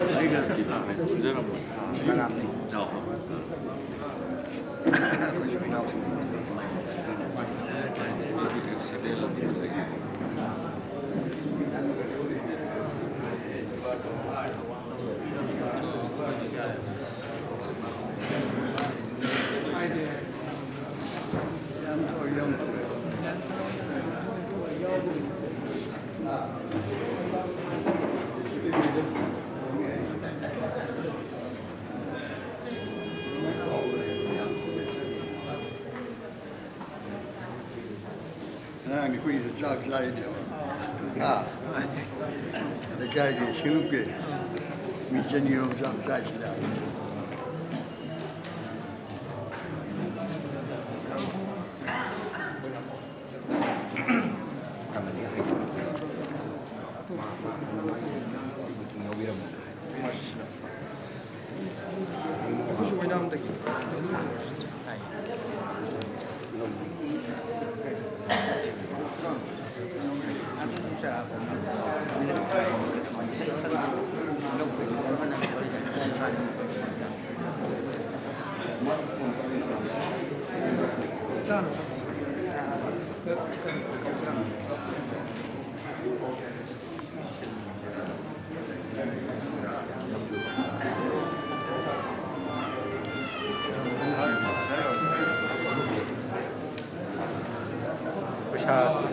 Liga di là này cũng rất là buồn. Các năm này giàu.你会是这样来一点啊？那个的新贵，米真牛这样在起来。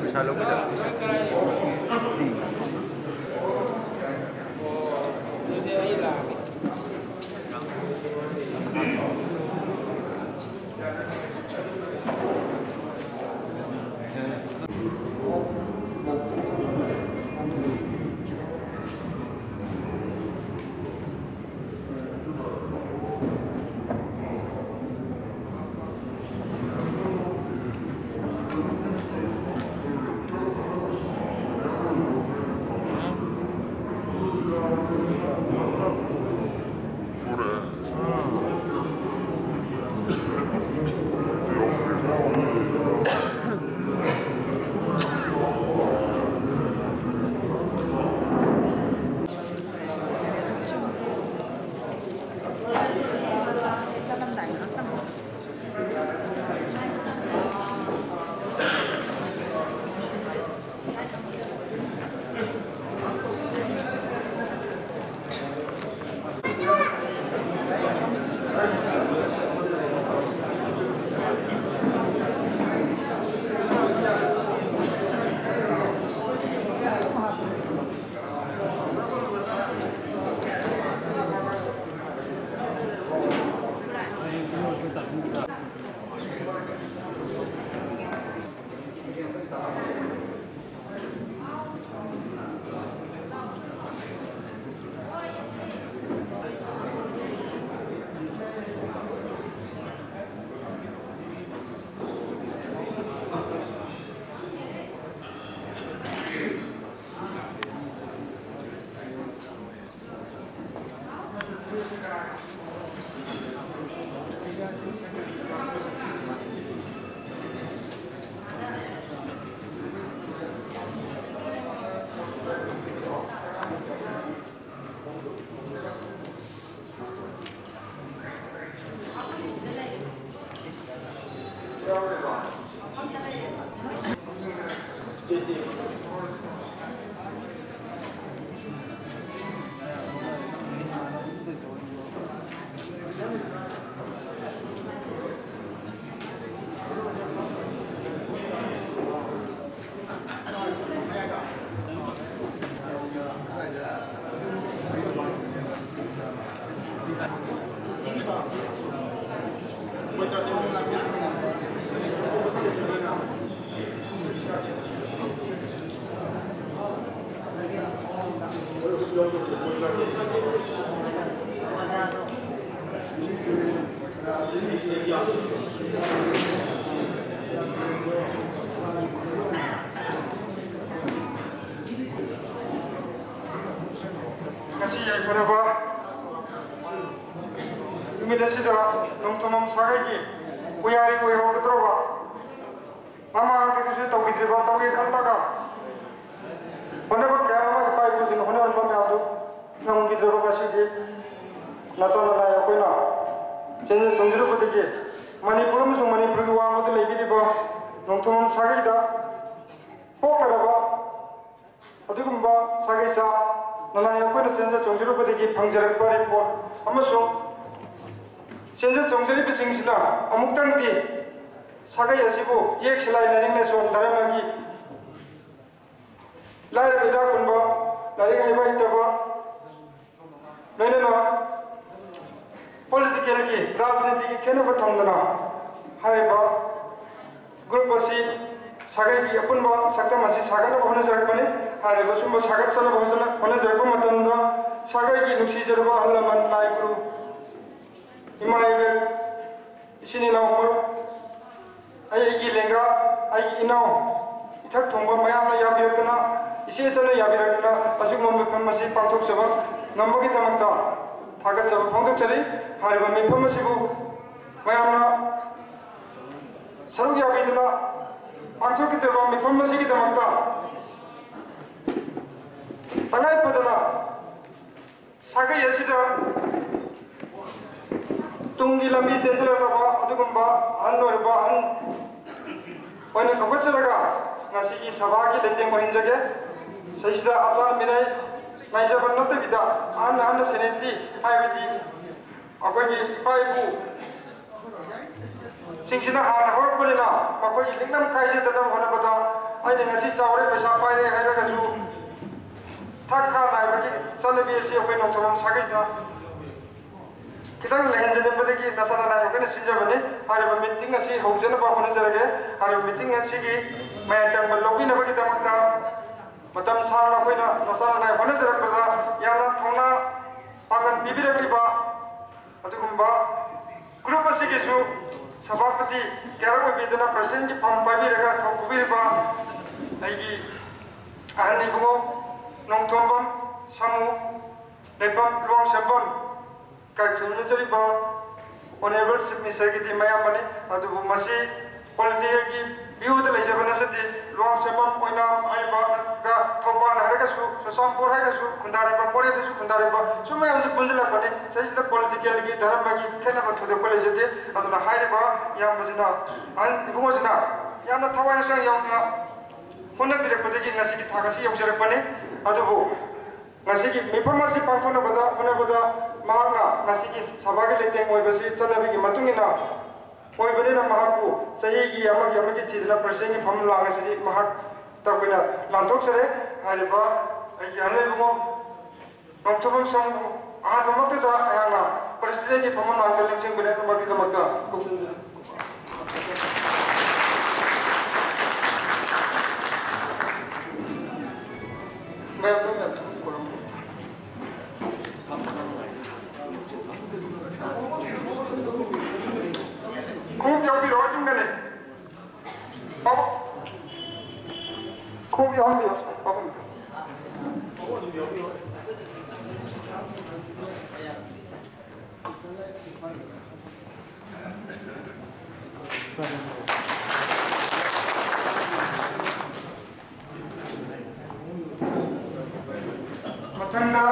Masyado ko dyan. Honorable Kaya, my 5 honorable Nang Gidoro Basidi, senja songjuru putiki Manipur amasung Manipur gi wangmada leibiriba nongthom sagaida poklaraba adugumba sagaisa nanai akoina senja songjuru putiki phangjarakpa report amasung senja songjari bisingsina amuktangdi sagai asibu yek silai naringna son dharamagi laira ila kunba laring haiba itaba menena political ki rajniti ki kena bathamdana haiba group asi sagai ki apunba sakta masi sagana bahana jarakpani haiba sumba sagat sana bahana jarakpa matamda sagai ki nuksi jarba halaman nai guru imaibe isini nawmar ai gi lenga ai gi inaw ithak thongba mayamna yabirakna ise sana yabirakna asugma masi panthok saba ngamagi tamakta थागत सब फोंदक चली हारिबा मेफम सिबु मयामना सरुग याबिदना पांथो की तरबा मेफम सिगी दमकता तंगाई पदना सागे यसिदा तुंगी लंबी तेजलरबा अदुगुंबा अनोरबा अन ओने कबचरगा नासिगी सभागी लेतेंग महिंजगे सहिदा आचार मिनाई नाइजबन नतबिदा आन आन सेनेटी हाइबदी अखोगी इपाइबु सिंगसिना हाना हरपलिना मखोगी लिंगनम काइजे तदम होनबदा आइने ngasi सावरे पैसा पाइरे हाइरगजु थाखा नाइबगी सलबि एसी अखोइ नोथरम सागैदा कितंग लेहेंजनेबदगी नसना नाइबगने सिंजबने हारिबा मीटिंग असि हौजनबा होनजरगे हारिबा मीटिंग असिगी मायतंग लौबिनबगी दमकता मतम साना कोइना नसाना नाय होनजरकदा याना थौना पागन बिबिरकलिबा अदुगुंबा ग्रुप असिगिसु सभापति केरब बिदना प्रेसिडेंट की फम पाबिरगा थौकुबिरबा आइगी आहनिबुगो नोंथोंबम सामु लेपम लोंग सेबम काखुनजरिबा ऑनरेबल चीफ मिनिस्टर की दिमायामने अदुबु मसी पॉलिटिकल की बिउद लेजबनसदि लोंग सेबम ओइना आइबा गा थौबा नारगसु ससामपुर हागसु खुंदारिबा पोरेदसु खुंदारिबा सुमयामसु पुंजलापने सहिदा पॉलिटिकल की धर्मगी खेनबा थोदे कॉलेजदि अदुना हाइरिबा यामबजिना अन इबुंगोजना यामना थवायसं यामना होना बिरकपदगी ngasi ki thagasi yaujarapane adubu ngasi ki mifamasi pangthona bada honabada mahakna ngasi ki sabagi leteng oibasi chanabi ki matungina oibanina mahaku sahi amagi tidna percent ki pham langasi mahak ta koina lanthok sare hariba yane bungo nongthobam sam ahamakta da ayana president ki pham langdaleng sing bene magi damakta खूब याबी रोजिंग गने बाबा खूब याबी बाबा मतंदा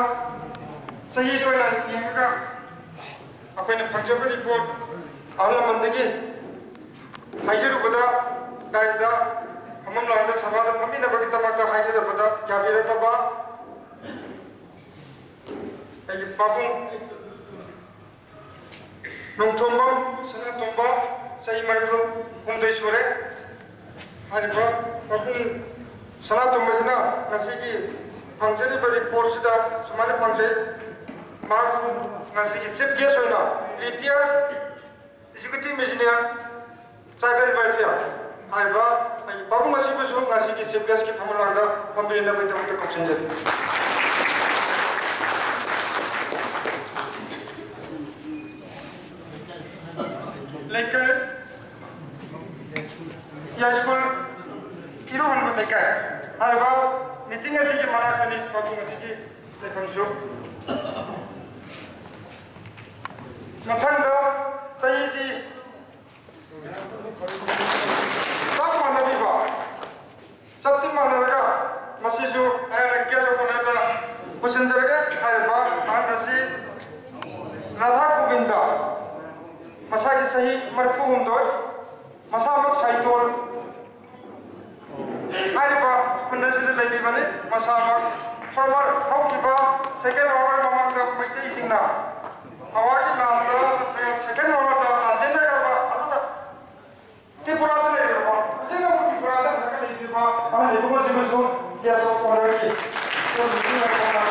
सही दोला यंगा अखोइने फंजब रिपोर्ट आलमंदगी हाइजरुबदा दाइदा हमम लांदा सभादा फमिनबगी तमकता हाइजरुबदा याबिरतबा एगी बाबुं नोंथोंबम सनातोंबा सही मरफ्रो हुंदै सुरे हारिबा बाबुं सनातोंबजना नसिगी फंक्शनी बड़ी पोर्सिदा सुमारे फंक्शन मार्गु ngasi chip guest hoina retired executive engineer tribal welfare haiba ai babu masi bu su ngasi ki chip guest ki phamulangda pambirina bai tamta kopsinje lekai yashpur irohan ba lekai haiba meeting asi ki manakani babu ngasi ki lekamsu मथंगा सही दी सब मानवी बा सब ती मानवगा मसीजु ऐना कैसे कोनेदा कुशन जरगे हर बा आनसी राधा Govinda marfuhundoi masamak saitol ariba khunasida lebibane masamak forward haukiba second hour mamangda maitei singna awagi namda second hour da agenda garba aduda tipurada leba asina tipurada daga lebiba ale lebugo simuso ya so koraki so dina kona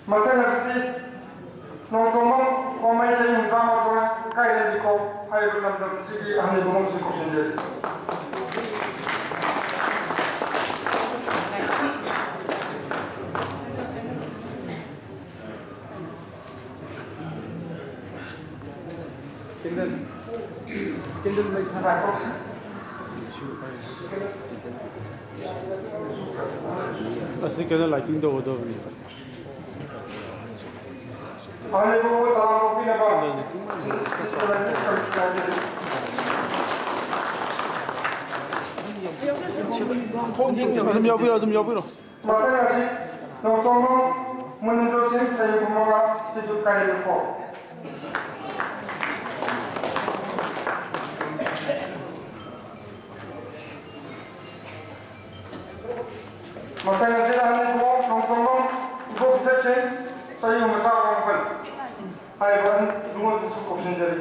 Maka nanti nongkrong komai saya minta makan kaya di kau hari berlandam segi ahli bumong segi sendiri. Kindle mai thara ko. असली कहना लाइटिंग तो होता है आने को वो तालाब भी ना पाओ तुम जाओ makanya sih nongkrong menurusin saya pemoga sejuk kali itu makanya sih ahli nongkrong ibu bisa sih saya mereka orang hai ban dua suku sendiri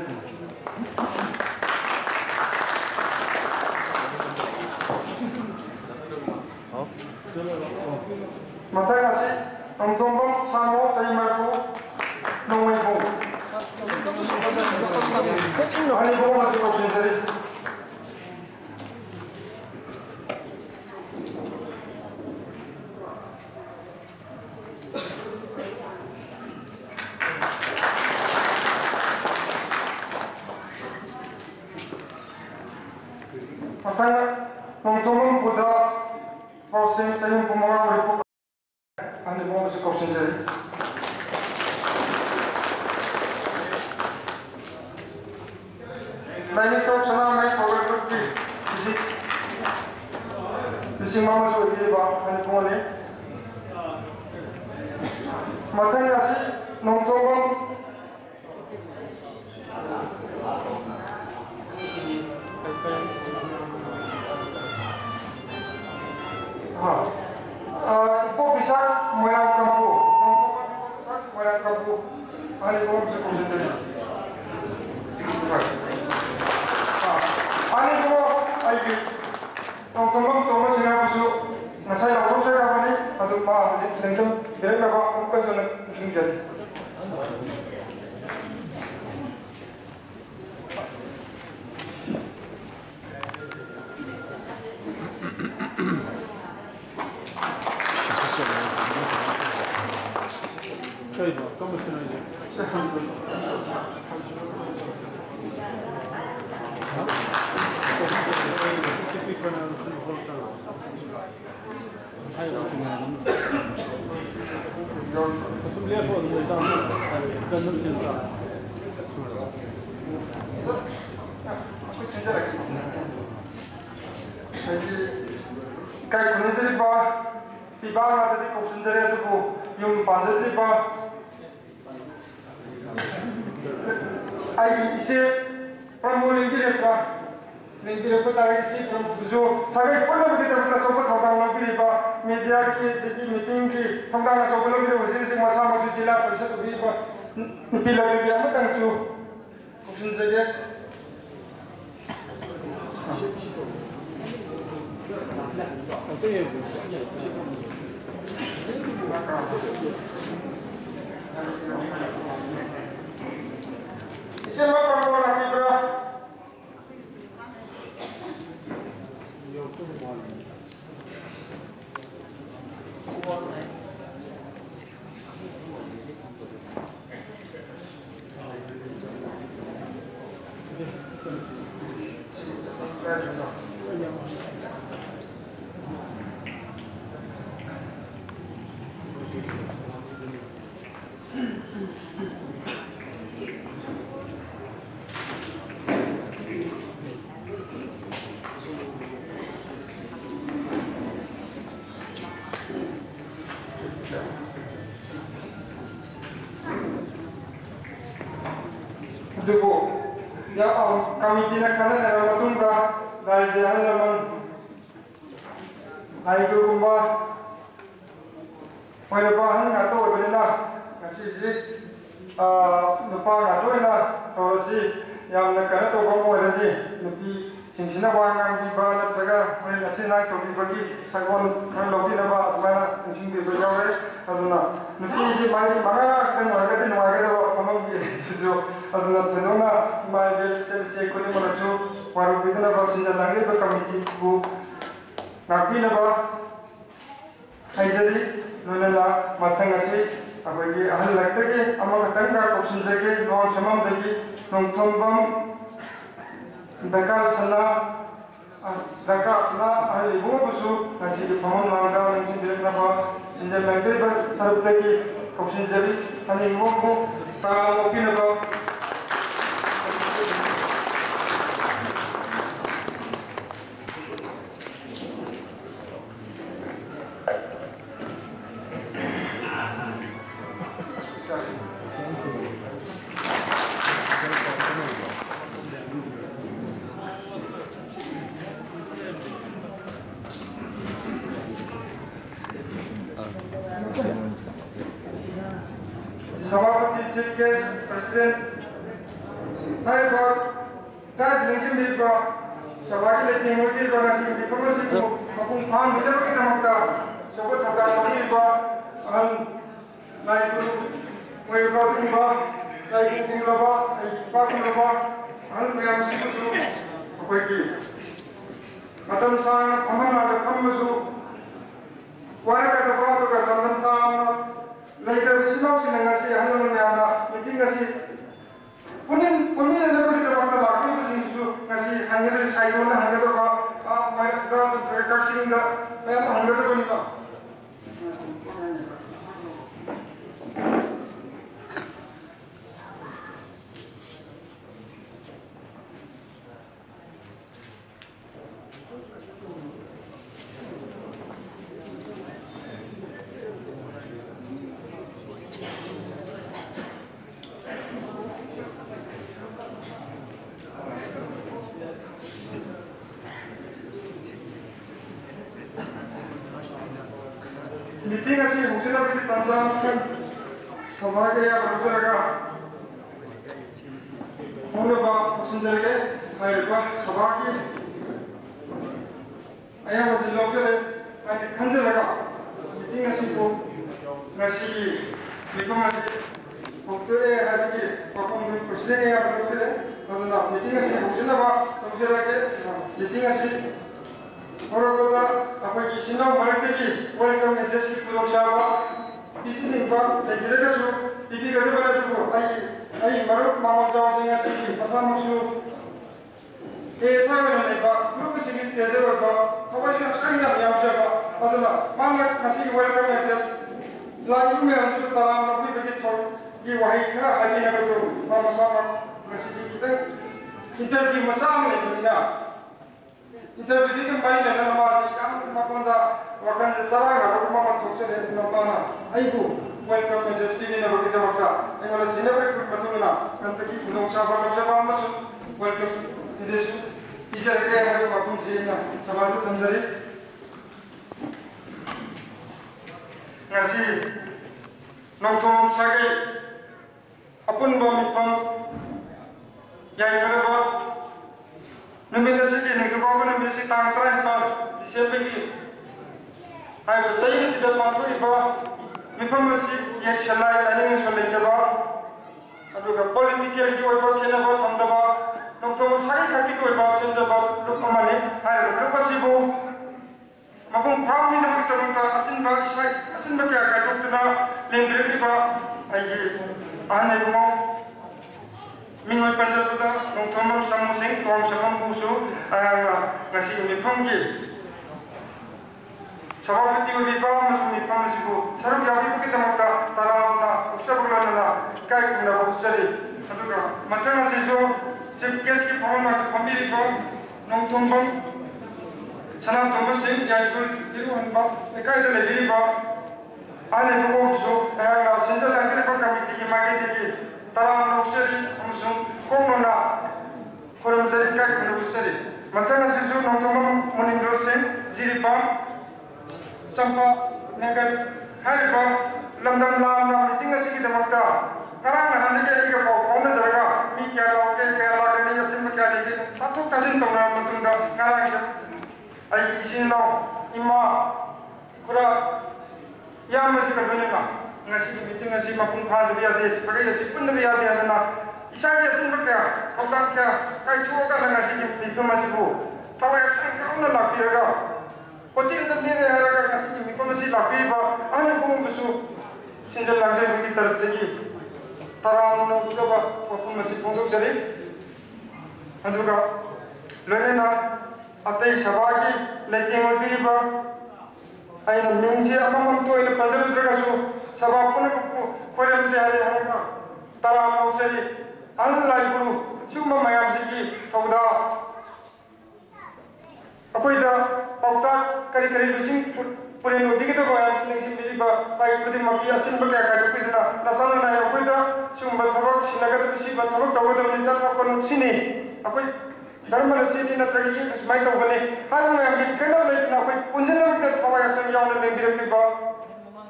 makanya sih nongkrong sama saya mereka nongkrong ahli dua suku sendiri makanya nongkrong Buddha proses saya pemoga berikut anda mau masuk kau sendiri lain itu selama ini kau berikut di mama sudah dia bang anda mau ni makanya sih nongkrong ibu bisa merang kampung, merang kampung, hari ini bisa konsentrasi. Hari ini ayo, teman-teman sini masuk, saya lalu saya apa ni, atau apa, nanti biar apa, bukan soal jadi. ¿Cómo se llama? Kayak kuning sendiri bah, tiba nanti kau sendiri tu bu, yang panjat sendiri bah. Ayi isi promo lagi lepas tarik isi promo sagai pun lebih kita kita sobat orang lebih lepas media ki meeting ki orang sobat lebih lepas isi masa masuk jilat perisa tu lebih lepas lebih lagi dia macam tu kusin saja Siapa perempuan lagi bro? Dubu, ya kami tidak kalah dalam matungga dari jalan laman. Hai kumba, pada bahan atau benda nasi lupa atau benda terus yang nak kena tu kamu ada ni, tapi सिंसिना वांगांग बिबा नत्रगा हरिन असिनाय तोबिबगी सागोन खन लौबिनबा अदुमाना सिंसिं बिबा यावरे अदुना नुति जी माइ मागा खन वागदि नवागदो अमंगी सिजो अदुना थनोना माइ बे सेल कोनि मनसु वारु बिदनबा सिंजा लांगे बा कमिटी बु नाबिनबा हाइजरी नुनला मथंग असि अबगी अहल लगतगे अमग तंगा कोसिंजगे नोन सममदगी नोंथंबम Dakar sana ahli ibu busu nasi di paham langgar nasi di nama sinjal langgar bertarap lagi kau sinjali ahli ibu bu tangan mungkin apa Sabapati Chief Guest President Hari Bhagat Taj Lingim Bilba Sabaki Leti Modi Banasi Diplomasi Ko Mapung Phan Bila Kita Makta Sabot Thaka Modi Ba An Laiku Moyba Kumba Laiku Kumba Aikpa Kumba An Mayam Sibusu Apoiki Matam Sana Kamana Kamasu Waraka Tabato Kalantam Later, we see now in the Hana, meeting us. Punin the level of the Laki was into Nasi, Hungary, Sayona, Hungary, my dog, catching the Hungary. Meeting as you hook up with the Tanzan, Samagaya, Rosaraga, Honaba, Sundare, Hayaba, Sabaki. I was in Local and Kanzaraga, meeting as you go, Nasi, become October, Happy, perform the President of the meeting as you hook up, meeting as you Orokoda, apagi sino Marataki, welcome address ki Kuroshawa, Bisni Ba, the Director, Pipi Gazabatu, I Maruk Mama Johnson as a Pasamusu, Esavan, Group Civil Tezeva, Kawaka, Sanga, Yamshava, Adana, Mama Kasi, welcome address, like emails to Talam, we begin for you, I never do, Mama Sama, Masiki, interview Masam, interview kan bari na nama yang makonda wakan saranga rumah matuk sede nama aibu welcome to the speaking of kita maka engola sinabri matuna kantaki gunung sabar masuk welcome to this ijar ke hari mapun sina sabaru tamzari ngasi nongtom sagi apun bomipam yai karaba Namanya sih ni tu kau pun mesti tangkran pun siapa lagi? Hai bersih sudah patut iba, mungkin mesti yang selai tadi ni selai iba. Aduh, politik yang jual iba kena iba tambah iba. Nongkrong sakit kaki tu iba senja iba lupa mana? Hai lupa sih bu. Mungkin paham ni nak kita minta asin bagi saya, asin bagi agak tu na lembir iba. Aye, ane ibu. Minggu panjang kita nongkrong sama sing, tuang sama busu, ngasih uniform je. Sabab itu uniform masuk uniform masih bu. Sekarang jadi kita makta talam na, usah bulan na, kaya guna busari. Aduh, macam nasi so, sebkes ki paham nak pembeli bu, nongkrong sana tunggu sing, ya itu itu hanbak, kaya itu lebih bu. Ada dua busu, senjata lagi pun kami tinggi makan tinggi. Taram nusari, amusung kongona, kolam sari kai kolam sari. Macam nasi so nongkrong meninggal sing, ziripam, sampai negar hari bang, lamdam lam tinggal sih kita makta. Karena hanya kita ikat kau, kau nak jaga, mikir lagi ni asin mikir lagi, satu kasin tengah betul ꯃꯇꯨꯡꯗ ꯉꯔꯥꯡꯁꯦ ꯑꯩꯒꯤ ꯏꯆꯤꯟ ꯏꯅꯥꯎ ꯏꯃꯥ ꯈꯔ ꯌꯥꯝꯕꯁꯤꯒ ꯂꯣꯏꯅꯅ ꯉꯁꯤꯒꯤ ꯃꯤꯇꯤꯡ ꯑꯁꯤ ꯃꯄꯨꯡ ꯐꯥꯍꯟꯗꯕ ꯌꯥꯗꯦ ꯁꯥꯒꯩ ꯑꯁꯤ ꯄꯨꯟꯗꯕ ꯌꯥꯗꯦ ꯍꯥꯏꯗꯅ ꯏꯁꯥꯒꯤ ꯑꯆꯤꯟꯕ ꯀꯌꯥ ꯊꯧꯗꯥꯡ ꯀꯌꯥ ꯀꯥꯏꯊꯣꯛꯑꯀꯥꯟꯗ ꯉꯁꯤꯒꯤ ꯃꯤꯐꯝ ꯑꯁꯤꯕꯨ ꯊꯋꯥꯏ ꯍꯛꯆꯥꯡ ꯌꯥꯎꯅ ꯂꯥꯛꯄꯤꯔꯒ ꯍꯣꯇꯦꯜꯗ ꯂꯦꯛꯑꯦ ꯍꯥꯏꯔꯒ ꯉꯁꯤꯒꯤ ꯃꯤꯐꯝ ꯑꯁꯤ ꯂꯥꯛꯄꯤꯔꯤꯕ ꯑꯍꯜ ꯄꯨꯝꯅꯃꯛꯁꯨ ꯁꯤꯟꯖ ꯂꯥꯡꯖꯕꯒꯤ ꯇꯔꯐꯇꯒꯤ ꯇꯔꯥꯝꯅ ꯎꯖꯕ ꯋꯥꯐꯝ ꯑꯁꯤ ꯐꯣꯡꯗꯣꯛꯆꯔꯤ ꯑꯗꯨꯒ ꯂꯣꯏꯅꯅ ꯑꯇꯩ ꯁꯚꯥꯒꯤ ꯂꯩꯇꯦꯡ ꯑꯣꯏꯕꯤꯔꯤꯕ ꯑꯩꯅ ꯃꯤꯡꯁꯦ ꯑꯃꯃꯝꯇ ꯑꯣꯏꯅ ꯄꯟꯖꯔꯨꯗ꯭ꯔꯒꯁꯨ ꯁꯚꯥ ꯄꯨꯝꯅꯃꯛꯄꯨ ꯈꯣꯏꯔꯝꯖꯩ ꯍꯥꯏꯔꯒ ꯇꯔꯥꯝꯅ ꯎꯖꯔꯤ ꯑꯍꯜ ꯂꯥꯏ ꯒꯨꯔꯨ ꯁꯤꯒꯨꯝꯕ ꯃꯌꯥꯝꯁꯤꯒꯤ ꯊꯧꯗꯥ ꯑꯩꯈꯣꯏꯗ ꯄꯥꯎꯇꯥꯛ ꯀꯔꯤ ꯀꯔꯤ ꯂꯨꯆꯤꯡ ꯄꯨꯔꯦꯟ ꯑꯣꯏꯕꯤꯒꯗꯕ ꯍꯥꯏꯕꯁꯤ ꯅꯤꯡꯁꯤꯡꯕꯤꯔꯤꯕ ꯂꯥꯏ ꯈꯨꯗꯤꯡꯃꯛꯀꯤ ꯑꯁꯤꯟꯕ ꯀꯌꯥ ꯀꯥꯏꯗꯣꯛꯄꯤꯗꯨꯅ ꯅꯁꯥꯅ ꯅꯥꯏ ꯑꯩꯈꯣꯏꯗ ꯁꯤꯒꯨꯝꯕ ꯊꯕꯛ ꯁꯤꯟꯅꯒꯗꯕ ꯁꯤꯒꯨꯝꯕ ꯊꯕꯛ ꯇꯧꯒꯗꯕꯅꯤ ꯆꯠꯅ ꯈꯣꯠꯅ ꯁꯤꯅꯤ ꯑꯩꯈꯣꯏ ꯙꯔꯃꯅ ꯁꯤꯅꯤ ꯅꯠꯇ꯭ꯔꯒ ꯌꯦꯡ ꯁꯨꯃꯥꯏꯅ ꯇꯧꯕꯅꯤ ꯍꯥꯏꯕ ꯃꯌꯥꯝꯒꯤ ꯈꯦꯠꯅꯕ ꯂꯩꯇꯅ ꯑꯩꯈꯣꯏ ꯄꯨꯟꯁꯤꯟꯅꯕꯒꯤꯗ ꯊꯋꯥꯏ ꯍꯛꯆꯥꯡ ꯌꯥꯎꯅ ꯂꯩꯕꯤꯔꯛꯂꯤꯕ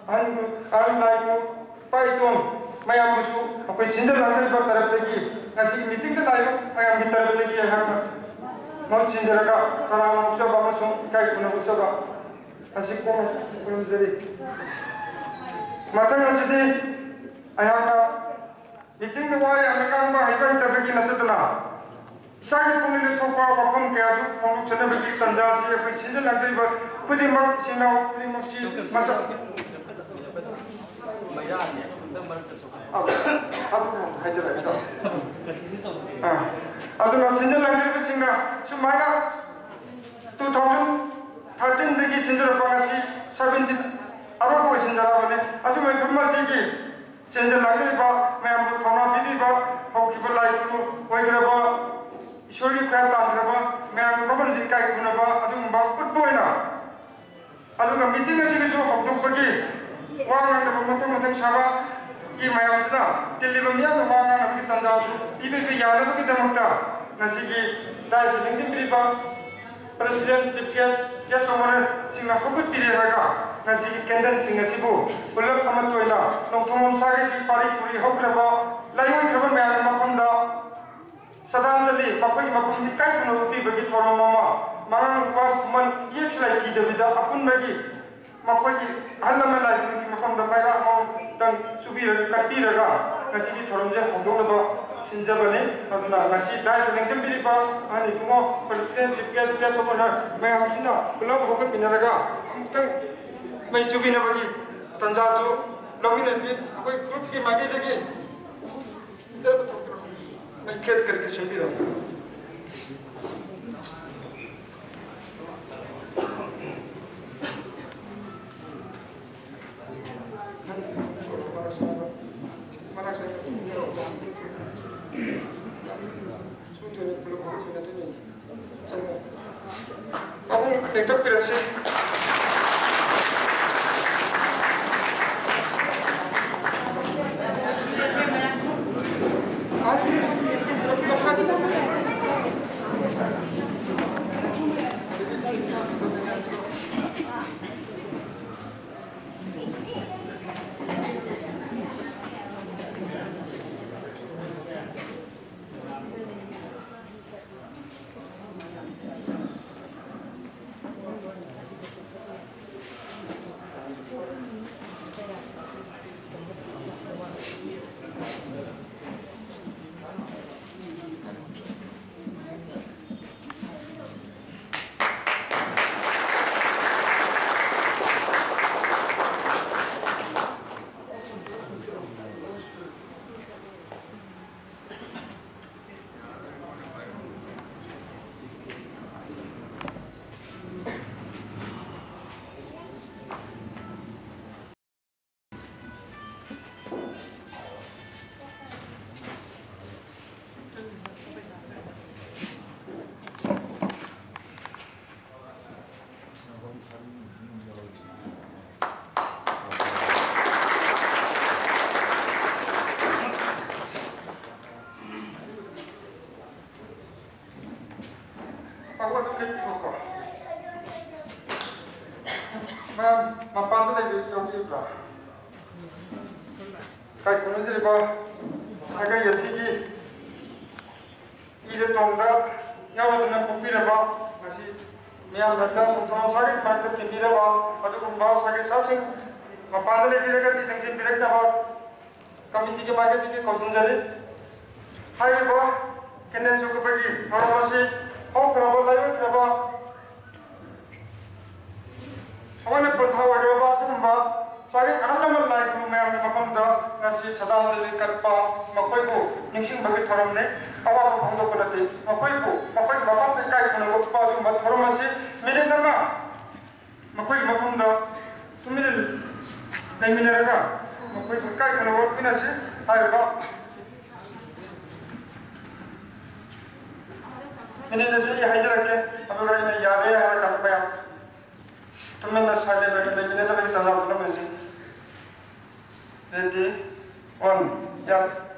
ꯑꯍꯜ ꯂꯥꯏꯕꯨ ꯏꯄꯥ ꯏꯇꯣꯟ ꯃꯌꯥꯝꯕꯨꯁꯨ ꯑꯩꯈꯣꯏ ꯁꯤꯟꯖ ꯂꯥꯡꯖꯔꯤꯕ ꯇꯔꯐꯇꯒꯤ ꯉꯁꯤꯒꯤ ꯃꯤꯇꯤꯡꯗ ꯂꯥꯛꯏꯕ ꯃꯌꯥꯝꯒꯤ ꯇꯔꯐꯇꯒꯤ ꯑꯩꯍꯥꯛꯅ ꯃꯍꯨꯠ ꯁꯤꯟꯖꯔꯒ ꯇꯔꯥꯝꯅ ꯎꯖꯕ ꯑꯃꯁꯨꯡ ꯏꯀꯥꯏ ꯈꯨꯝꯅ ꯎꯖꯕ ꯑꯁꯤ ꯈꯨꯔꯨꯝꯖꯔꯤ ꯃꯊꯪ ꯑꯁꯤꯗꯤ ꯑꯩꯍꯥꯛꯅ ꯃꯤꯇꯤꯡꯗ ꯋꯥ ꯌꯥꯝꯅ ꯉꯥꯡꯕ ꯍꯩꯕ ꯍꯩꯇꯕꯒꯤ ꯅꯠꯆꯗꯅ ꯏꯁꯥꯒꯤ ꯄꯨꯛꯅꯤꯡꯗ ꯊꯣꯛꯄ ꯋꯥꯐꯝ ꯀꯌꯥꯗꯨ ꯐꯣꯡꯗꯣꯛꯆꯅꯕꯒꯤ ꯇꯥꯟꯖꯥ ꯑꯁꯤ ꯑꯩꯈꯣꯏ ꯁꯤꯟꯖ ꯂꯥꯡꯖꯔꯤꯕ ꯈꯨꯗꯤꯡꯃꯛ ꯏꯆꯤꯟ ꯏꯅꯥꯎ ꯈꯨꯗꯤꯡꯃꯛꯁꯤ ꯃꯁꯛ 하이잖아요. 아들아 신절랑 jiribisingna sumana 2013dagi sinjarapangasi 17 arabo sinjarabane asumai kummasigi sinjarlang jiriba mayambu thona bibiba haukiba laiku oigraba ishori khaya tangraba mayam babal jikai kunaba adum ba putboina aduga meeting asigisu hokdokbagi wangang da matang saba ಈ ಮಯಾಮಸನ ತಿಲ್ಲಿಬ ಮಿಯಾಮ ವಾಂಗ ನಮಗೆ ತಂದಾಸು ಇಬೆಗೆ ಯಾದವಗೆ ದಮಕ್ತ ನಸಿಗಿ ದಾಯಿ ಲಿಂಜಿಂಗ್ರಿಬ ಪ್ರೆಸಿಡೆಂಟ್ ಚೀಫ್ ಗೆಸ್ಟ್ ಸಮರ ಸಿಂಗ ಹುಗುತ್ ಬಿರಿರಾಗ ನಸಿಗಿ ಕೆಂದನ್ ಸಿಂಗ ಸಿಬು ಉಲ್ಲಪ್ ಅಮತೋಯ್ನ ನೋಕ್ಥಮಂ ಸಾಗೆಗಿ ಪಾರಿ ಪುರಿ ಹೌಕ್ರಬ ಲೈವೈ ಕ್ರಮ ಮ್ಯಾಲ ಮಪಂದ ಸದಾಂಜಲಿ ಮಪಗಿ ಮಪಂದಿ ಕೈ ಕುನ ಉಪಿಬಗಿ ಥೋರಮಮ ಮರನ್ ವಾ ಮನ್ ಯೆಚ್ಲೈ ಕಿದಬಿದ ಅಪುನ್ಬಗಿ ಮಪಗಿ ಹಲ್ಲಮ ಲೈಫಿ ಮಪಂದ ಮೈರಾ ಮೌ dan subira kapiraga ngasi thoramje hongdonaba sinjabane aduna ngasi dai selection biriba ani bungo president cps sopona mai hamsina club hoga pinaraga amtang mai subina bagi tanjatu login asi koi group ki mage jagi idhar thokro mai khet karke shabira Itu pirasi. Mapanda lagi yogi bra. Kai kuno jiriba saga yasigi ire tongda yawadana pupiraba ngasi miyam nata thom sari marta tindiraba adugumba sari sasing mapadale biraga ti tengsin direkta ba committee ke bage ti kausunjari hai ba kenen sukubagi farmasi ho kraba layo kraba awana pathawa roba dumba sari annamal lai ku mayam mapam da ngasi sadajali katpa makoi ko ningsing bagi thoramne awa ko bhangdo panate makoi mapam te kai kono pa dumba thoramasi mire nama makoi mapam da tumile dai mineraga makoi kai kono pinasi hai ba mine nasi hajarake abaga ina yare hara katpa tumena sale bagi dai mineraga tazab namasi Ready? 1, yeah.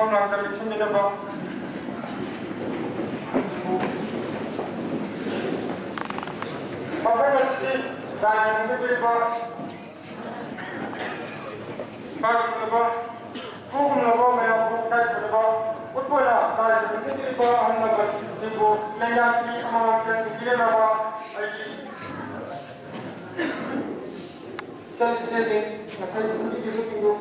Come on, come to me now. Papa mesti dah jangan berubah. Papa berubah, hukum berubah, macam bukan berubah. Utpun lah, dah jangan berubah. Anda berjumpa lelaki amalan kita berubah. Saya sendiri juga tunggu.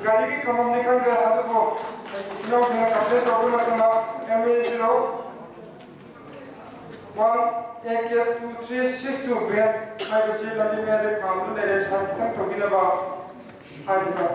गाड़ी की कमम निकल गया था तो स्लो में अपने टोकन रखना MA0 1 1 2 3 6 2 वेट मैं किसी लंबी में आधे काम ले रहे साथ तक तो बिना बा आज का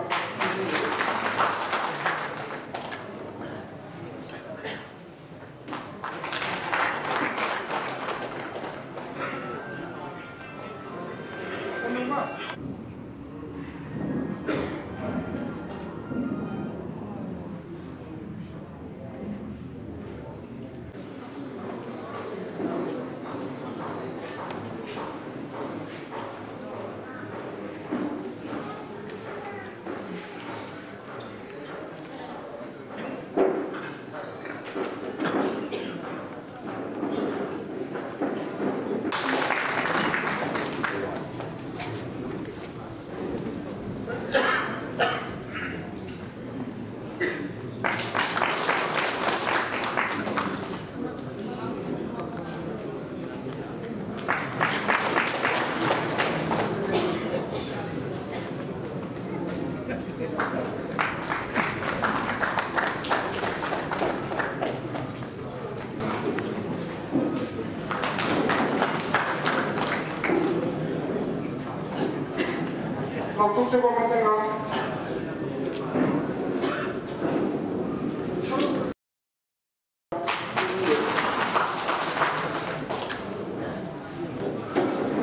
Waktu saya mau tengok.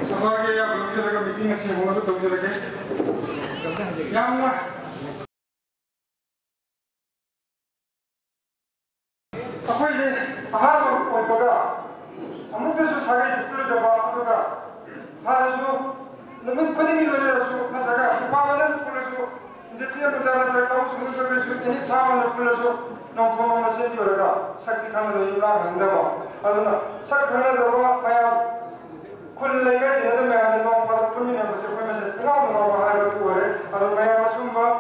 Sebagai yang belum bisa lagi meeting sih, mau tu bisa lagi. Yang lah. Apa ini? Ahar apa dah? Amun tu susah lagi sepuluh dah apa dah? Harus Namun kau ni mana rasu, macam apa mana pun rasu. Jadi apa dah nak tahu semua tu rasu. Ini sama pun rasu. Nak tahu macam ni orang. Sakti kamu ni lah anda bah. Aduna sak kamu dah bah. Maya kul lagi ni ada maya ni nak pada pun ni nak macam macam kenapa nak bah hari tu orang. Aduna maya macam bah.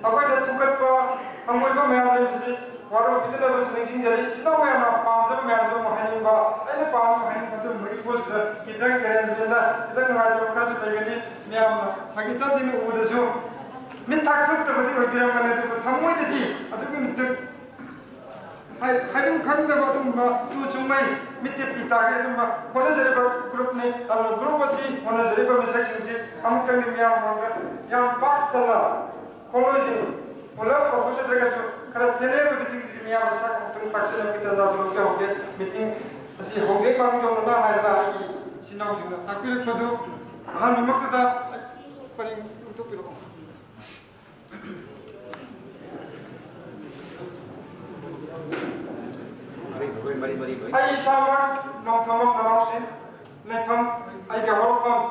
Apa itu tukat bah. Amoi bah maya ni mesti. Walau kita dah bersih jadi, sedang maya nak pasal maya tu mahani bah. Ini pasal mahani betul bagi pos kita kerana kita ngajak kerja lagi ni maya sakit sah sini udah so. Minta tak tu berarti berkira mana tu thamoi jadi, atau ke minta. Hai kan dah baru bah tu cuma minta pita ke tu bah. Mana jadi bah grup ni, kalau grup masih mana jadi bah section sih. Amu kan ni maya yang pak salah, college नत्रगसु खरा सेलेब बिसिंग मिया sak tung taksana kita zabu ke hoge meeting asi hoge mang jong na haira ai sinau sing takpil padu han makta paring untuk piro ai sama nong thamok na sin lepham ai ga horpam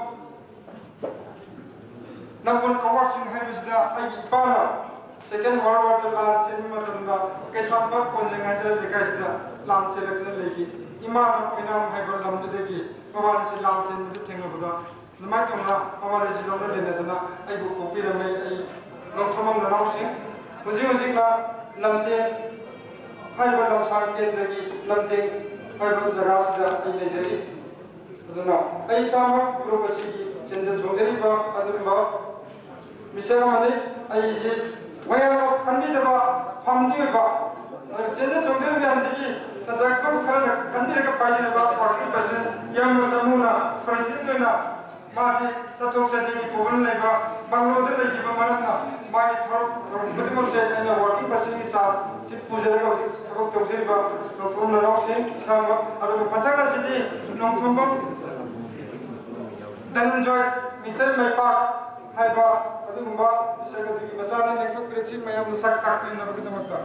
nampun kawak sing haibisda ai ipana second world war la sin matanda ke sabba konjenga sel dikasda lam selekna leki imana inam haibal lam deki mawal si lam sin du thenga buda namai kamna mawal si lam le nedana ai bu ko pirame ai nong thamok na sin muzi na lamte haibal lam sa kendra ki lamte haibal jaga sida ai lejeri tadana ai sama group si senja jongjeri ba adumba misera mane ai je wayang kandi daba famdi ba senja jongjeri bi amji tadra ko khara kandi ka paji ba 40% yang samuna president na mati satok sase ki pogon le ba banglo de le ki ba marna magi thor budimon se na 40% ki sa si pujara ka thok tokjeri ba no thum na sin sama aru matanga sidi nong thumbam Dhananjoy Mr. Maipak haiba adumba isaga dugi masana nekto correction mayam sak takpin na bagdamakta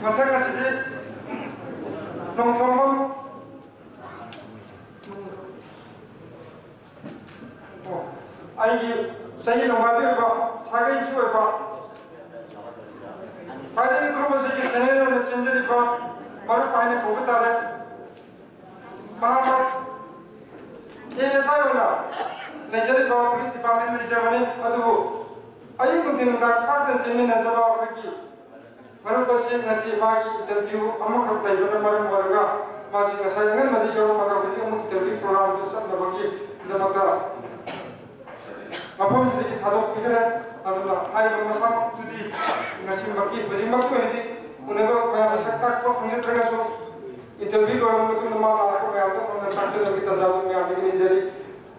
matanga sidi nong thomom ai sahi nongadu ba sagai chu ba Pada grup segi senero na senjari ba baru paine kogutare mahamad ye sayona nejari ba police department ne javane adu ayu kuntin da khatan semina jaba baki baru basi ngasi magi interview amakh tai bana maram warga masi ngasai ngan madi jawa maka basi amuk interview program besar na bagi damata apom sedikit hadap pikir aduna hai masam tudi ngasi maki basi maki ini uneba maya sakta ko kunjit raga so interview orang itu nama aku maya to on taksir kita jadu maya begini jadi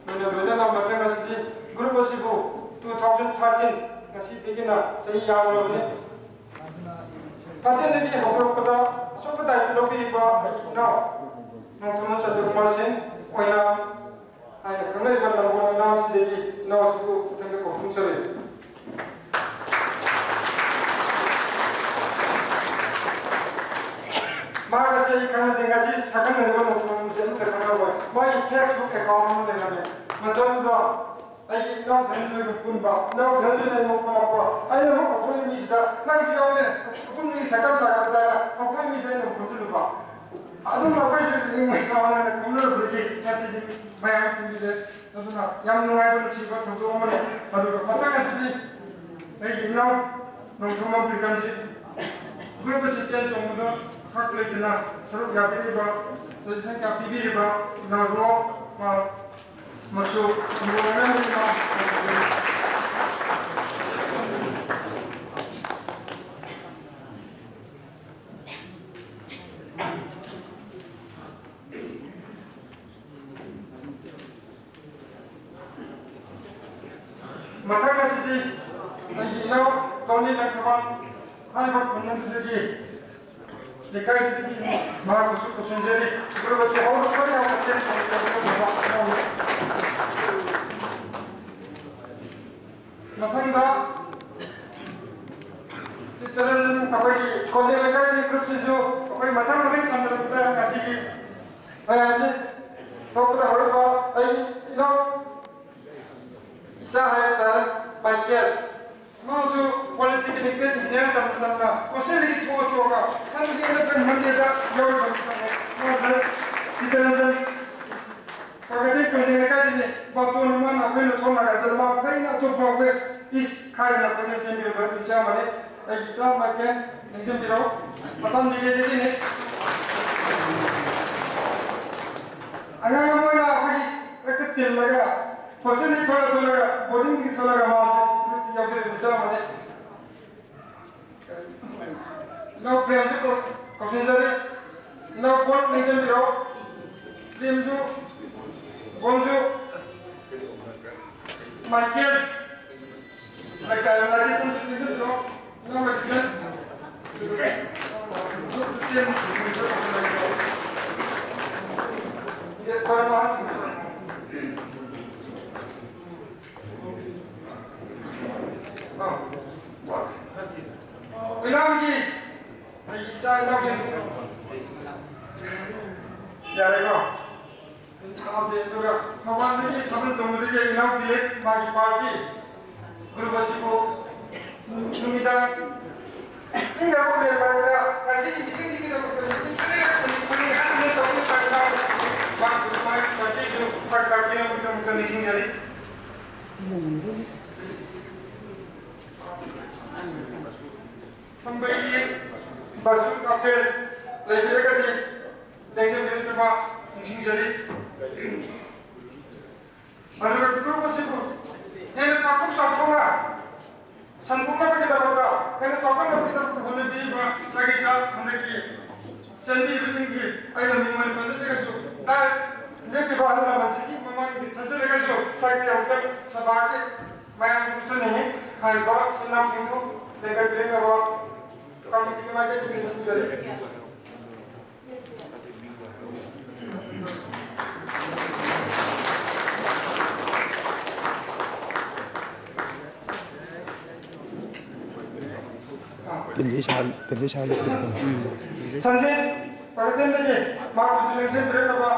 mena beda nama mata ngasi guru basi bu 2013 ngasi digina sahi yang lone 13 lagi hotor pada so pada itu lebih ba na nonton satu kemarin oina ai kamera bala bona na sidegi na wasu tanga ko tumsare maga sei kana dengasi sakan ne ba nonton jenu terkana ba mai Facebook account ne na matam da ai na dhanu ne kun ba na dhanu ne no ka ba ai no ko mi da na ji ga ne kun ni sakam sakam da ko mi sai no kun ba adum ma kai ni mai na wana ne kun no burgi kasi bayang tingile aduna yang nungai bulu sipa thongdo mane aduga patanga sidi ai ginau nong thoma prikanji group social chomda khakle dina saru yabiri ba solution ka bibiri ba na ro ma masu nuwana ma matanga sidi ai no koni la kaban hai ba kunna sidi lekai sidi ma ko senjeri guru ba se hawo ko ya ko sen matanga sitaran apai koni lekai ni group sisu apai matanga ring sandar sa kasigi ai ase to pada hawo ba ai no Sahaya Michael, masuk politik ini kan engineer teman-teman. Kau lagi tua-tua kan, satu dia nak menjadi jauh lebih baik. Mana kita nanti, kalau kita engineer kan ini, batu nama nak kena soal nak jadi apa? Kau nak tu progress, is kaya nak proses sendiri berusaha mana? Islam Michael, macam tu, pasal dia jadi ni. Agar kamu nak pergi reketin lagi. Person ni thoda boarding ki thoda mas ya fir misal mane no prem ko question jare no bot nahi jam biro prem jo bonjo Michael Michael lagi sendiri itu loh nama kita dia korban Inamgi Isa Inamgi Yareko Tase Dura Kawan ini sama jumlah Inamgi bagi parti Berbasiku Numida Tinggal boleh mereka Kasih bikin kita berkata-kata Ini hanya satu kata Bang Kumai Kasih itu Fakta-fakta yang kita bukan di sini jadi sampai di basuk kapel lagi mereka di dengan jenis apa mungkin jadi baru kata kau masih bos yang pakai sampurna sampurna kita berdoa yang sampurna kita boleh di bah sakit sah menjadi sendiri bersendiri ayam minuman pada mereka so dah lebih bahagia macam memang di tasir mereka so sakit yang ter sebagai mayang urusan ini harga senang semua dengan beliau bawa kami tinggal aja di sini. Tensi Charlie. Sanjay, pagkatin lagi, makasih sih berapa apa?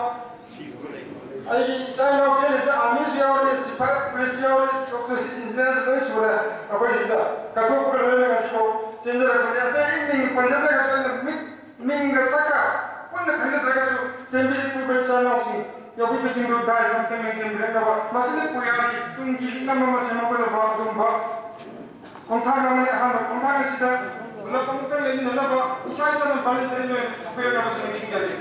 Ay, saya nak cakap amis yang sifat presial, sukses bisnes itu sudah apa itu? Kau perlu ngasih kau. Sendiri kerja ini penjara kerja minggu saka, mana kerja terasa sendiri pun bersama sih. Ya pun bersinggung dah sampai mungkin berapa. Masalah puyari tunggu nama masih mau berapa tumba. Kontak nama ni apa? Kontak ni sudah. Kalau kontak ini apa? Isai sama balik dari ni apa yang nama sendiri jadi.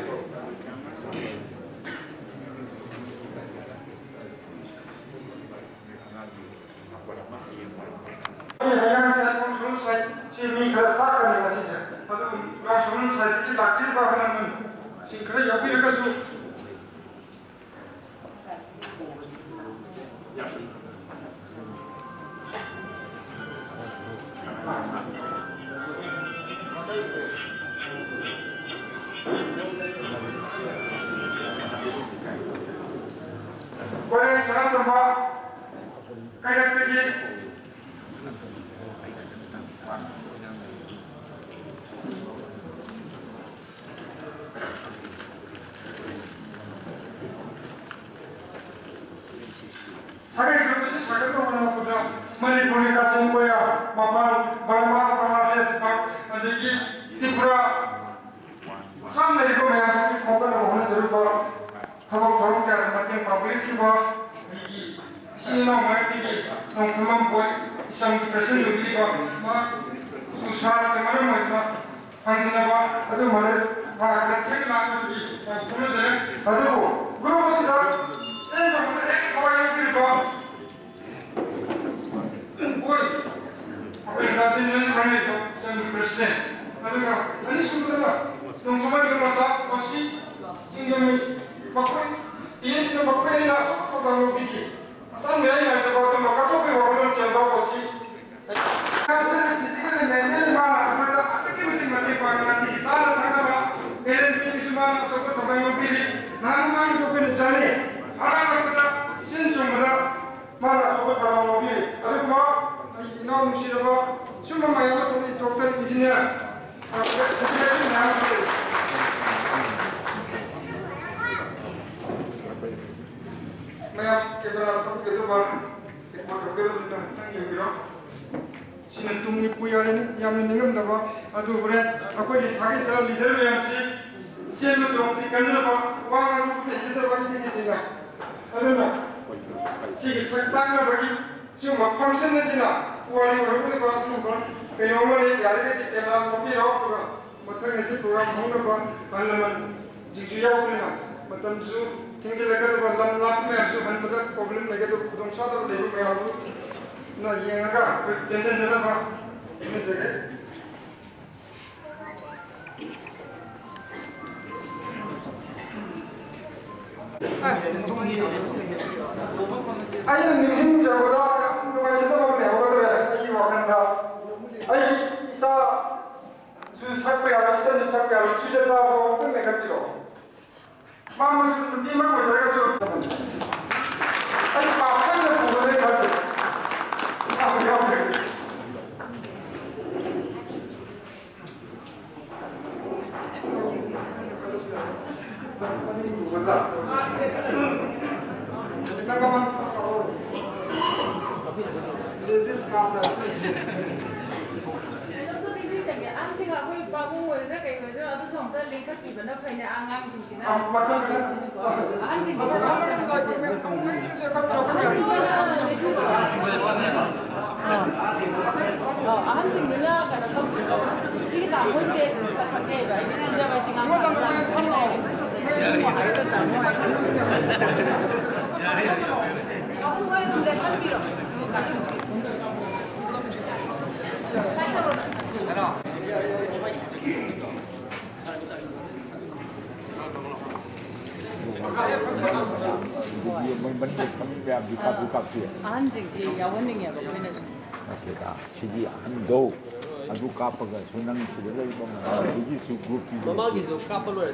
Yang saya konsul saya ciri kereta kan yang masih saya. Kalau konsul saya itu lakir bahagian mana? Singkara ya bila kasu. Korang sekarang tempat kayak tadi. Saya itu sih saya tu orang muda Manipuri kasih koya, mapan Burma Bangladesh jadi Tripura sama dari kau yang kau kan orang serupa kalau orang kaya macam pabrik kibar di sini orang ini orang teman boy isang present lebih kibar mak susah teman mereka angin apa ada mana mak kecil nak di pulau saya ada guru masih dah saya sampai kau yang kibar boy apa yang kasih ni mana itu isang present ada ini sudah Nungguan bermasa masih singgung pakai ini sudah pakai ini nak tu dah lebih. Asal ni nak jawab tu maka tu berwarna cerah masih. Asal kita ni mana mana apa dah ada kita mesti pakai nasi sana sana apa. Elen kita semua sok tu dah lebih. Nama ni sok ni cari. Orang kita sensumra mana sok tu dah lebih. Ada apa? Ina mesti apa? Semua macam tu doktor engineer. Maya kebenaran tapi itu bang, ekor kebenaran tentang yang bilang, sinentung ni puya ini yang meninggal dah bang, aduh berat, aku di sakit saya leader yang si menurut di kantor bang, wang aku tu leader bagi ini sih aduh nak, si sekarang bagi, cuma function ni sih nak, wali baru tu bang tu bang. Kaya orang ni dari ni kebenaran tapi rawat tu kan, macam ni program mana bang, mana jujur ni lah, macam tu tinggal lagi tu bang, lap ni tu kan macam problem lagi tu kudung satu lepas kaya tu, nah yang agak tension jalan bang, ini jaga. ꯑꯩꯅ ꯅꯤꯡꯁꯤꯡꯖꯕꯗ ꯌꯥꯝ ꯅꯨꯡꯉꯥꯏꯖꯗꯕ ꯂꯩꯍꯧꯒꯗ꯭ꯔꯦ ꯑꯩꯒꯤ ꯋꯥꯈꯜꯗ ꯑꯩꯒꯤ ꯏꯆꯥꯁꯨ ꯁꯛꯄ ꯌꯥꯕ ꯏꯆꯟꯁꯨ ꯁꯛꯄ ꯌꯥꯕ ꯁꯨꯖꯥꯇꯥꯕꯨ ꯑꯃꯨꯛꯇꯪ ꯂꯩꯈꯠꯄꯤꯔꯣ ꯃꯥꯃꯁꯨ ꯅꯨꯄꯤꯃꯛ ꯑꯣꯏꯖꯔꯒꯁꯨ ꯑꯩ ꯄꯥꯝꯅ ꯄꯨꯕꯅꯦ ꯈꯜꯂꯤ ahunjingji yawaningeaba koinasu nateda sigi ahando adu kapaga sunang sudai bang sigi su group ki mamagi do kapalo re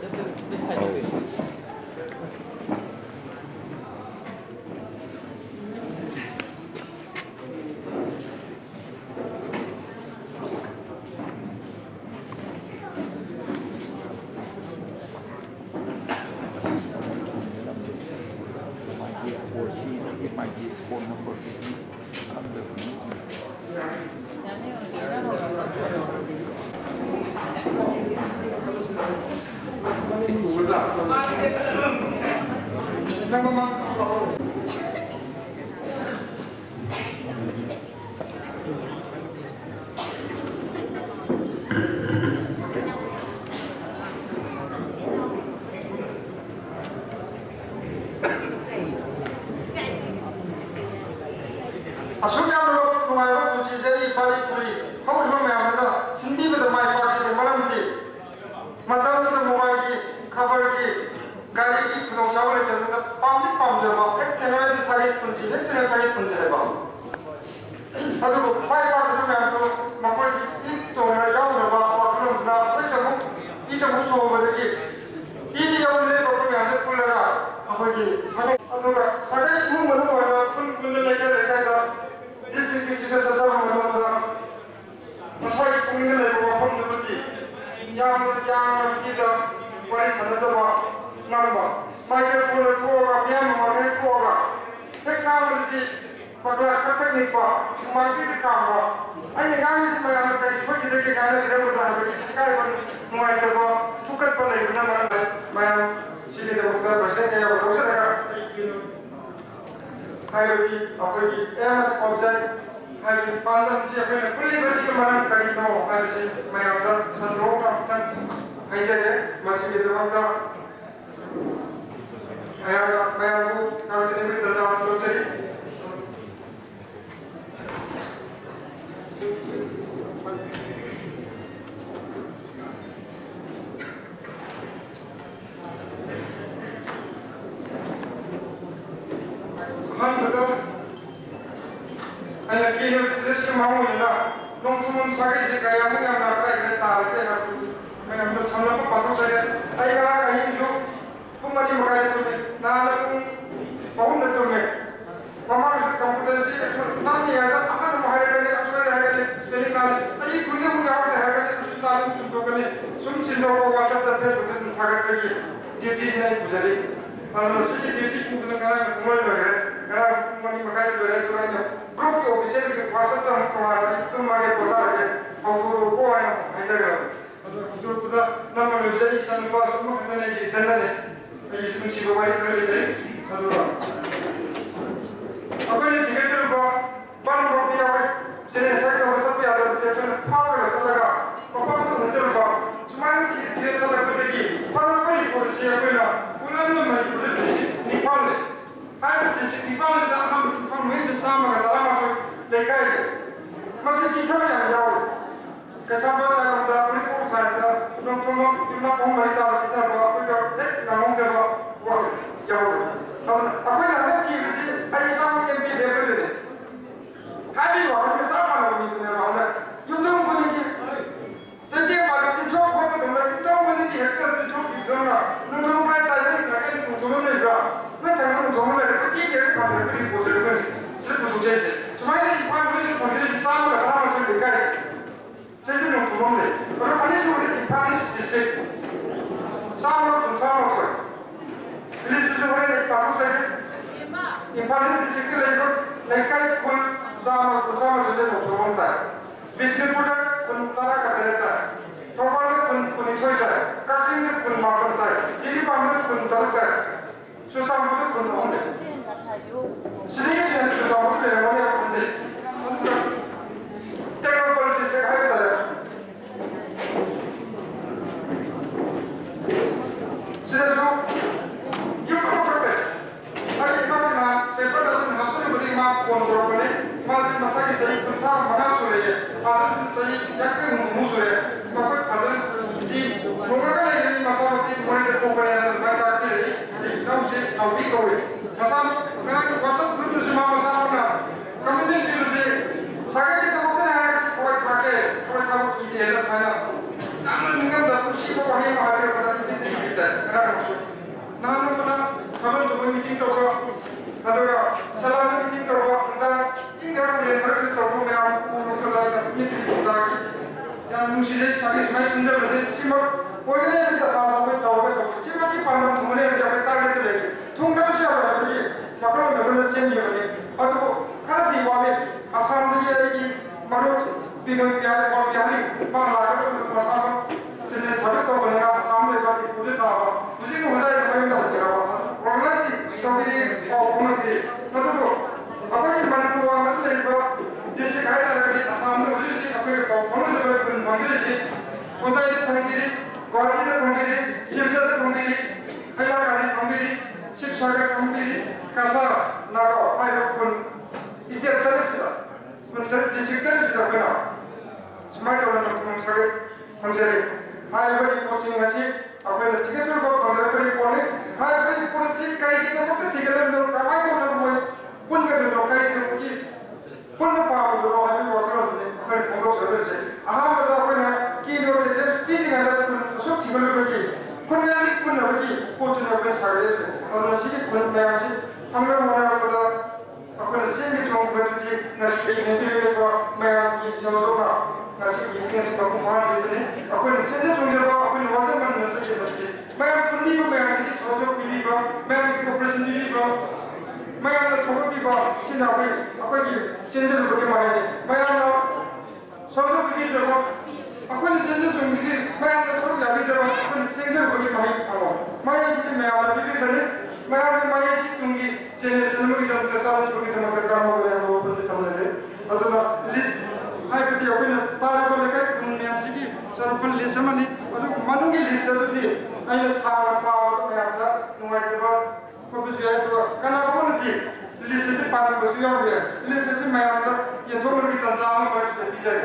ꯑꯩꯈꯣꯏꯅ ꯍꯟꯗꯛ ꯊꯤꯕꯁꯤ ꯑꯩ ꯏꯁꯥꯃꯛ MP ꯂꯦꯞꯄꯗꯨꯅꯤ ꯍꯥꯏꯕꯤꯌꯨ ꯋꯥꯈꯜꯒ ꯆꯞ ꯃꯥꯟꯅꯕ ꯃꯤꯗꯨꯅꯦꯕ ꯍꯟꯗꯛ ꯌꯨꯝꯊꯣꯡ ꯈꯨꯗꯤꯡꯒꯤ ꯆꯩꯊꯦꯡ ꯄꯥꯜꯂꯤ ꯇꯤꯟꯊꯣꯛ ꯈꯣꯠꯄ ꯃꯇꯝꯗ ꯌꯨꯝꯊꯣꯡ ꯈꯨꯗꯤꯡꯒꯤ ꯍꯦꯛꯇ ꯇꯤꯟꯊꯣꯛꯈꯤꯕꯗꯧꯅ ꯅꯨꯡꯊꯣꯡ ꯀꯥꯏ ꯇꯥꯏꯗꯅ ꯀꯩ ꯅꯨꯡꯊꯣꯡ ꯑꯃ ꯂꯩꯕ꯭ꯔꯥ ꯅꯣꯏ ꯊꯪꯅ ꯅꯨꯡꯊꯣꯡ ꯑꯃ ꯂꯩꯔꯦ ꯀꯣꯏꯊꯤ ꯊꯤꯔꯒ ꯄꯥꯊꯔꯛꯄꯗꯤ ꯄꯣꯠꯇꯨꯅꯤ ꯁꯤꯗ ꯄꯨꯊꯣꯛꯆꯩꯁꯦ ꯁꯨꯃꯥꯏꯅ ꯏꯝꯐꯥꯜ ꯋꯦꯁ ꯐꯪꯁꯟꯁꯤ ꯆꯥꯝꯃꯒ 12 ꯂꯩꯀꯥꯏ ꯁꯤꯁꯦ ꯅꯨꯡꯊꯣꯡ ꯑꯃ ꯂꯩ ꯑꯗꯣ ꯑꯅꯤꯁꯨꯕꯗꯤ ꯏꯝꯐꯥꯜ ꯏꯁ ꯗꯤꯁꯇ꯭ꯔꯤꯛ 139 ꯂꯤꯁꯇꯁꯨ ꯍꯣꯔꯦꯟ ꯑꯩ ꯄꯥꯊꯣꯛꯆꯒꯦ ꯏꯝꯐꯥꯜ ꯏꯁ ꯗꯤꯁꯇ꯭ꯔꯤꯛꯇ ꯂꯩꯕ ꯂꯩꯀꯥꯏ ꯈꯨꯟ 138ꯁꯦ ꯅꯨꯡꯊꯣꯡ ꯑꯃ ꯇꯥꯏ ꯕꯤꯁꯅꯨꯄꯨꯔꯗ ꯈꯨꯟ 10 ꯇꯥꯏ ꯊꯧꯕꯥꯜꯗ ꯈꯨꯟ 12 ꯇꯥꯏ ꯀꯛꯆꯤꯡꯗ ꯈꯨꯟ 9 ꯇꯥꯏ ꯖꯤꯔꯤꯕꯥꯝꯗ ꯈꯨꯟ 6 ꯇꯥꯏ ꯆꯨꯔꯆꯥꯟꯄꯨꯔꯗ ꯈꯨꯟ 3 ꯂꯩ ꯁꯤꯗꯒꯤ ꯍꯦꯟꯅ ꯆꯨꯔꯆꯥꯟꯄꯨꯔꯗ ꯂꯩꯔꯝꯒꯅꯤ ꯈꯨꯟꯁꯦ ꯑꯗꯨꯒ ꯇꯦꯡꯅꯧꯄꯜ ꯗꯤꯁꯇ꯭ꯔꯤꯛ ꯍꯥꯏꯕ ꯇꯥꯔꯦ सिर्फ यूं करो सकते अगर इतना ना पेपर डालने हंसने बड़ी माँ फोन करो बने माँ से मसा की सही कुत्ता मना सुरे है फादर सही यक्के मुँह सुरे मगर फादर दी लोगों का ये मसा होती मोने के पोपड़े ना मैं काटती रही एकदम से नवी कोई मसा मेरा कि वसंत ग्रुप से माँ मसा होना कम्युनिटी की से सागे के तो होते हैं कि कोई खाके कोई खाओ की दे ना मैंने नाम निकल दा कुछ को वही महावीर पता नहीं 나는 가면 또 미팅 또 하다가 사람 미팅 또 한다 인간을 그렇게 또 보면 그러다가 미팅 또 하기 야 무시제 사기 많이 문제를 심어 보이네 진짜 사람을 또 심하게 반응 동네 잡을 따르게 통감시 하고 여기 막으로 너는 생기거든 아또 카라티 와면 아사람들이 얘기 바로 비는 비하리 뭐 비하리 막 나가고 마사가 세네 사비서 보내나 사람들 같이 부르다 무슨 의사에 보인다 그러더라고 원래지 더비리 보면지 그리고 아빠기 만들고 하면 되니까 대신 가야라고 사람들 무슨 앞에 보면서 그런 방식이지 의사에 보내기 과지에 보내기 실사에 보내기 할라가리 보내기 십사가 보내기 가사 나가 파이로군 이제 떨어지다 근데 대신 떨어지다 그나 스마트폰을 좀 사게 방제를 하이브리 코칭 같이 앞에는 티켓을 거 방제를 보내 하이브리 코칭 가이기 때문에 티켓을 넣고 가만히 뭐 본가도 넣고 들고기 본가 파고도 하면 뭐 그런데 그걸 보고 저러지 아무도 그냥 기노를 이제 스피딩 한다고 속 티켓을 거기 혼자지 kun나기 포트너를 사게 어느 시기 군 배양시 상명문화보다 앞에는 생기 좋은 것들이 나시 인디비드와 매양기 저소가 나시 인디비드에서 갖고 말하는 분이 앞에는 세대 종교가 앞에는 와서만 나서게 나시 매양 군리고 매양기 저소 비비가 매양기 코퍼레이션 비비가 매양의 소금 비가 신하고 앞에기 센터를 보게 말하니 매양의 저소 비비들고 앞에는 센터 종교지 매양의 소금 야비들고 앞에는 센터를 보게 많이 하고 매양 시대 매양을 비비더니 मैंने माये सी तुंगी चेने सनम की तरफ तसाम छोटी तरफ तक काम हो गया वो बंदे थमने दे अदना लिस्ट हाई पति अपन पार पर लेकर कुन्याम सी की सरपन लिस्ट मनी अदु मनुंगी लिस्ट तो थी आइए सारा पावर तो मैं आता नुआई तो कोई सुया तो कना को नहीं लिस्ट से पार पर सुया हो गया लिस्ट से मैं आता ये तो लोग की तंजाम पर से पीछे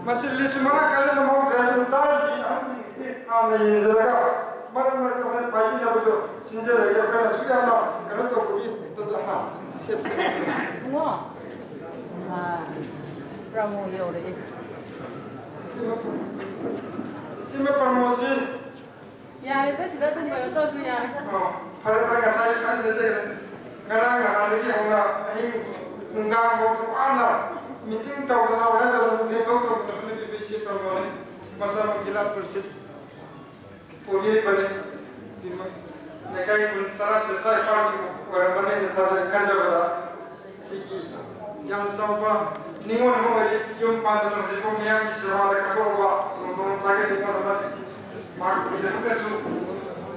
Masih semua kalian mau presentasi, kalau ini zaraga, mana mereka orang pagi ni betul, sinjil lagi kerana sudah nak, kerana tu pergi terdapat. Semua, promosi orang ni. Sima promosi. Yang itu sudah tu tu sudah. Hari-hari saya kan saja, kerana hari ini orang ini undang waktu anak. Meeting तो होना है जब मीटिंग हो तो अपने बीबीसी प्रमोने मसाला जिला परिषद पूरी बने जिम्मा नेकाई कुल तरह तरह पार्टी को बने था कर जाएगा सीखी yang sama ningon mo ay yung pando ng sipong yang isra la kasowa nung sakit ni naman mark ito kasi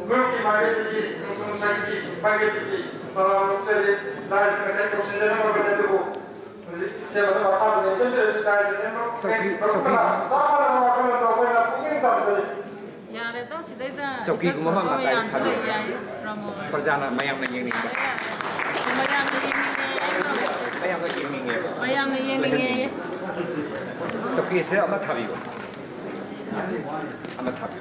group ki bagay di nung sakit bagay di para mo sa dahil sa ko sila na maganda ko siapa tu apa tu jadi kita jadi berapa sama orang kalau tu apa nak mungkin tak jadi yang itu sudah dah Soki kuma yang sudah yang promosi perjalanan mayang yang ini mayang ni Soki saya amat habi ko amat habi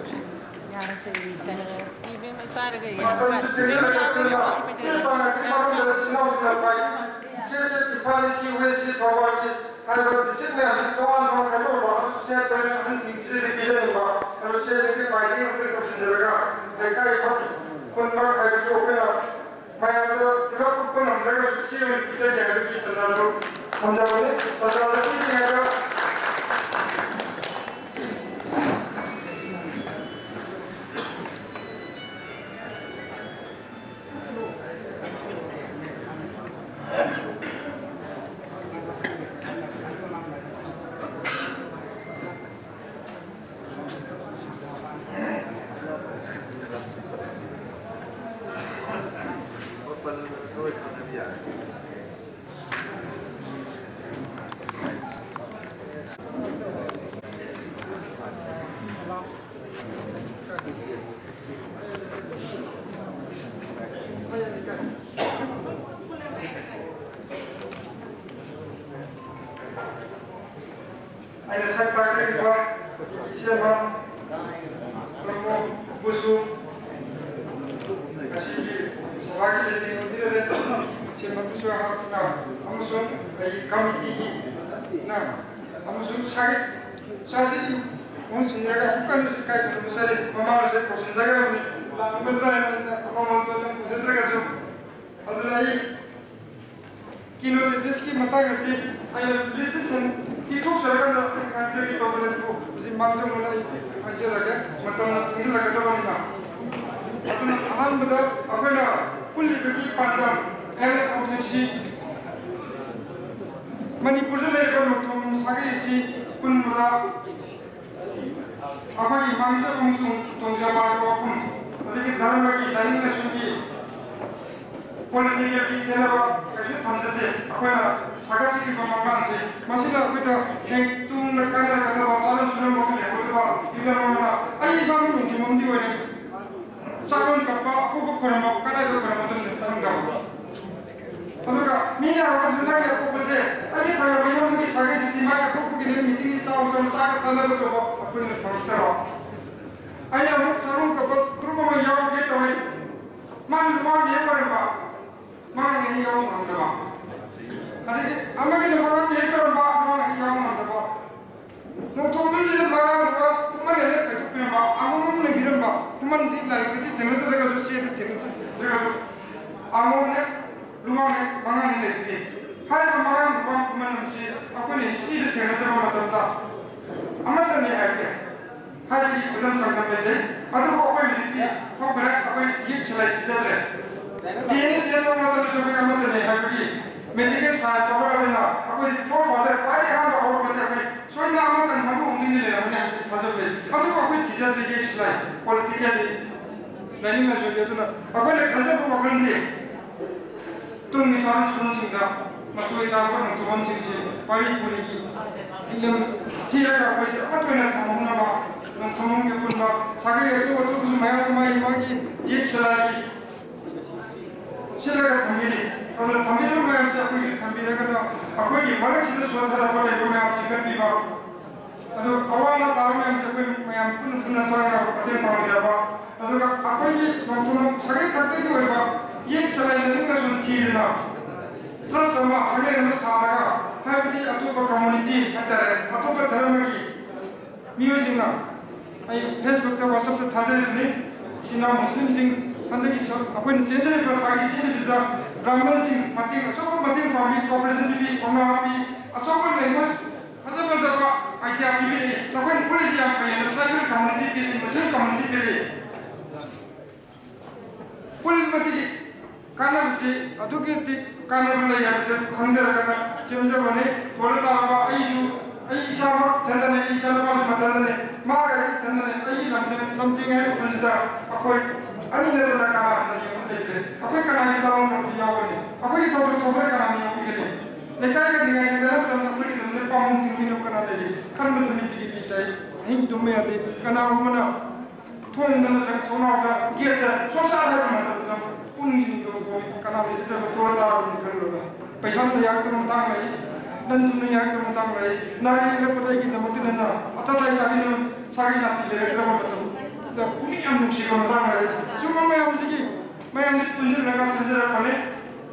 police हम नुकसान होता है सुबह में हम से पुंजल लगा संजरा पने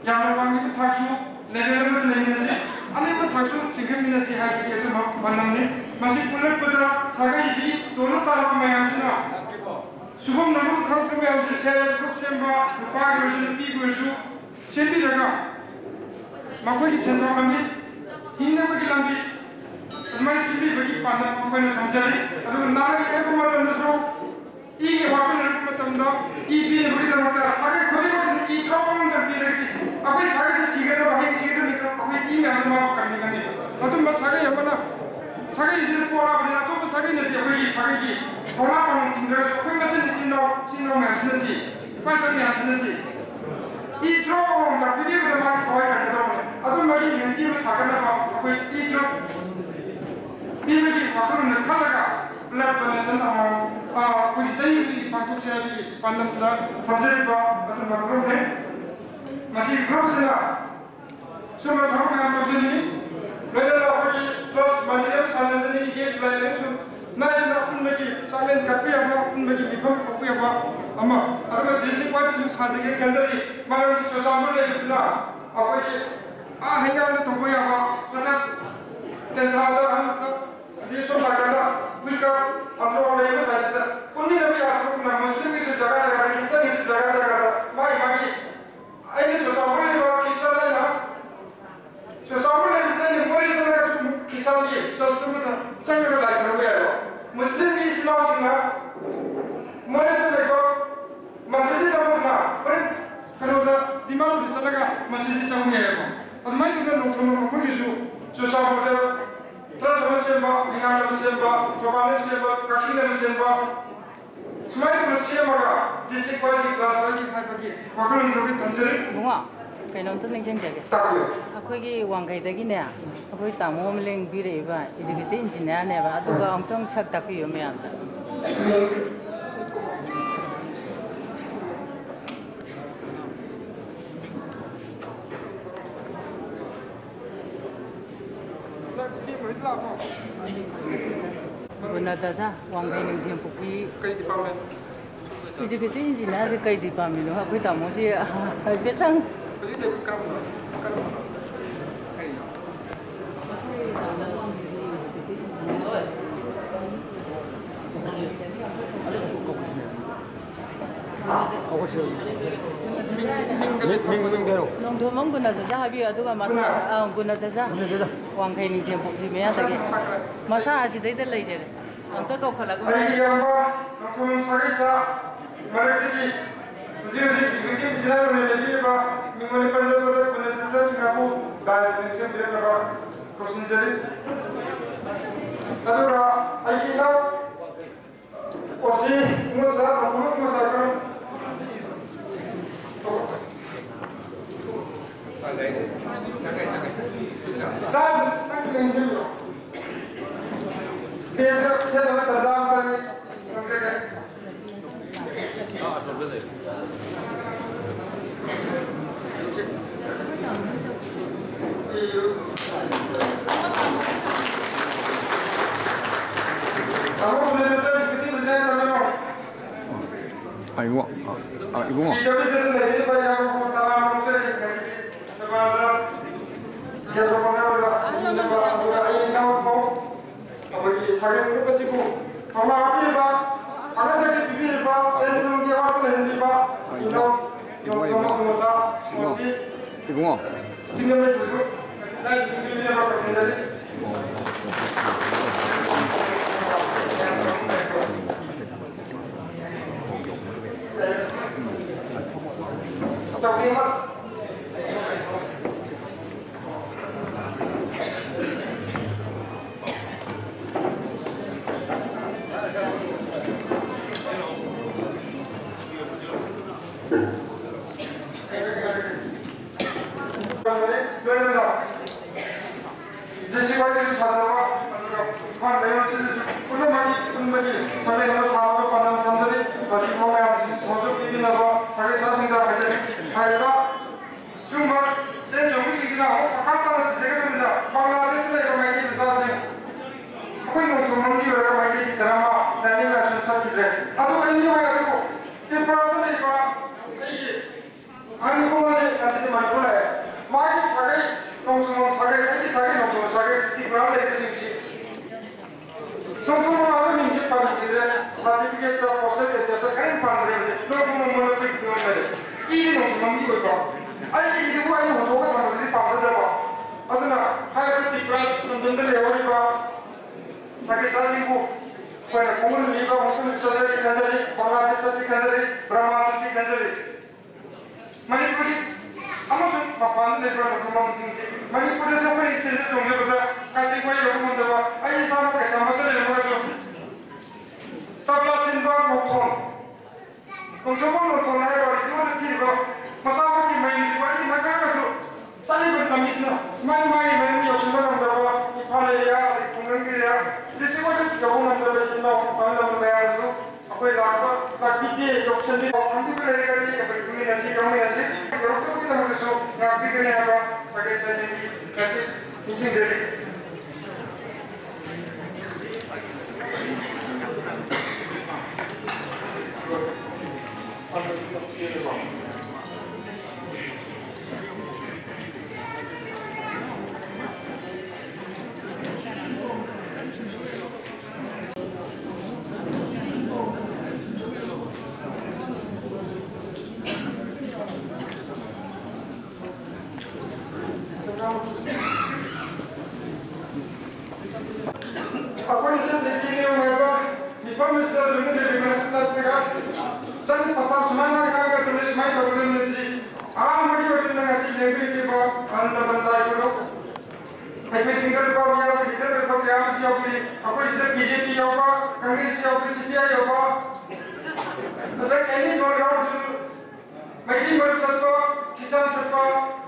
यहाँ वांगी को थाक्सु लेवल में तो नहीं नसे अनेक में थाक्सु सिंगल में नसे है कि ये तो बनम ने मसी पुलर पदरा सागे ही दोनों तरफ में हम से ना सुबह नमक खाते में हम से सेल ग्रुप से बा रुपया वर्षन पी वर्षु सेंटी जगह माकोई की सेंट्रल में हिंदू में की लंबी मैं सिंधी बगी पांडा माकोई ने थमसरी अरे नारे एक मतलब नसो इगे वापन रख मतलब 이 비를 보게 되면 사회 거리에서는 이 그런 비를 아까 사회의 시계를 봐야 시계를 아까 이 명만 갖는 거니 어떤 뭐 사회 여거나 사회 있을 거라거나 또 사회는 여기 사회기 돌아가는 팀들에서 그 무슨 신노 하시는지 관심이 하시는지 이 그런 다 비비가 많이 도와야 되거든요 어떤 말이 멘티로 사과나 봐 아까 이 그런 비비기 와서는 칼라가 Belat penasaran, kuis saya ini pantuk saya ini pandang dah terjadi apa atau makrum ni masih grup sana. Semua tahu yang terjadi ini. Mereka lagi terus mandiri sahaja ini je selain itu. Naik nak pun lagi selain kapi apa pun lagi bifam kapi apa. Ama, ada district party tu sahaja ke kanjari mana itu sosial lagi tu na. Apa je? Hingga ada tu boleh apa? Kata tentang ada anak tu dia semua kata. Mereka antara orang itu sahaja. Puni nabi aku pun Muslim itu jaga-jaga, Kristen itu jaga-jaga. Mai, ini susah boleh bawa Kristen lain lah. Susah boleh Kristen boleh sahaja Kristen dia. Sesuatu sangat lagi berbeza. Muslim di Islam sini, mana tu mereka masjid apa tu nak? Kalau dah di mana di sana kan masjid sama ya. Atau macam tu nonton aku itu susah boleh. Terus macam apa, hingar macam apa, topan macam apa, kaksi macam apa, semua itu macam apa, district party kelas lagi apa lagi, waktu itu kita tanjari. Bunga, kau nonton yang jengkel. Tak boleh. Aku ini wangkai lagi ni, aku ini tamu meleng biru iba, executive engineer ni iba, atau kau amtong cak tak kau yang ada. Benar tak sah? Wang kain yang tiap puki. Kau di pamen. Itu kita engineer sih kau di pamen. Aku tamu sih, betang. Pasti dia kerap. Nong thomong guna saja habis itu kan masa guna saja. Wang kain yang tiap puki mana lagi? Masa asyik itu lagi je. Angka kau kalau aku. Ayam apa? Nong thomong sakit sah. Mereka ni, Muslim Islam ni lagi apa? Minggu ni pada penasaran Singapura dah Malaysia berapa kursus jadi. Aduh, ayam nak osi musa, thomong musa kan. Dan tak mungkin. Dia dapat terdam lagi. Okey. Kamu boleh saya seperti berjalan kami. Ibu. Kita bisa lagi bayar talam musik sebab dia sebenarnya sudah ini nama bagi saya itu pasti ku. Kalau apa ni pak, ada saja bibir pak, saya tu dia apa nanti pak, yang musa, musik. Ibu. Sini macam tu, naik bibir apa kendali. Tapi mas. Aduh, ini 아니 그거는 아직 많이 몰라요. 많이 사게 농촌 사게 어디 사게 농촌 사게 이거를 내리듯이 농촌은 아무 민지 빠지게 사디비게트 포스트에 대해서 그런 반대로 농촌은 뭐를 비교하는 이 농촌은 이거 있어. 아니 이거 아니 뭐가 다르지 빠져들어. 아드나 하이브리드 브라이트 농촌들 여기가 사게 사지고 그래 공을 리가 농촌 서서히 간다리 방아대서히 간다리 브라마스티 간다리 मणिपुरी आमासुं मापान लेबर नथुमम सिंसे मणिपुर से कोई स्टेज जोंगे बता कासी कोई लोग मंदवा आई सामा के सामत ले लोग जो तबला तिनबा मोथोन कोंजोबो मोथोन है और जो तिरबो मसावा की मई वाई नगर का जो साली बन तमिसना मई योशिबा नंदवा इफालेरिया कुंगंगिरिया जिसे को जो नंदवा सिनो पाला में जो कोई लाभ काबिते ऑप्शन भी हम भी लेगा जी कभी भी ऐसी कम में ऐसे जरूरत तो नहीं है जो ना भी करने आवा सके सही कैसे टीचिंग दे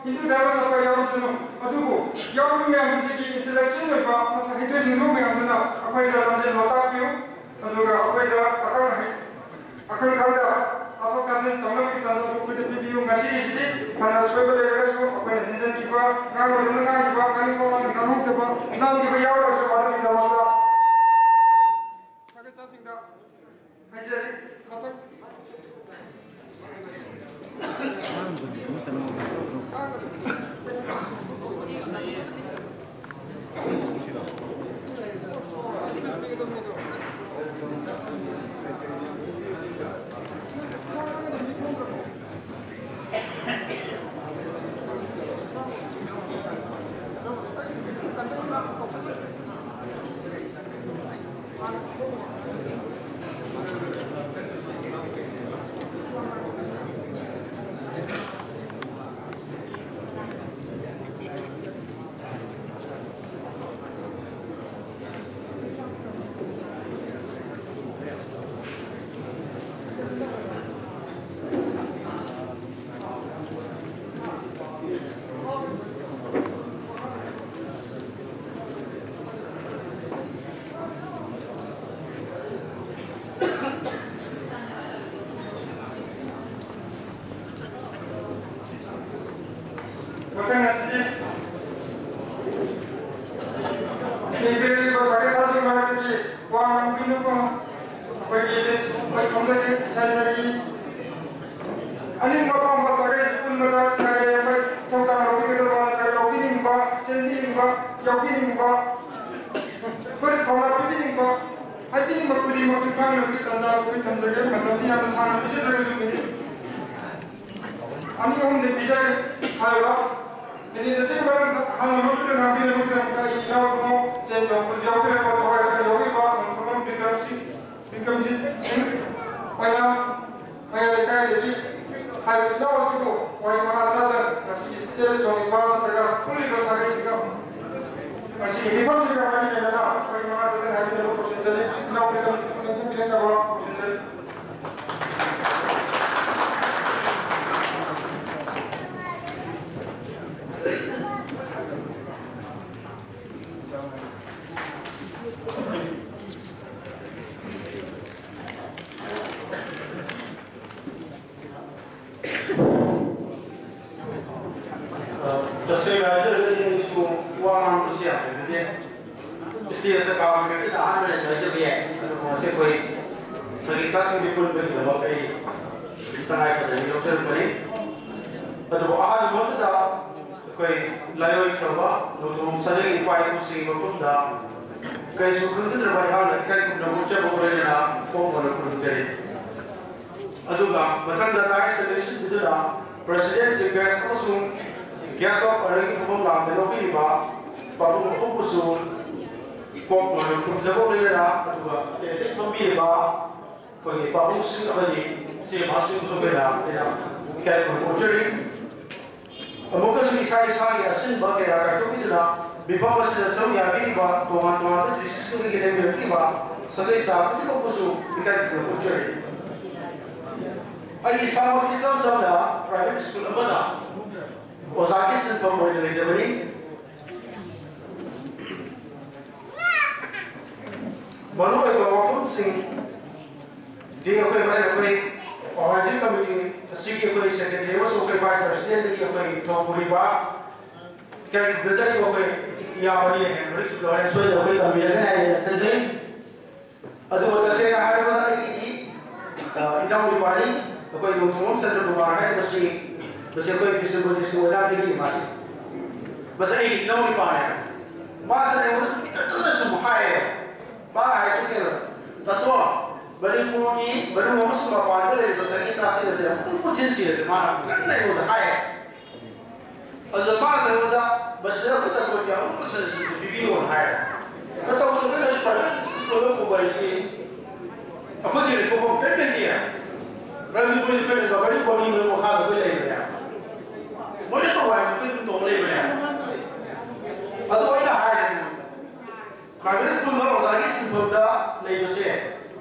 हिंदू धर्म सत्ता याम सुनो अदुगो याम में हम जी इंटेलेक्चुअल में बा मतलब हिंदू सिंगो में हम ना अकोई धर्म से नोटा पियो अदुगा अकोई दा अकन है अकन खादा आपो कासे तमन की ताजा को पिट पियो ngasi इसी mana सोय बले रसो अपन हिंदन की बा गांव में ना की बा कानी को मन गांव के बा नाम की याव रसो बात की नमस्कार सगे सा सिंगा हाजिर मतलब ꯑꯗꯨꯕꯨ ꯑꯍꯥꯟꯕ ꯃꯛꯇꯗ ꯑꯩꯈꯣꯏ ꯂꯥꯏꯑꯣꯏꯈ꯭ꯔꯕ ꯅꯣꯡꯊꯣꯝ ꯁꯥꯖꯦꯡ ꯏꯄꯥ ꯏꯄꯨꯁꯤꯡꯒꯤ ꯃꯐꯝꯗ ꯀꯔꯤꯁꯨ ꯈꯪꯖꯗ꯭ꯔꯕ ꯑꯩꯍꯥꯛꯅ ꯏꯀꯥꯏ ꯈꯨꯝꯅꯕ ꯎꯠꯆꯕ ꯂꯣꯏꯅꯅ ꯐꯣꯡꯗꯨꯅ ꯈꯨꯔꯨꯝꯖꯔꯤ ꯑꯗꯨꯒ ꯃꯊꯪꯗ ꯇꯥꯏꯁ ꯂꯣꯏꯁꯤꯟꯕꯤꯗꯨꯅ ꯄ꯭ꯔꯁꯤꯗꯦꯟ ꯆꯤꯐ ꯒꯦꯁ ꯑꯃꯁꯨꯡ ꯒꯦꯁ ꯑꯣꯐ ꯑꯣꯅꯔꯒꯤ ꯃꯐꯝ ꯂꯥꯡꯗ ꯂꯧꯕꯤꯔꯤꯕ ꯄꯥꯕꯨꯡ ꯃꯐꯝꯕꯨꯁꯨ ꯐꯣꯡꯗꯨꯅ ꯈꯨꯔꯨꯝꯖꯕ ꯂꯣꯏꯅꯅ ꯑꯗꯨꯒ ꯇꯦꯟꯇꯦꯛ ꯂꯧꯕꯤꯔꯤꯕ ꯑꯩꯈꯣꯏꯒꯤ ꯄꯥꯕꯨꯡꯁꯤꯡ ꯑꯃꯗꯤ ꯏꯆꯦꯃꯁꯤꯡꯁꯨ ꯑꯩꯅ ꯏꯀꯥꯏ ꯈꯨꯝꯅꯕ ꯎꯠꯆꯔꯤ ꯑꯃꯨꯛꯀꯁꯨ ꯏꯁꯥ ꯏꯁꯥꯒꯤ ꯑꯁꯤꯟꯕ ꯀꯌꯥ ꯀꯥꯏꯊꯣꯛꯄꯤꯗꯨꯅ ꯃꯤꯐꯝ ꯑꯁꯤꯗ ꯁꯔꯨꯛ ꯌꯥꯕꯤꯔꯤꯕ ꯇꯣꯉꯥꯟ ꯇꯣꯉꯥꯟꯕ ꯗꯤꯁꯇ꯭ꯔꯤꯛꯁꯤꯡꯗꯒꯤ ꯂꯩꯕꯤꯔꯛꯂꯤꯕ ꯁꯥꯒꯩ ꯈꯨꯗꯤꯡꯃꯛꯄꯨꯁꯨ ꯏꯀꯥꯏ ꯈꯨꯝꯅꯕ ꯎꯠꯆꯔꯤ ꯑꯩ ꯏꯁꯥꯃꯛ ꯏꯆꯝ ꯆꯝꯅ ꯄ꯭ꯔꯥꯏꯚꯦꯠ ꯁ꯭ꯀꯨꯜ ꯑꯃꯗ ꯑꯣꯖꯥꯒꯤ ꯁꯤꯟꯐꯝ ꯑꯣꯏꯅ ꯂꯩꯖꯕꯅꯤ ꯃꯔꯨꯑꯣꯏꯕ ꯋꯥꯐꯝꯁꯤꯡꯗꯤ ꯑꯩꯈꯣꯏ ꯑꯣꯔꯒꯅꯥꯏꯖꯤꯡ ꯀꯃꯤꯇꯤ ꯑꯁꯤꯒꯤ ꯑꯩꯈꯣꯏ ꯁꯦꯀ꯭ꯔꯦꯇꯔꯤ ꯑꯃꯁꯨꯡ ꯑꯩꯈꯣꯏ ꯚꯥꯏꯁ ꯄ꯭ꯔꯁꯤꯗꯦꯟꯠꯗꯒꯤ ꯑꯩꯈꯣꯏ ꯊꯣꯛꯄꯤꯔꯤꯕ ꯏꯀꯥꯏ ꯈꯨꯝꯅꯖꯔꯤꯕ ꯑꯩꯈꯣꯏ ꯏꯌꯥꯝꯕꯅꯤ ꯍꯧꯖꯤꯛꯁꯨ ꯂꯣꯏꯅ ꯁꯣꯏꯗꯅ ꯑꯩꯈꯣꯏ ꯇꯝꯕꯤꯔꯒꯅꯤ ꯍꯥꯏꯅ ꯈꯟꯖꯩ ꯑꯗꯨꯕꯨ ꯇꯁꯦꯡꯅ ꯍꯥꯏꯔꯕꯗ ꯑꯩꯒꯤ ꯏꯅꯥꯎꯅꯨꯄꯥꯅꯤ ꯑꯩꯈꯣꯏ ꯅꯣꯡꯊꯣꯝꯕꯝ ꯆꯟꯗ꯭ꯔꯀꯨꯃꯥꯔ ꯍꯥꯏꯔꯤꯕꯁꯤ ꯃꯁꯤ ꯑꯩꯈꯣꯏ ꯕꯤꯁꯅꯨꯄꯨꯔ ꯗꯤꯁꯇ꯭ꯔꯤꯛ ꯑꯣꯏꯅꯥꯝꯗꯒꯤ ꯃꯥꯁꯤ ꯃꯁꯤ ꯑꯩꯒꯤ ꯏꯅꯥꯎꯅꯨꯄꯥꯅꯦ ꯃꯥꯁꯤꯅ ꯑꯩꯉꯣꯟꯗ ꯁꯨꯝ ꯏꯇꯠꯇꯅ ꯁꯨꯝ ꯍꯥꯏꯌꯦ ꯃꯥꯅ ꯍꯥꯏꯕꯁꯤ ꯀꯩꯅꯣ ꯇꯥꯇꯣ ꯃꯅꯤꯄꯨꯔꯒꯤ ꯃꯅꯨꯡ ꯑꯃꯁꯨꯡ ꯃꯄꯥꯟꯗ ꯂꯩꯔꯤꯕ ꯆꯍꯤ ꯆꯥꯁꯤꯡ ꯑꯁꯤ ꯑꯃꯨꯛꯇꯪ ꯄꯨꯟꯁꯤꯟꯁꯤ ꯃꯥꯅ ꯀꯟꯅ ꯑꯩꯉꯣꯟꯗ ꯍꯥꯏꯌꯦ ꯑꯗꯨꯗ ꯃꯥꯁꯦ ꯑꯩꯉꯣꯟꯗ ꯃꯁꯤꯗ ꯑꯩꯈꯣꯏ ꯇꯥꯇꯣꯒꯤ ꯑꯉꯛꯄ ꯁꯖꯦꯁꯟꯁꯦ ꯄꯤꯕꯤꯌꯣꯅ ꯍꯥꯏꯔꯦ ꯇꯧꯕꯗ ꯑꯩꯈꯣꯏꯅ ꯍꯧꯖꯤꯛ ꯄ꯭ꯔꯥꯏꯚꯦꯠ ꯁ꯭ꯀꯨꯜꯗ ꯄꯨꯕ ꯍꯥꯏꯁꯤ ꯑꯩꯈꯣꯏꯒꯤ ꯔꯤꯊꯣꯛꯐꯝ ꯀꯔꯤꯝ ꯂꯩꯇꯦ ꯃꯔꯝꯗꯤ ꯃꯣꯏꯁꯨ ꯑꯩꯈꯣꯏꯅ ꯒꯚꯔꯅꯤꯡ ꯕꯣꯗꯤ ꯃꯣꯏ ꯃꯈꯥꯗ ꯑꯩꯈꯣꯏ ꯂꯩꯕꯅꯦ ꯃꯣꯏꯅ ꯇꯧꯕ ꯍꯥꯏꯕꯁꯤ ꯑꯩꯈꯣꯏ ꯑꯗꯨꯝ ꯇꯧꯕ ꯂꯩꯕꯅꯦ ꯑꯗꯨ ꯑꯩꯅ ꯍꯥꯏꯔꯦ ꯄ꯭ꯔꯥꯏꯚꯦꯠ ꯁ꯭ꯀꯨꯜꯗ ꯑꯣꯖꯥꯒꯤ ꯁꯤꯟꯐꯝꯗ ꯂꯩꯕꯁꯦ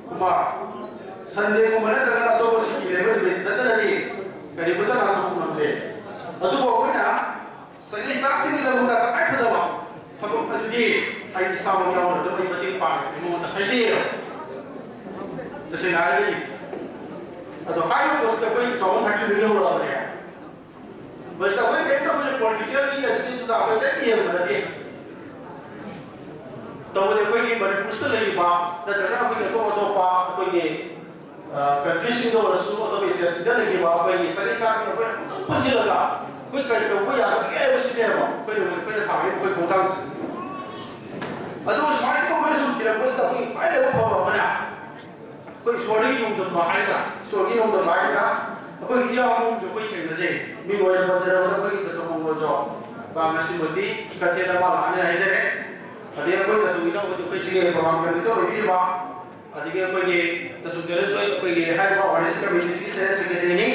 ꯀꯨꯃꯥꯔ ꯁꯟꯗꯦꯒꯨꯝꯕ ꯅꯠꯇ꯭ꯔꯒꯅ ꯑꯇꯣꯞꯄ ꯁꯨꯇꯤ ꯂꯩꯕ ꯅꯨꯃꯤꯠ ꯅꯠꯇꯅꯗꯤ ꯀꯔꯤꯃꯠꯇ ꯉꯥꯡꯊꯣꯛꯄ ꯉꯝꯗꯦ ꯑꯗꯨꯕꯨ ꯑꯩꯈꯣꯏꯅ ꯆꯍꯤ ꯆꯥꯁꯤꯡꯒꯤꯗꯃꯛꯇ ꯇꯉꯥꯏꯐꯗꯕ ꯊꯕꯛ ꯑꯗꯨꯗꯤ ꯑꯩ ꯏꯁꯥꯃꯛ ꯌꯥꯎꯅ ꯑꯗꯨꯝ ꯑꯩ ꯃꯇꯦꯡ ꯄꯥꯡꯉꯦ ꯑꯩꯉꯣꯟꯗ ꯍꯥꯏꯖꯩꯑꯕ तसे नारगली अतो हाई पोस्ट कोई 1430 मिलियन हो रहा है बस तो कोई कहता कोई पॉलिटिकली एजुकेशन तो आप कहते हैं बदते तो वो देखो कि बड़े पुष्ट लगी बा न तरह कोई तो पा कोई कंट्रीसिंग तो रसू तो इसे सीधा लगी बा कोई सही साथ में कोई कुछ लगा कोई कहता कोई यार के वो सीधे बा कोई था कोई कोतांग अतो समाज को कोई सुन किला बस तो कोई फायदा हो बना कोई सोडी नुम दम बाहर सोडी नुम दम बाहर कोई किया हम जो कोई थे नजे मी वो बजरा वाला कोई तो सब वो जो बांग्लादेशी कथे दा माल आने है जरे अदे कोई तसवीर वो जो कोई सिगे प्रोग्राम करने तो ये बा अदे कोई ये तसवीर जो कोई ये है बा वाले का बिजनेस से सेक्रेटरी नहीं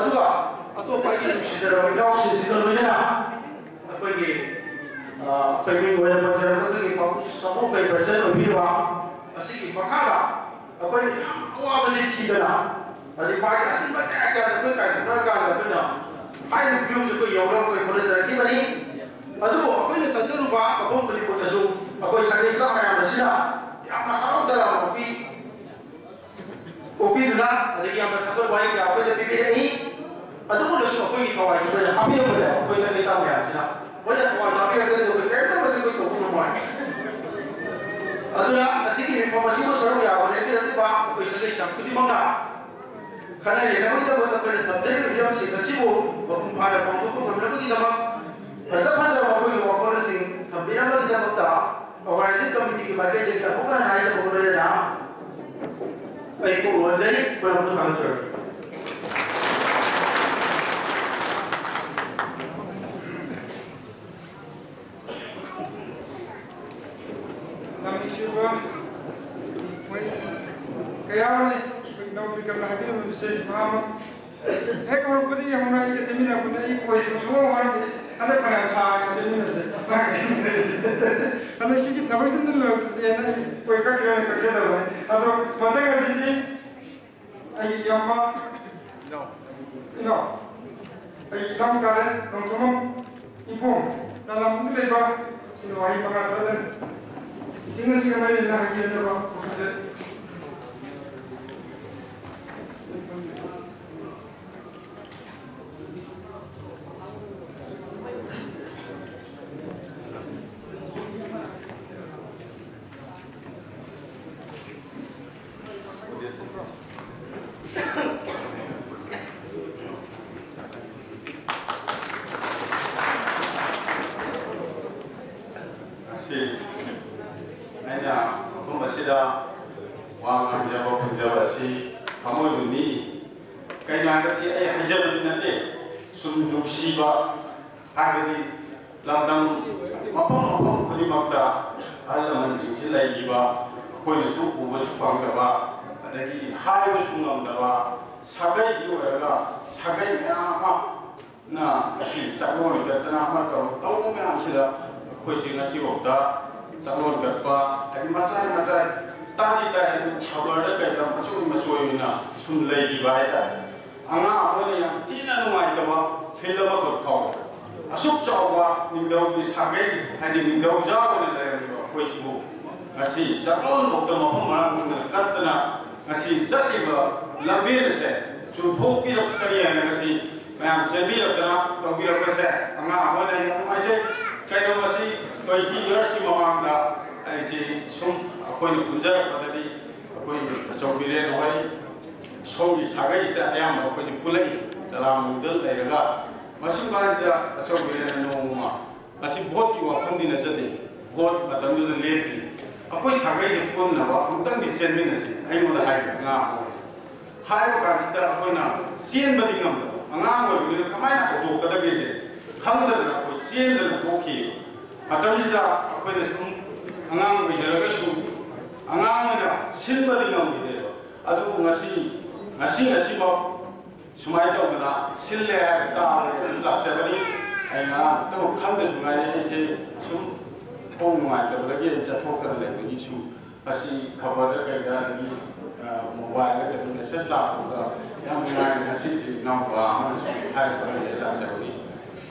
अदुगा अतो कोई सिजर वो ना सिजर में ना कोई ये कोई मी वो बजरा कोई सब कोई पर्सन वो बा असि मखाला अकोई अवा बसे थीदना अदि पार्टी असिन बा क्या क्या कोई का नर का कोइना हाई व्यू जो कोई यौरा कोई पुलिस रखी बनी अदुबो अकोई ससरु बा अकोम बलि को जसु अकोई सगे सा माया बसिना यामा हारो दरा ओपी दुना अदि यामा थकर वाई का अकोई बिबि एही अदुबो लसु अकोई थवाई से बने हाबे बले अकोई सगे सा माया बसिना वजा थवा जाबि रते कोई केटा बसे कोई को माय अदुना असिगी रिफॉर्मेशन को सरो या बने कि बा कोई सगे सब खुदी मंगा खाना ले नबो तो तो कोई तबजरी हिरम से कसिबो बकुम भारे पंतो को गमनबो की दमा फजा फजा बाबू को वकोर सिंह तबिना बगी दमता ऑर्गेनाइजिंग कमिटी की बात है कि आपको कहना है तो बोले ना आई को वजरी पर हम काम चल Namisiwa, may kaya ni pagdaw ka na hadir mo sa Muhammad. Hek or pati yung na iya seminar ko na ipo ay so one days ada pa na sa seminar sa maximum. Ano sige tapos din lo to na ko ka kaya ka kaya daw. Ano pati ka sige ay yama no ay lang ka rin nung tumong ipo salam mo ba sino ay pagkatatan tinggal sih kemarin dah haji ada apa proses. kay nagati ay hajar nate sum nuksiba agadi lamdam mapam khudimakta alaman jilai giba koina su uba su pangdaba adagi haiba su ngamdaba sagai yoraga sagai yama na asi sagon gatna ma taw ngam sida koisi ngasi wokta sagon gatpa agi masai tadi kaya kabar kaya dalam macam ina sun lagi baik anga apa ni yang tidak numai tawa film atau kau asuk cawa ningdau di sagai hadi ningdau jauh ni dalam kuis bu nasi saklon dokter mahu malam mendekat tena nasi jadiba lambir se suntuk kira kaya nasi macam jenis dokter dokter dokter se anga apa ni yang macam kaya nasi 20 years di mawang dah ऐसे सुम कोई गुंजर बदली कोई चौबीरे नवारी सोगी सागे इस्ते आयाम कोई पुलाई दाlam मुदल लेगा मसीम बाज दा चौबीरे नोमा मसीम बहुत की वापन दिन जदे बहुत मतलब जो लेती कोई सागे से पुन नवा उतन डिसेंट में नसी आई मुदा हाई ना हाई वो कांस्ता कोई ना सीन बदी ngam दा अंगांग वो बिलो कमाई ना दो कदा गेसे हम दा कोई सीन दा दो की मतलब जिदा कोई ना सुम angang bijaraga su angang na silba dingam gide adu ngasi ba sumai to na sille ta la chabani ai na to khande sungai ai se sum khong mai to da ge cha thok ka le ni su asi khabar da kai da ni mobile da ni ses la da yang mai ngasi si na ba ma su hai ba da la chabani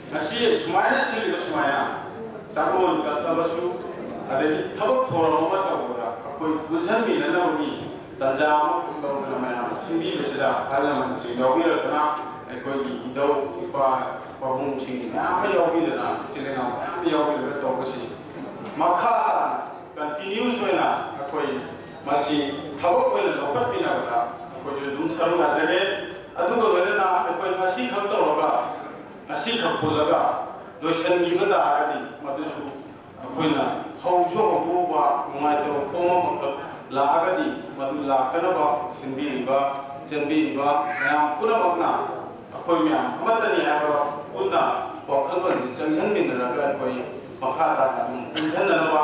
ngasi sumai silba sumai na sabon ka ta ba su ada tabak thorong mata bola, koi bukan mina na bagi tajam kalau nama sini berseda, kalau nama sini yogi latna, koi idau ipa pabung sini, apa yogi latna, sini nama apa yogi latna tahu sih, maka continue soalnya, koi masih tabak bola lokat mina bola, koi judul saru aja deh, adu bola na koi masih kau tahu apa, masih kau bola apa, lotion ni kita ada di madu su, koi na haujo buwa ngai to komo mak lagadi madu lagana ba sinbi ba ya puna bakna akoi mya amatani ha ba puna wakal ban jangjan min na ga koi makha ta injan na ba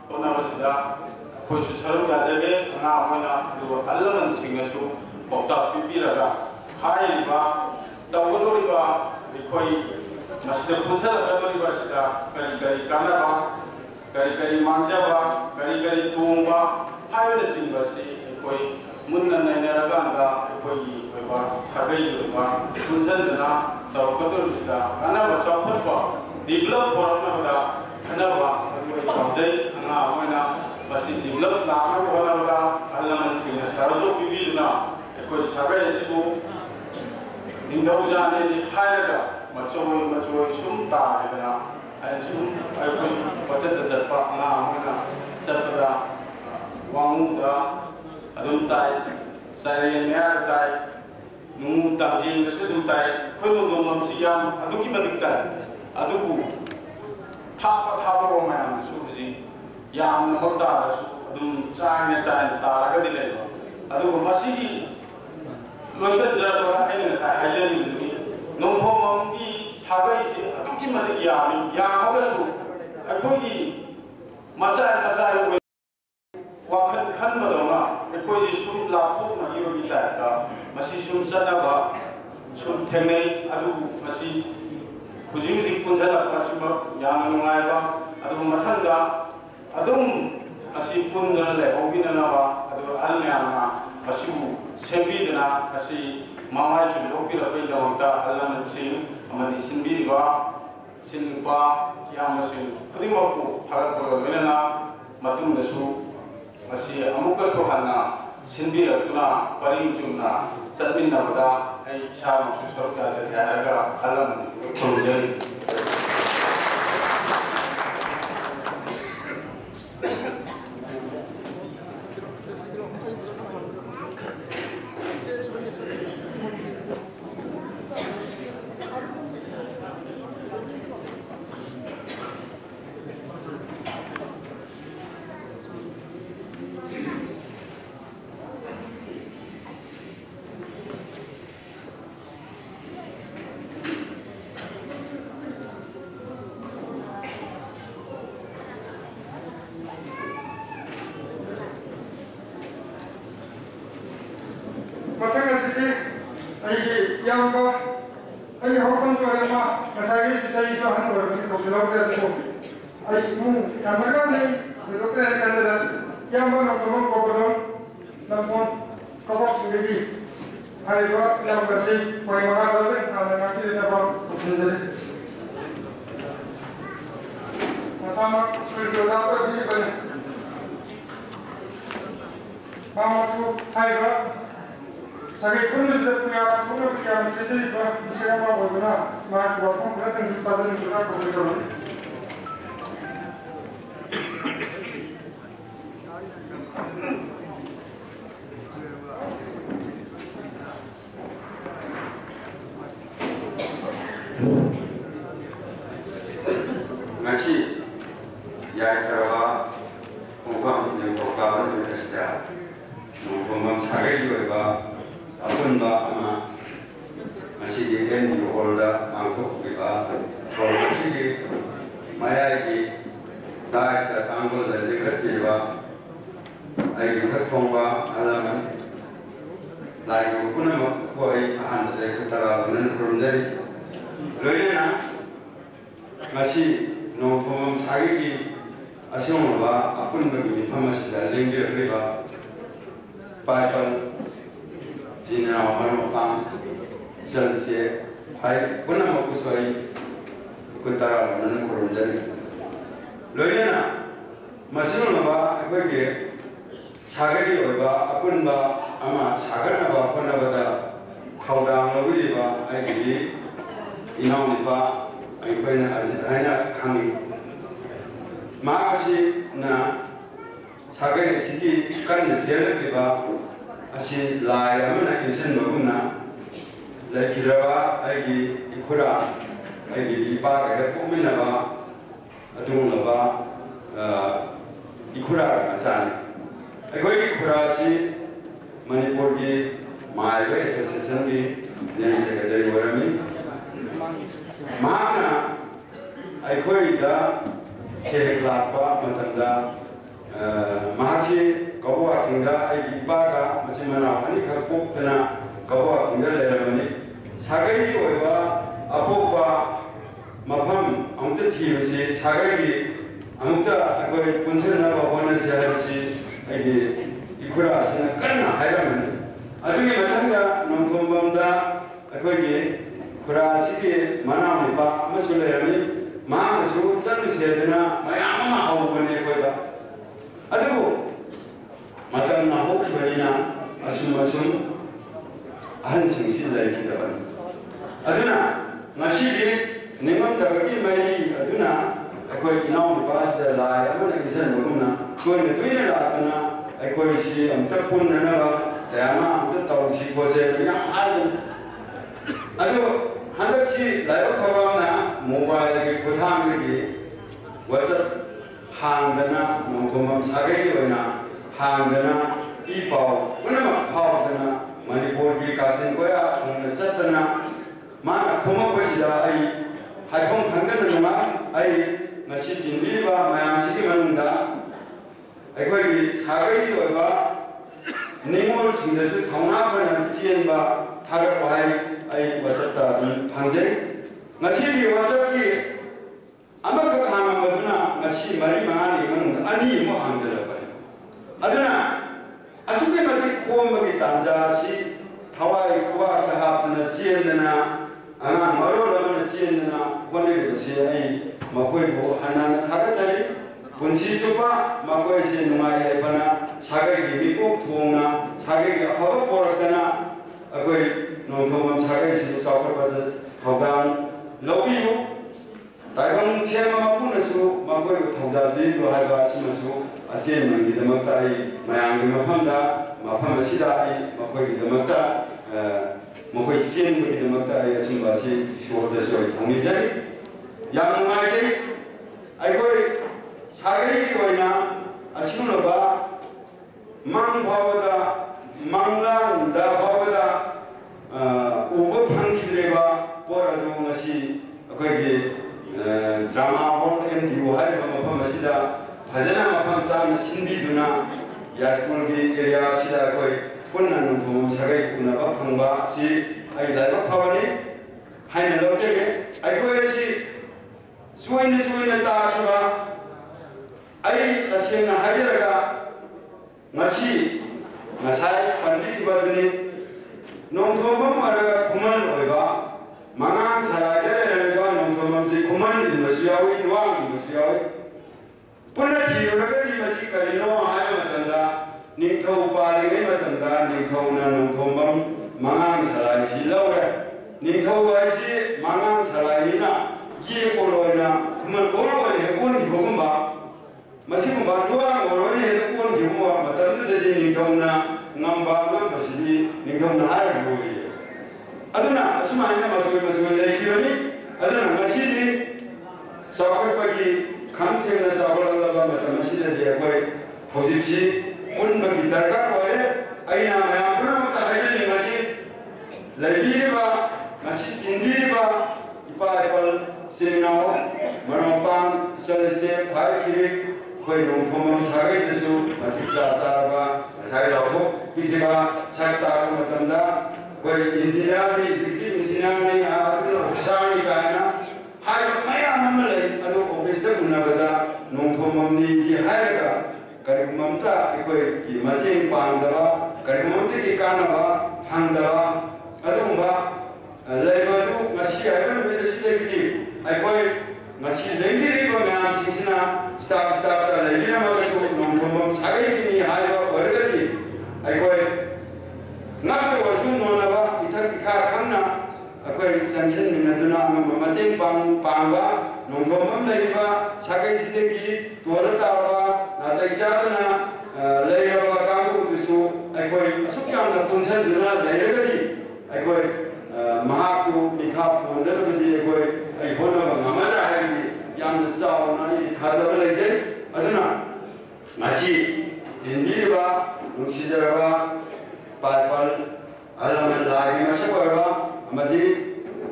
kona wasida koi su saru ga jage na amana du allaman singasu bokta pipi raga hai ba tawdori ba koi masjid punchala ga dori ba sida kari kana ba kari manja ba kari tumba hai na sing ba si koi munna na na raga anda koi ba sagai ba sunsan na taw katul sida kana ba safar ba develop korona da kana ba koi project na mana masih develop na ma korona da alaman sing na sarado bibi na koi sagai sibu indau jane di hai da macoi sum ta da ai sum ai pun baca dah cepat mana cepat dah wangu dah adun tai saya ni tai nungu tamjing dah sudah tai kau nungu mamsiam adu kita diktai adu ku thapa ramai am sudah sih yang nak dah adun cahaya tara ke dilai adu ku masih di lotion jalan ini saya ajar ni nunggu mampi sagai sih adu kita yang apa su aku ni masa wakil kan badana aku ni sum laku na hidup kita ta masih sum sana ba sum tengai adu masih kuji pun saya masih yang mengai ba adu matanda adu masih pun dalam hobi na ba adu alnya na masih sembi dana masih mama itu hobi lebih dalam ta alam sing amadi sembi ba sinpa yang masih kedua aku harap bermena matung nesu masih amuka sohana sinbi atuna paling jumna sadmin nabada ai cham susur ya jaga alam kurjai ai yang ko ai ho kon ko re ma masai ki sai so han ko ni ko lo ke ko ai mu kamera ni lo ke ka da yang mo no ko ko ko na mo ko ko ni ai ko yang ba sai ko ma ha ro na na ki na ba ko ni de sama sudah dapat di mana mahu hai ba sebagai penulis punya mesti bisa apa guna mak bapak mereka di padan juga kebetulan masih ya kalau bukan yang bukan itu sudah mungkin cari juga apun ama masih di end holda mangkuk juga kalau masih di maya di dah kita tanggul dan dekat juga ai kita thongwa alaman lain pun nama koi ahan dari ketara benar kurunjari loyena masih nongthom sagi asyong ba apun bagi phamas da lengge riba Bible jina maro pam jalse hai punam kusoi kutara nan kurunjari loyena masino ba bagi sagari oba apun ba ama sagana ba ponabada thawdang lobiriba ai inauni ba ai koina ajana kami 마치 나 사회의 시기 간 제일이가 아시 라야면 인생 먹으나 레기라와 아기 이코라 아기 이바가 꾸미나바 아동나바 이코라 아산 아이고 이코라시 머니포르기 마이베 세세선기 내세가 되리 원함이 마나 아이고이다 kehidupan matanda mahaki kau tinggal ai ibaga masih mana ani kakuk kena kau tinggal dalam ni sagai oiba apopa mafam angta thiusi sagai angta akoi punsen na babona siasi ai ikura sina kanna hairam adungi matanda nomtombamda akoi kurasi mana ni ba masulani 마음으로 썰을 세드나 마야마 하고번에 거다 아들고 마땅나 혹시번이나 아슴아슴 한승신라의 기다반 아드나 마시리 내맘다가기 마이 아드나 거의 이나오는 바스다 라이 아무나 인사는 모르나 그거는 tuy는 라았더나 거의 시 엄딱 본나나가 대야마 엄딱 따오시 곳에 그냥 아주 한덕치 라이브 커버나 모바일 고탕이 와서 항대나 농토맘 사계기나 항대나 이파우 그나마 파우드나 머니포르기 가신 거야 종래 썼더나 마 고마워시다 아이 하이폰 강대는 정말 아이 마시 딘디바 마양식이 맞는다 아이고 사계기 거가 내몰 증대수 동남아는 시엔바 다를 와이 ai wasata pangjeng ngasi wasaki amaka kama maduna ngasi mari mani man ani mo hangdala ba aduna asuke mati ko magi tanja si thawai kuwa ta hapna siendana ana maro lamana siendana wone si ai makoi bo anana thakasari bunsi supa makoi si nungai bana sagai gi ko thongna sagai ga phaba porakana akoi 농토만 사회에서 사업을 하다 로비요 다이방 체험만 뿐에서 막고 통자비로 하가 심어서 아시는 기대막다이 마양이 마판다 마판마시다이 막고 기대막다 막고 시엔 기대막다이 심바시 쇼르데서 동의자리 양마이제 아이고 사회의 거이나 아시는 바 망바보다 망란다 바보다 오버 판키들과 보라도 것이 거기 드라마 홀 앤디오 하리가 뭐 마시다 바제나 마판 싸움 신비두나 야스콜기 에리아 시다 거기 पुन्ना नोंथोम सागै उनाबा फंबा सि आई लाइबा फावनी हाइना लौजेगे अखोय सि सुइने ताखिबा आई तसेंना हाजरगा ngasi ngasai pandit baduni nongthomam araga khuman oiba mangang sarage reba nongthomam si khuman indosiyawi luang indosiyawi punna thiraga ji masi karino hai matanda ningthau palingai matanda ningthauna nongthomam mangang sarai si laure ningthau ai si mangang sarai nina ye koloina khuman koloina kun bogumba masih membantuan orang ini pun semua macam tu jadi ningkauna ngambang masih ningkauna hari dulu. Aduna semuanya masuk lagi ni. Aduna masih di sahabat pagi kantin na sahabat Allah macam masih jadi apa posisi pun bagi terkar oleh aina yang pernah kita haji ni masih lagi ba masih tinggi ba ipal sinau menumpang selesai pagi कोई नोंथोम सागे जसु मतिचा सारबा सागे लाखो पिथिबा सागता मतंदा कोई इंजीनियर नि आदु ऑफिसर कायना हाय मया नमले अदु ऑफिसर गुनाबदा नोंथोमनि दि हायगा करिममता कोई मतें पांगदबा करिममति की कानबा हांगदबा अदुबा लेबदु ngasi ayon बेसिदि कोई ngasi लेंगिरिबा म्याम सिंसिना staff ta lagi nama tu nombor sagai ini hai ba bergadi aikoi nak tu wasun nona ba kita khamna akoi sanction minaduna mamateng pang ba nombor lagi ba sagai sidegi torata ba na tajana layer ba kamu tu su aikoi asukam na punsan duna layer gadi aikoi mahaku mikha pondar badi aikoi ai hona ba ngamara hai yang besar nani thada belajar, aduna masih ini ba, nungsi jarawa, pal alam lagi masa korba, amadi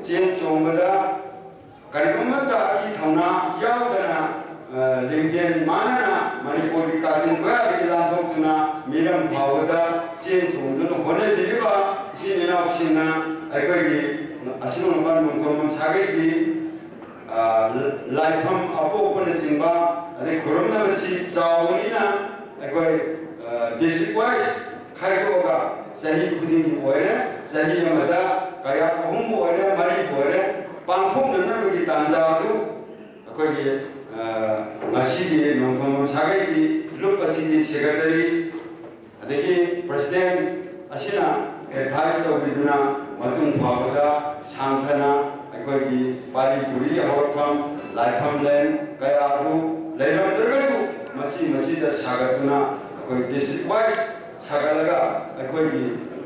cian cumada, karikumah tak kita na, ya udana, lingkian mana na, Manipur kasin kaya di lantung tuna, miram bawada, cian cumada, boleh jadi ba, cian ina opsina, aikoi di, asyik nampak nungkom sagai di लाइफम अपो पने सिंबा अदे कोरोना बसी सावनीना अकोय district wise खाइगोगा सही खुदिन ओरे सही मदा कया अहुम ओरे मरी ओरे पांथोम ननरुगी तांजादु अकोय ngasi नोंथोम सागैगी लुपसिगी सेक्रेटरी अदगी प्रेसिडेंट असिना एडवाइस तौबिदुना मतुं फाबदा सांथना अखोई पारीपुरी हौरफम लाइफम लैंड कयादु लेरमद्रगसु मसी द सागतुना अखोई डिस्ट्रिक्ट वाइज सागलगा अखोई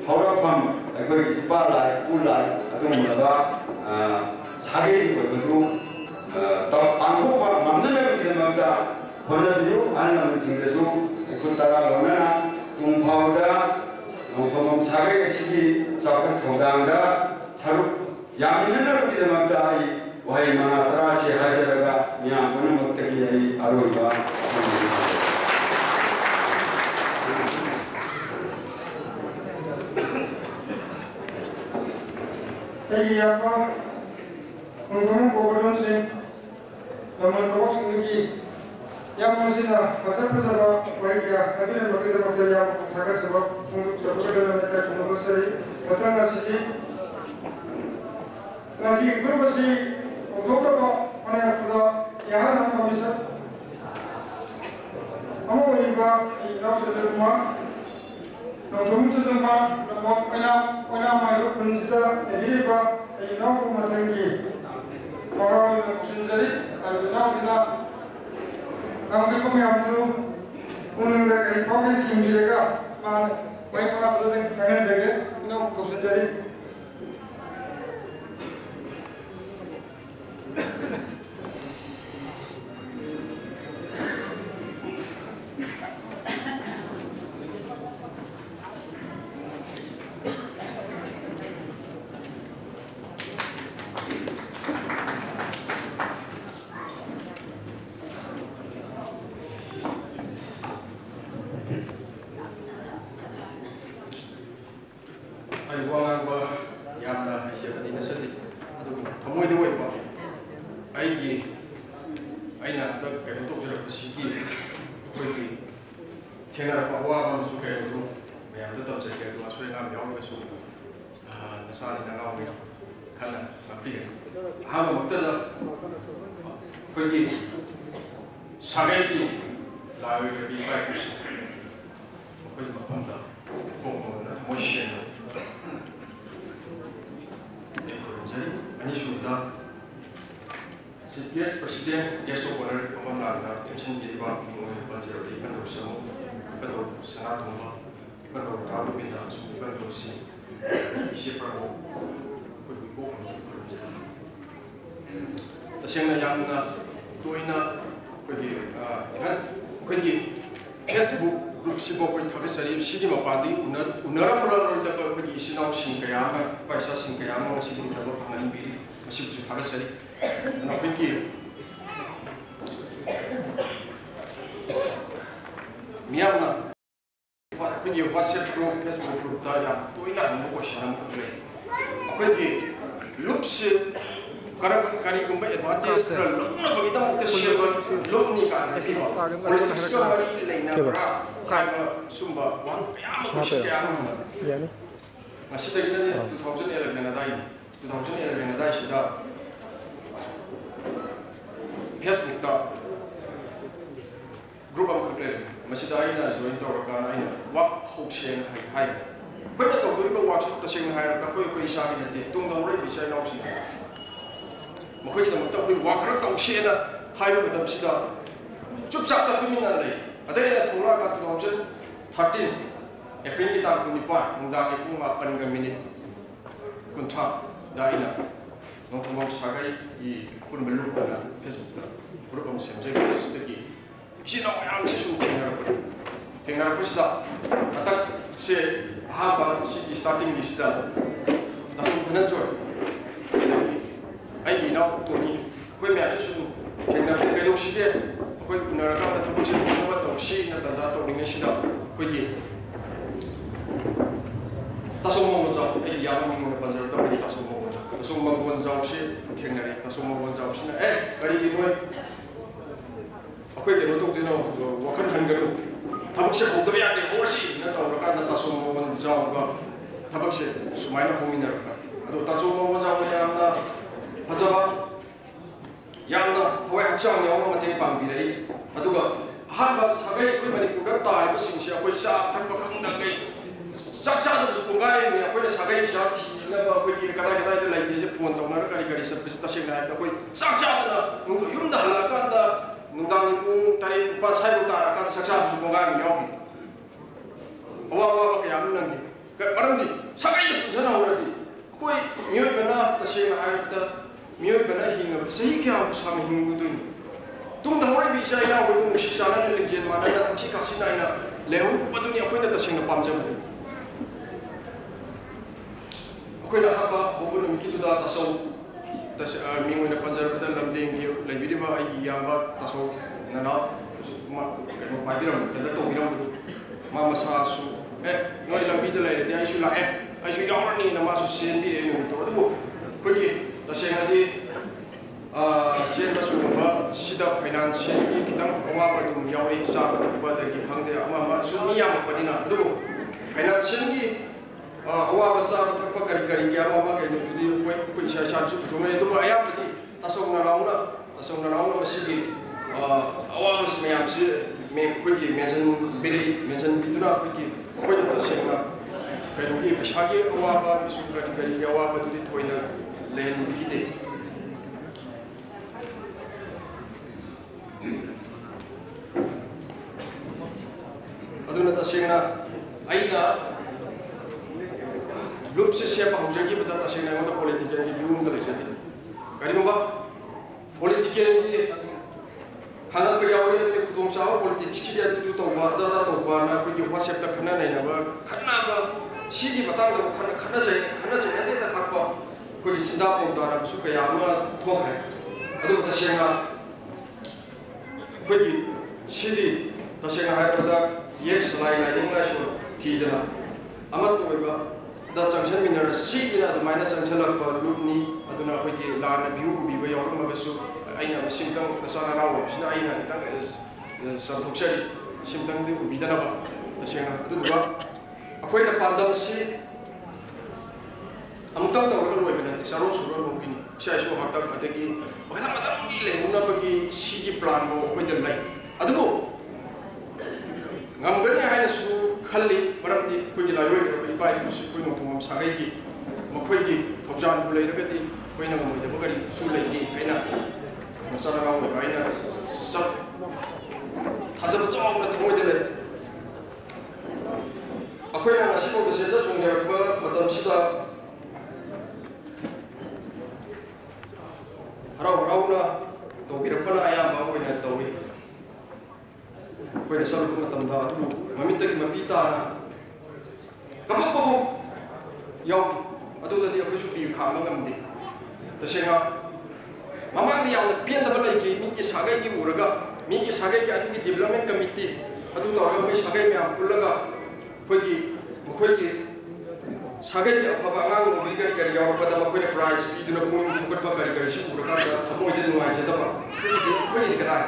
हौरफम अखोई इपा लाई पुलाई अदुमलगा सागे बदु त पांथोपा ममदनगदिमगदा होनबियो आनमसिंगसु अखुतरा लोना तुंफावदा नोंथोम सागे सिगी सागत थौदांदा सारुक यामिनर की दमकता आई वही मना तराशी हाजरगा मियां पुनमक्त की आई आरोग्य तभी आपका उन्होंने कोवरन से नमन कवच निकी या मसीना फसल का वही क्या अभी हम लोग इधर मत जाओ थाका सबब सबके डर का कुमबसरी वतन नसी nasi grup si untuk apa mana pada yang nama bisa kamu beriba di nasi rumah nonton rumah nama malu pun sudah beriba di nama rumah tinggi orang yang sendiri ada nasi na kami kami ambil unang dari kami tinggi juga mana baik apa tu yang kangen saja nama sendiri ꯑꯩꯅ ꯍꯟꯗꯛ ꯀꯩꯅꯣ ꯇꯧꯖꯔꯛꯄꯁꯤꯒꯤ ꯑꯩꯈꯣꯏꯒꯤ ꯊꯦꯡꯅꯔꯛꯄ ꯑꯋꯥꯕ ꯑꯃꯁꯨ ꯀꯩꯅꯣꯗꯨ ꯃꯌꯥꯝꯗ ꯇꯝꯖꯒꯦ ꯑꯗꯨ ꯑꯁꯣꯏ ꯑꯉꯥꯝ ꯌꯥꯎꯔꯒꯁꯨ ꯅꯁꯥꯅ ꯅꯅꯥꯎꯅ ꯈꯟꯅ ꯉꯥꯛꯄꯤꯒꯅꯤ ꯑꯍꯥꯟꯕꯃꯛꯇꯗ ꯑꯩꯈꯣꯏꯒꯤ ꯁꯥꯒꯩꯒꯤ ꯂꯥꯏ ꯑꯣꯏꯔꯤꯕ ꯏꯄꯥ ꯏꯄꯨꯁꯤꯡ ꯃꯈꯣꯏꯒꯤ ꯃꯐꯝꯗ ꯀꯣꯛꯅꯣꯅ ꯊꯃꯣꯏ ꯁꯦꯡꯅ ꯈꯨꯔꯨꯝꯖꯔꯤ ꯑꯅꯤꯁꯨꯕꯗ CPS President Guest of Honor Commander Imchin Giriba Banjari Pando Samu Pando Sanatuma Pando Rabu Bina Sumi Pando Si Ishipramo Kubibo The same Yamna Toina Kugi Facebook group Sibo Takasari Shigima Pandi Unaramura Kugi Sinau Shinkayama Paisa Shinkayama Sibu Hanbi Sibu Takasari and I think Miyamna, when you WhatsApp group, Facebook group, Daya, Toina, and Mokosham complain. When you look, Karigumba advantage, the silver, Lomnica, and people, politics, Lena, Kama, Sumba, one Yama, I said 2011 and I 2011 and I should have. Facebook group of complaint. Masida joined Toraka, what hope Shen high. When the Togo watch the same higher, Kakoy Shami, don't already be China. Mohi the Mutaku walk out Shena, high with them Sida. Chups up to Minale. A day at Toraka 2013, a printed out Unipa, Mundaki Puma, and a minute. Kunta, Diana. Not amongst Hagai, he couldn't be looked at Facebook. Group of Sam Sticky. She know how to shoot Tengarapista. Attack say, Haba, she is starting this done. That's what I enjoy. I know to me, when I just Tengarapista, she get, when Naraka, the Tabushi, what she, not that of Nishida, with you. That's all moments of a young woman of Bazar, that's all moments. The Summa one Zawshi, Tenari, the Summa one Zawshi, very good. Okay, no to know what can hang Tabaxi of the Yadi Horsi, not on Rakana Tasuma one Zawa, Tabaxi, Sumina Homina, Tasuma one Zawayana, Hazaba, Yana, Hoyacham, Yamati Bambi, Aduga, Harvard, Sabe, Kumani Pudata, Passing Shakusha, Tabakanga, Sacha Pungai, Aquila Sabe, Shati, never with you, Kata like this, Punt of Naraka, is a presentation at the way. Sacha, Yunda, Lakanda. Nundang pun tarik tupas saya utara kan saksa sukungan yogi. Awak kaya nungi. Barang di, sampai itu sana orang di. Kau mioi benar tasnya ayat ta, mioi benar hingar. Sehingga kaya aku sama hingar tu. Tung dah orang bisa ina, aku tu mesti sana ni legend mana ina, tak cik kasih ina. Lehu, betul ni aku ina tasnya pamjam betul. Aku ina apa, aku nak mikir tu dah tasau. Minggu ini panjang betul dalam tinggi, lebih dari bah yang taso nana, macam biram, kita tahu biram itu, mama sasu, noi lebih dari dia isu lah, isu yang orang ni nama isu sen biri ini itu, tu, pergi, tasnya nanti, sen tasu apa, sida finance kita apa tu, yang ini sahabat apa lagi, kang dia, mama sumi yang apa ni nak, tu, finance ni. Awak besar tak kari dia mama kayak itu di kue saya itu mana itu ayam tadi tasong narauna masih di awak masih ayam sih kue di mention itu nak kue itu taseng nak kayak itu besar awak masuk kari awak itu di toilet lain begitu. Aduh taseng nak aina Lup siapa hujagi pada tasnya yang ada politik yang belum terjadi. Kali nombor politik yang di halal pegawai yang di kutum sahau politik cikgu itu tahu ada tahu mana pergi WhatsApp tak kena ni nama sih di batang tu kena saya dia tak apa pergi cinta pun dah suka yang mana thok hai. Aduh tasnya pergi sih di tasnya hari pada yes lain yang so tidak. Amat tu iba. The junction mineral C in the minus and tell of Lubni, I do not begin land a view be way or Mabasu, ꯑꯩꯅ ꯁꯤꯝꯇꯪ ꯅꯁꯥ ꯅꯅꯥꯎ ꯑꯣꯏꯕꯁꯤꯅ ꯑꯩꯅ ꯈꯤꯇꯪ ꯆꯥꯝꯊꯣꯛꯆꯔꯤ ꯁꯤꯝꯇꯪꯗꯤ ꯎꯕꯤꯗꯅꯕ ꯇꯁꯦꯡꯅ ꯑꯗꯨꯗꯨꯒ ꯑꯩꯈꯣꯏꯅ ꯄꯥꯟꯗꯝꯁꯤ ꯑꯃꯨꯛꯇꯪ ꯇꯧꯔꯒ ꯂꯣꯏꯕ ꯅꯠꯇꯦ ꯆꯥꯔꯣꯟ ꯁꯨꯔꯣꯟꯐꯥꯎꯒꯤꯅꯤ ꯏꯁꯥ ꯏꯁꯨ ꯉꯥꯛꯇꯪ ꯑꯗꯒꯤ ꯃꯊꯪ ꯃꯊꯪꯒꯤ ꯂꯩꯍꯧꯅꯕꯒꯤ ꯁꯤꯒꯤ ꯄ꯭ꯂꯥꯟꯐꯥꯎ ꯑꯩꯈꯣꯏꯗ ꯂꯩ ꯑꯗꯨꯕꯨ ꯉꯝꯒꯅꯤ ꯍꯥꯏꯅꯁꯨ ꯈꯜꯂꯤ ꯃꯔꯝꯗꯤ ꯑꯩꯈꯣꯏꯒꯤ ꯂꯥꯏꯑꯣꯏꯈ꯭ꯔꯕ ꯏꯄꯥ ꯏꯄꯨꯁꯤ ꯑꯩꯈꯣꯏ ꯅꯣꯡꯊꯣꯝꯕꯝ ꯁꯥꯒꯩꯒꯤ ꯃꯈꯣꯏꯒꯤ ꯊꯧꯖꯥꯟꯕꯨ ꯂꯩꯔꯒꯗꯤ ꯑꯩꯈꯣꯏꯅ ꯉꯝꯃꯣꯏꯗꯕ ꯀꯔꯤꯁꯨ ꯂꯩꯇꯦ ꯍꯥꯏꯅ ꯃꯆꯥ ꯃꯅꯥꯎ ꯑꯣꯏꯕ ꯑꯩꯅ ꯊꯥꯖꯕ ꯆꯥꯎꯅ ꯊꯃꯣꯏꯗ ꯂꯩ ꯑꯩꯈꯣꯏꯅ ꯉꯁꯤꯐꯥꯎꯗ ꯁꯦꯟꯖ ꯆꯣꯡꯖꯔꯛꯄ ꯃꯇꯝꯁꯤꯗ ꯍꯔꯥꯎ ꯍꯔꯥꯎꯅ ꯇꯧꯕꯤꯔꯛꯄꯅ ꯑꯌꯥꯝꯕ ꯑꯣꯏꯅ ꯇꯧꯏ ꯑꯩꯈꯣꯏꯅ ꯆꯠꯂꯛꯄ ꯃꯇꯝꯗ ꯑꯗꯨꯕꯨ ꯃꯃꯤꯠꯇꯒꯤ ꯃꯄꯤ ꯇꯥꯅ ꯀꯞꯄꯛꯄꯐꯥꯎ ꯌꯥꯎꯈꯤ ꯑꯗꯨꯗꯗꯤ ꯑꯩꯈꯣꯏꯁꯨ ꯄꯤ ꯈꯥꯡꯕ ꯉꯝꯗꯦ ꯇꯁꯦꯡꯅ ꯃꯃꯥꯡꯗ ꯌꯥꯝꯅ ꯄꯦꯟꯗꯕ ꯂꯩꯈꯤ ꯃꯤꯒꯤ ꯁꯥꯒꯩꯒꯤ ꯎꯔꯒ ꯃꯤꯒꯤ ꯁꯥꯒꯩꯒꯤ ꯑꯗꯨꯒꯤ ꯗꯤꯕꯦꯂꯞꯃꯦꯟ ꯀꯃꯤꯇꯤ ꯑꯗꯨ ꯇꯧꯔꯒ ꯃꯣꯏ ꯁꯥꯒꯩ ꯃꯌꯥꯝ ꯄꯨꯜꯂꯒ ꯃꯈꯣꯏꯒꯤ ꯁꯥꯒꯩꯒꯤ ꯑꯐꯕ ꯑꯉꯥꯡ ꯅꯨꯄꯤ ꯀꯔꯤ ꯀꯔꯤ ꯌꯥꯎꯔꯛꯄꯗ ꯃꯈꯣꯏꯅ ꯄ꯭ꯔꯥꯏꯖ ꯄꯤꯗꯨꯅ ꯄꯨꯛꯅꯤꯡ ꯊꯧꯒꯠꯄ ꯀꯔꯤ ꯀꯔꯤꯁꯤ ꯎꯔꯀꯥꯟꯗ ꯊꯃꯣꯏꯗ ꯅꯨꯡꯉꯥꯏꯖꯗꯕ ꯑꯩꯈꯣꯏꯒꯤꯗꯤ ꯀꯗꯥꯏ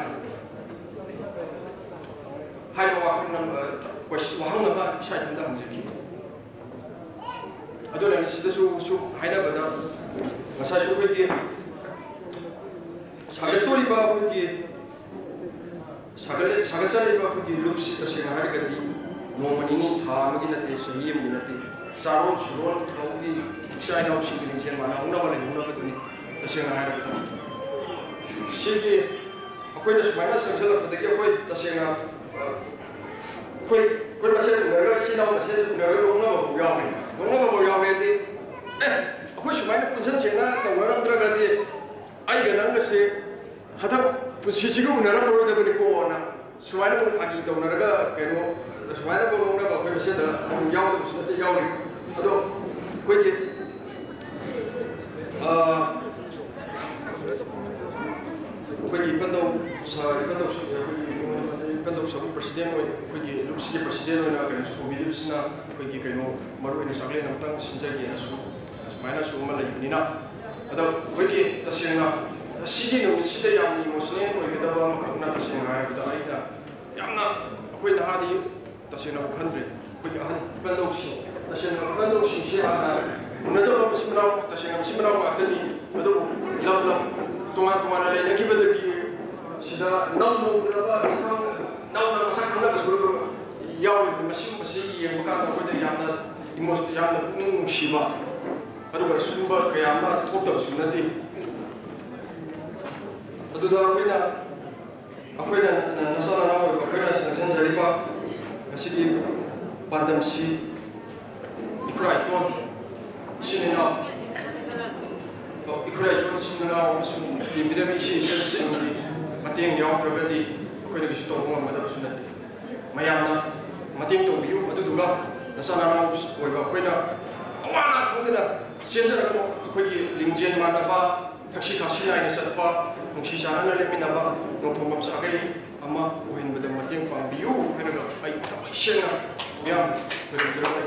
ꯍꯥꯏꯕ ꯋꯥꯍꯪ ꯑꯃ ꯏꯁꯥ ꯏꯊꯟꯇ ꯍꯪꯖꯈꯤ ꯑꯗꯨꯅ ꯁꯤꯗꯁꯨ ꯍꯥꯏꯅꯕꯗ ꯉꯁꯥꯏꯁꯨ ꯑꯩꯈꯣꯏꯒꯤ ꯁꯥꯒꯠꯇꯣꯔꯤꯕ ꯑꯩꯈꯣꯏꯒꯤ ꯁꯥꯒꯠꯆꯔꯤꯕ ꯑꯩꯈꯣꯏꯒꯤ ꯂꯨꯞꯁꯤ ꯇꯁꯦꯡꯅ ꯍꯥꯏꯔꯒꯗꯤ ꯅꯣꯡꯃ ꯅꯤꯅꯤ ꯊꯥ ꯑꯃꯒꯤ ꯅꯠꯇꯦ ꯆꯍꯤ ꯑꯃꯒꯤ ꯅꯠꯇꯦ ꯆꯥꯔꯣꯟ ꯁꯨꯔꯣꯟ ꯊꯧꯒꯤ ꯏꯆꯥ ꯏꯅꯥꯎꯁꯤꯡꯒꯤ ꯂꯤꯡꯖꯦꯜ ꯃꯥꯟꯅꯍꯧꯅꯕ ꯂꯩꯍꯧꯅꯕꯗꯨꯅꯤ ꯇꯁꯦꯡꯅ ꯍꯥꯏꯔꯕꯗ ꯁꯤꯒꯤ ꯑꯩꯈꯣꯏꯅ ꯁꯨꯃꯥꯏꯅ ꯆꯪꯁꯤꯜꯂꯛꯄꯗꯒꯤ ꯑꯩꯈꯣꯏ ꯇꯁꯦꯡꯅ ꯑꯩꯈꯣꯏ ꯃꯁꯦꯟ ꯎꯅꯔꯒ ꯏꯆꯤꯜ ꯏꯅꯥꯎ ꯃꯁꯦꯟ ꯎꯅꯔꯒ ꯅꯣꯛꯅꯕꯐꯥꯎ ꯌꯥꯎꯔꯦ ꯅꯣꯛꯅꯕꯐꯥꯎ ꯌꯥꯎꯔꯦꯗꯤ ꯑꯩꯈꯣꯏ ꯁꯨꯃꯥꯏꯅ ꯄꯨꯟꯁꯤꯟꯁꯦꯅ ꯇꯧꯅꯔꯝꯗ꯭ꯔꯒꯗꯤ ꯑꯩꯒ ꯅꯪꯒꯁꯦ ꯍꯟꯗꯛ ꯄꯨꯟꯁꯤꯁꯤꯒ ꯎꯅꯔꯝꯃꯔꯣꯏꯗꯕꯅꯤꯀꯣꯅ ꯁꯨꯃꯥꯏꯅꯐꯥꯎ ꯐꯥꯒꯤ ꯇꯧꯅꯔꯒ ꯀꯩꯅꯣ ꯁꯨꯃꯥꯏꯅꯐꯥꯎ ꯅꯣꯛꯅꯕ ꯑꯩꯈꯣꯏ ꯃꯁꯦꯟꯗ ꯌꯥꯎꯗꯕꯁꯨ ꯅꯠꯇꯦ ꯌꯥꯎꯔꯤ ꯑꯗꯣ ꯑꯩꯈꯣꯏꯒꯤ ꯏꯄꯟꯗꯧ ꯁꯔꯨ ꯄ꯭ꯔꯁꯤꯗꯦꯟ ꯑꯣꯏ ꯑꯩꯈꯣꯏꯒꯤ ꯂꯨꯞꯁꯤꯒꯤ ꯄ꯭ꯔꯁꯤꯗꯦꯟ ꯑꯣꯏꯅ ꯀꯩꯅꯣꯁꯨ ꯄꯨꯕꯤꯔꯤꯕꯁꯤꯅ ꯑꯩꯈꯣꯏꯒꯤ ꯀꯩꯅꯣ ꯃꯔꯨꯑꯣꯏꯅ ꯆꯥꯛꯂꯦꯟ ꯑꯃꯇꯪ ꯁꯤꯟꯖꯒꯦꯅꯁꯨ ꯁꯨꯃꯥꯏꯅꯁꯨ ꯑꯃ ꯂꯩꯕꯅꯤꯅ ꯑꯗꯣ ꯑꯩꯈꯣꯏꯒꯤ ꯇꯁꯦꯡꯅ ꯁꯤꯒꯤ ꯅꯨꯃꯤꯠꯁꯤꯗ ꯌꯥꯝꯅ ꯏꯃꯣꯁꯅꯦꯜ ꯑꯣꯏꯒꯗꯕ ꯑꯃꯈꯛꯅ ꯇꯁꯦꯡꯅ ꯍꯥꯏꯔꯕꯗ ꯑꯩꯅ ꯌꯥꯝꯅ ꯑꯩꯈꯣꯏ ꯅꯍꯥꯗꯤ ꯇꯁꯦꯡꯅ ꯈꯟꯗ꯭ꯔꯦ ꯑꯩꯈꯣꯏꯒꯤ ꯑꯍꯟ ꯏꯄꯟꯗꯧꯁꯤꯡ ꯇꯁꯦꯡꯅ ꯏꯄꯟꯗꯧꯁꯤꯡꯁꯤ ꯍꯥꯟꯅ ꯎꯅꯗꯕ ꯃꯆꯤꯟ ꯃꯅꯥꯎ ꯇꯁꯦꯡꯅ ꯃꯆꯤꯟ ꯃꯅꯥꯎ ꯉꯥꯛꯇꯅꯤ ꯑꯗꯨꯕꯨ ꯂꯝ ꯇꯣꯉꯥꯟ ꯇꯣꯉꯥꯟꯅ ꯂꯩꯅꯈꯤꯕꯗꯒꯤ ꯁꯤꯗ ꯅꯧꯅ ꯎꯅꯔꯕ ꯅꯧꯅ ꯃꯁꯛ ꯈꯪꯅꯕꯁꯨ ꯑꯗꯨꯝ ꯌꯥꯎꯔꯤꯕ ꯃꯁꯤꯒꯨꯝꯕꯁꯤ ꯌꯦꯡꯕ ꯀꯥꯟꯗ ꯑꯩꯈꯣꯏꯗ ꯌꯥꯝꯅ ꯄꯨꯛꯅꯤꯡ ꯅꯨꯡꯁꯤꯕ ꯑꯗꯨꯒ ꯁꯨꯝꯕ ꯀꯌꯥ ꯑꯃ ꯊꯣꯛꯇꯕꯁꯨ ꯅꯠꯇꯦ ꯑꯗꯨꯗ ꯑꯩꯈꯣꯏꯅ ꯅꯁꯥ ꯅꯅꯥꯎ ꯑꯣꯏꯕ ꯑꯩꯈꯣꯏꯅ ꯆꯪꯁꯤꯟꯖꯔꯤꯕ ꯉꯁꯤꯒꯤ ꯄꯥꯟꯗꯝꯁꯤ ꯏꯈꯨꯔꯥ ꯏꯇꯣꯟ ꯏꯆꯤꯟ ꯏꯅꯥꯎ ꯏꯈꯨꯔꯥ ꯏꯇꯣꯟ ꯏꯆꯤꯟ ꯏꯅꯥꯎ ꯑꯃꯁꯨꯡ ꯌꯦꯡꯕꯤꯔꯕ ꯏꯆꯦ-ꯏꯆꯜꯁꯤꯡꯒꯤ ꯃꯇꯦꯡ ꯌꯥꯎꯗ꯭ꯔꯒꯗꯤ ꯑꯩꯈꯣꯏꯅ ꯀꯩꯁꯨ ꯇꯧꯕ ꯉꯝꯒꯗꯕꯁꯨ ꯅꯠꯇꯦ ꯃꯌꯥꯝꯅ ꯃꯇꯦꯡ ꯇꯧꯕꯤꯌꯨ ꯑꯗꯨꯗꯨꯒ ꯅꯁꯥ ꯅꯅꯥꯎ ꯑꯣꯏꯕ ꯑꯩꯈꯣꯏꯅ ꯑꯋꯥ ꯑꯅꯥ ꯈꯪꯗꯅ ꯆꯦꯟꯖꯔꯒ ꯑꯩꯈꯣꯏꯒꯤ ꯂꯤꯡꯖꯦꯜ ꯃꯥꯟꯅꯕ ꯊꯛꯁꯤ ꯈꯥꯁꯤ ꯅꯥꯏꯅ ꯆꯠꯄ ꯅꯨꯡꯁꯤ ꯆꯥꯟꯅꯅ ꯂꯩꯃꯤꯟꯅꯕ ꯅꯣꯡꯊꯣꯝꯕꯝ ꯁꯥꯒꯩ ꯑꯃ ꯑꯣꯏꯍꯟꯕꯗ ꯃꯇꯦꯡ ꯄꯥꯡꯕꯤꯌꯨ ꯍꯥꯏꯔꯒ ꯑꯩ ꯊꯃꯣꯏ ꯁꯦꯡꯅ ꯃꯤꯌꯥꯝ ꯈꯣꯏꯔꯝꯖꯔꯒ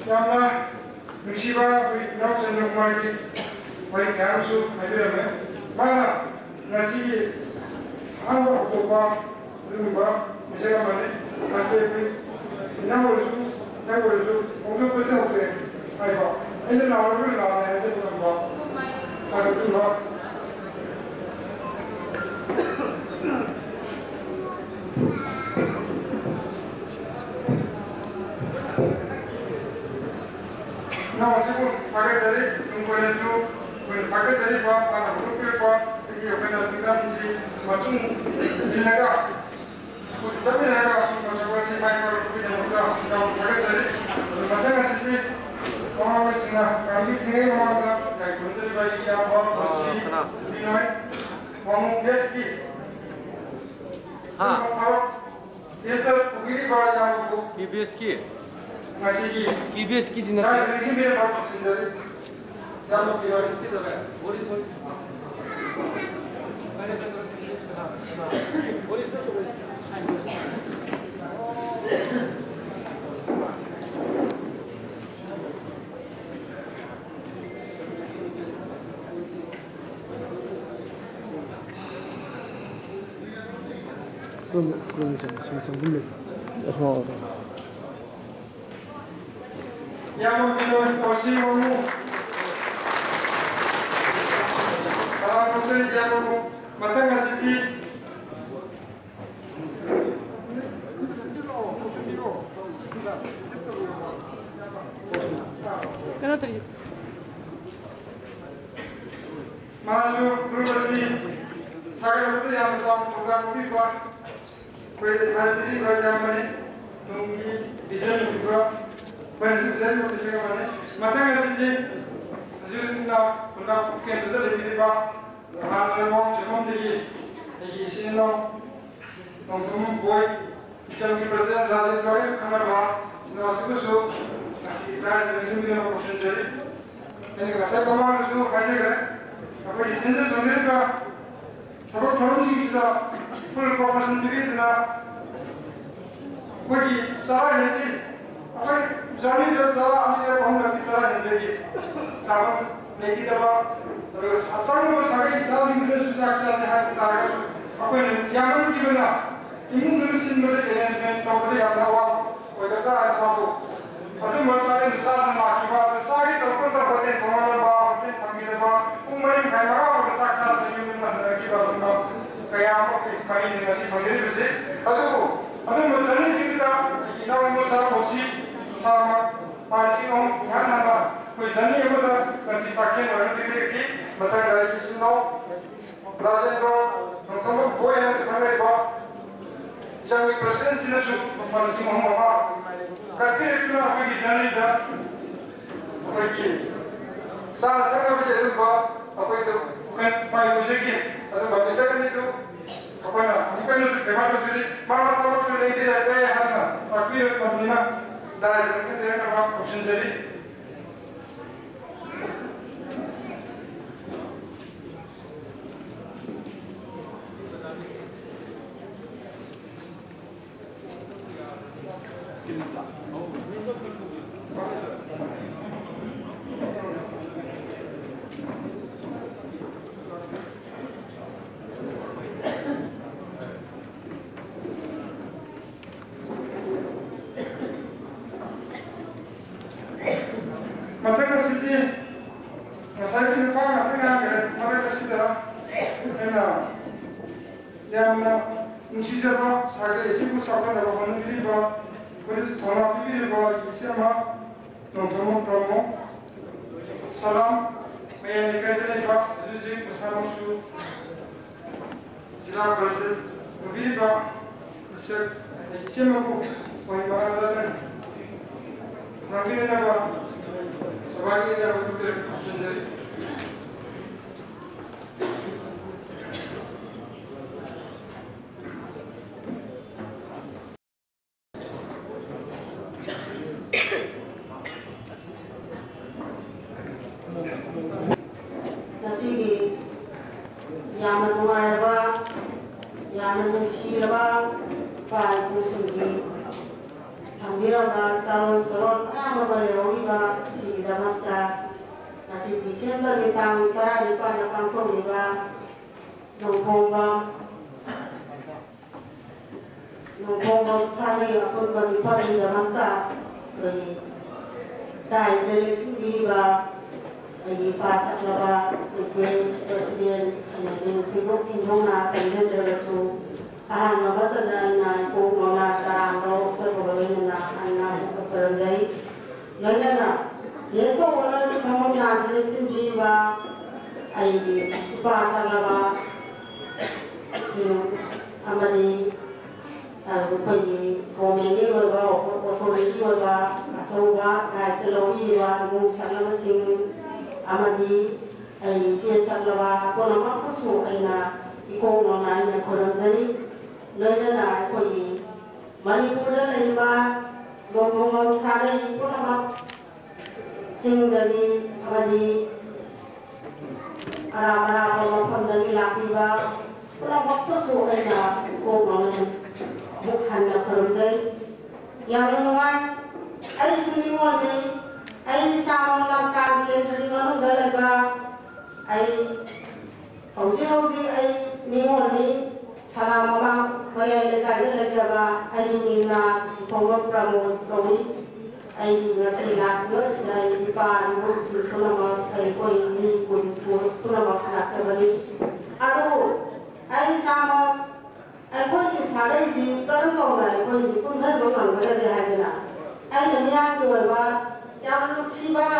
yamna nushiba naw chandra kumar ji wai kyaamsu hadirame mana nasi amo topa lumba misera mane asepi nawosu ongo kote hote aiba ende naworu la na ende lumba agatu ba Now, so pakai dari, sungguhnya tu, pakai dari apa, anak buruh apa, ini apa yang kita mesti macam ini naga, tapi naga macam apa sih, baik kalau kita nak pakai dari, macam apa sih, orang macam kami tinggal orang dah, kayak kita bagi apa, masih, ini naik, orang biasa. Ah. Biasa, begini kalau yang aku. KBSK. KBSK di nanti. Nah, ini biar apa sih dari? Yang mau kita Yang memilih posisi umum, kalau musim yang umum, matang asiti. Masuk berusaha, saya betul yang sama tukang pipa. Kue nanti belajar mana, tunggu bisa juga, bisa mana. Matang asiti, Zilna, untuk kita lebih baik. Hal yang sebelum ini sini nongkrong boy, bisa presiden Raja Troy kamar bah, sini susu, nasi kita sini bila mau proses jadi. Ini kalau saya kamar susu kasih kan, apa di sini sendiri kan, terus sih sudah full corporation juga itu na, bagi salah jadi, apa jamin jelas salah, ambil kamu nanti salah jadi, sama lagi dapat. Terus asal mau saya isah sih sudah susah saya tarik. Apa ini? Yang mana gimana? Imun terus ini berjalan tahu dia yang awal. Wajah ada apa? Ada masalah besar sama akibat besar itu pun terjadi kemana bawa, panggil bawa. Umumnya kayak apa? Besar besar ini mana akibat untuk kayak apa? Kayak ini masih panggil bersih. Ada masalah sih kita. Ini masalah musik sama polisi om yang ada. Jadi yang kita kasih vaksin orang itu matang dari sisi no, belajar no, nonton boy yang kita mereka, jangan presiden sini cukup polisi mama, tapi itu nak pergi jadi dah, pergi. Salah tengah berjalan bah, apa itu bukan pai musik, ada bagi saya itu, apa nak, bukan itu memang itu jadi, mana sama sudah tidak ada yang ada, tapi itu mana, dah jadi dia nak option jadi. Matang asiti, saya ini pak matang yang mereka sudah, enak, yang musisi apa, saya isi pun siapa nak bukan diri pak, boleh thora pilih pak, isi apa, nonton promo, salam, saya ikat pak, jadi salam su, jinak bersih, pilih pak, isi apa, wahai makan nanti apa. Sebagai yang berpikir sendiri. Jadi yang menua yang mengusi pai kusingi. Ambil salon salon nama beliau juga si damatnya nasi Desember di tahun kita di pada kampung juga nongkrong saya pun bagi pada di damatnya dari dari sini juga di pasar juga sebagai presiden yang hidup di mana kerja terus nabat na ko na tarang sa pagawin na anak berjaya. Lalu na, yeso wala ni kamu na dari sini ba ay pasal ba si amani rupai komeni ba otoriti ba asawa kay telogi ba mung sarla sing amani ay siya sarla ba ako naman puso ay na ikaw na na berjaya. Lalu na koi Manipura lima ngomong sari pun apa sing dari amadi arah walaupun dari laki bah orang waktu suai dah orang bukan nak kerja yang lain ai semua ni ai sama orang sama dari mana galaga ai hausi ai minggu ni salam orang kaya dekat dia jaga ai mina pengurus pramu kami ai ngasih nak ai dipan si pulama ai koi ni pun pulama nak sebalik aduh ai sama ai koi sadai si kerana tahu ai koi si pun dah berang kerja dia ada ai dunia tu yang siapa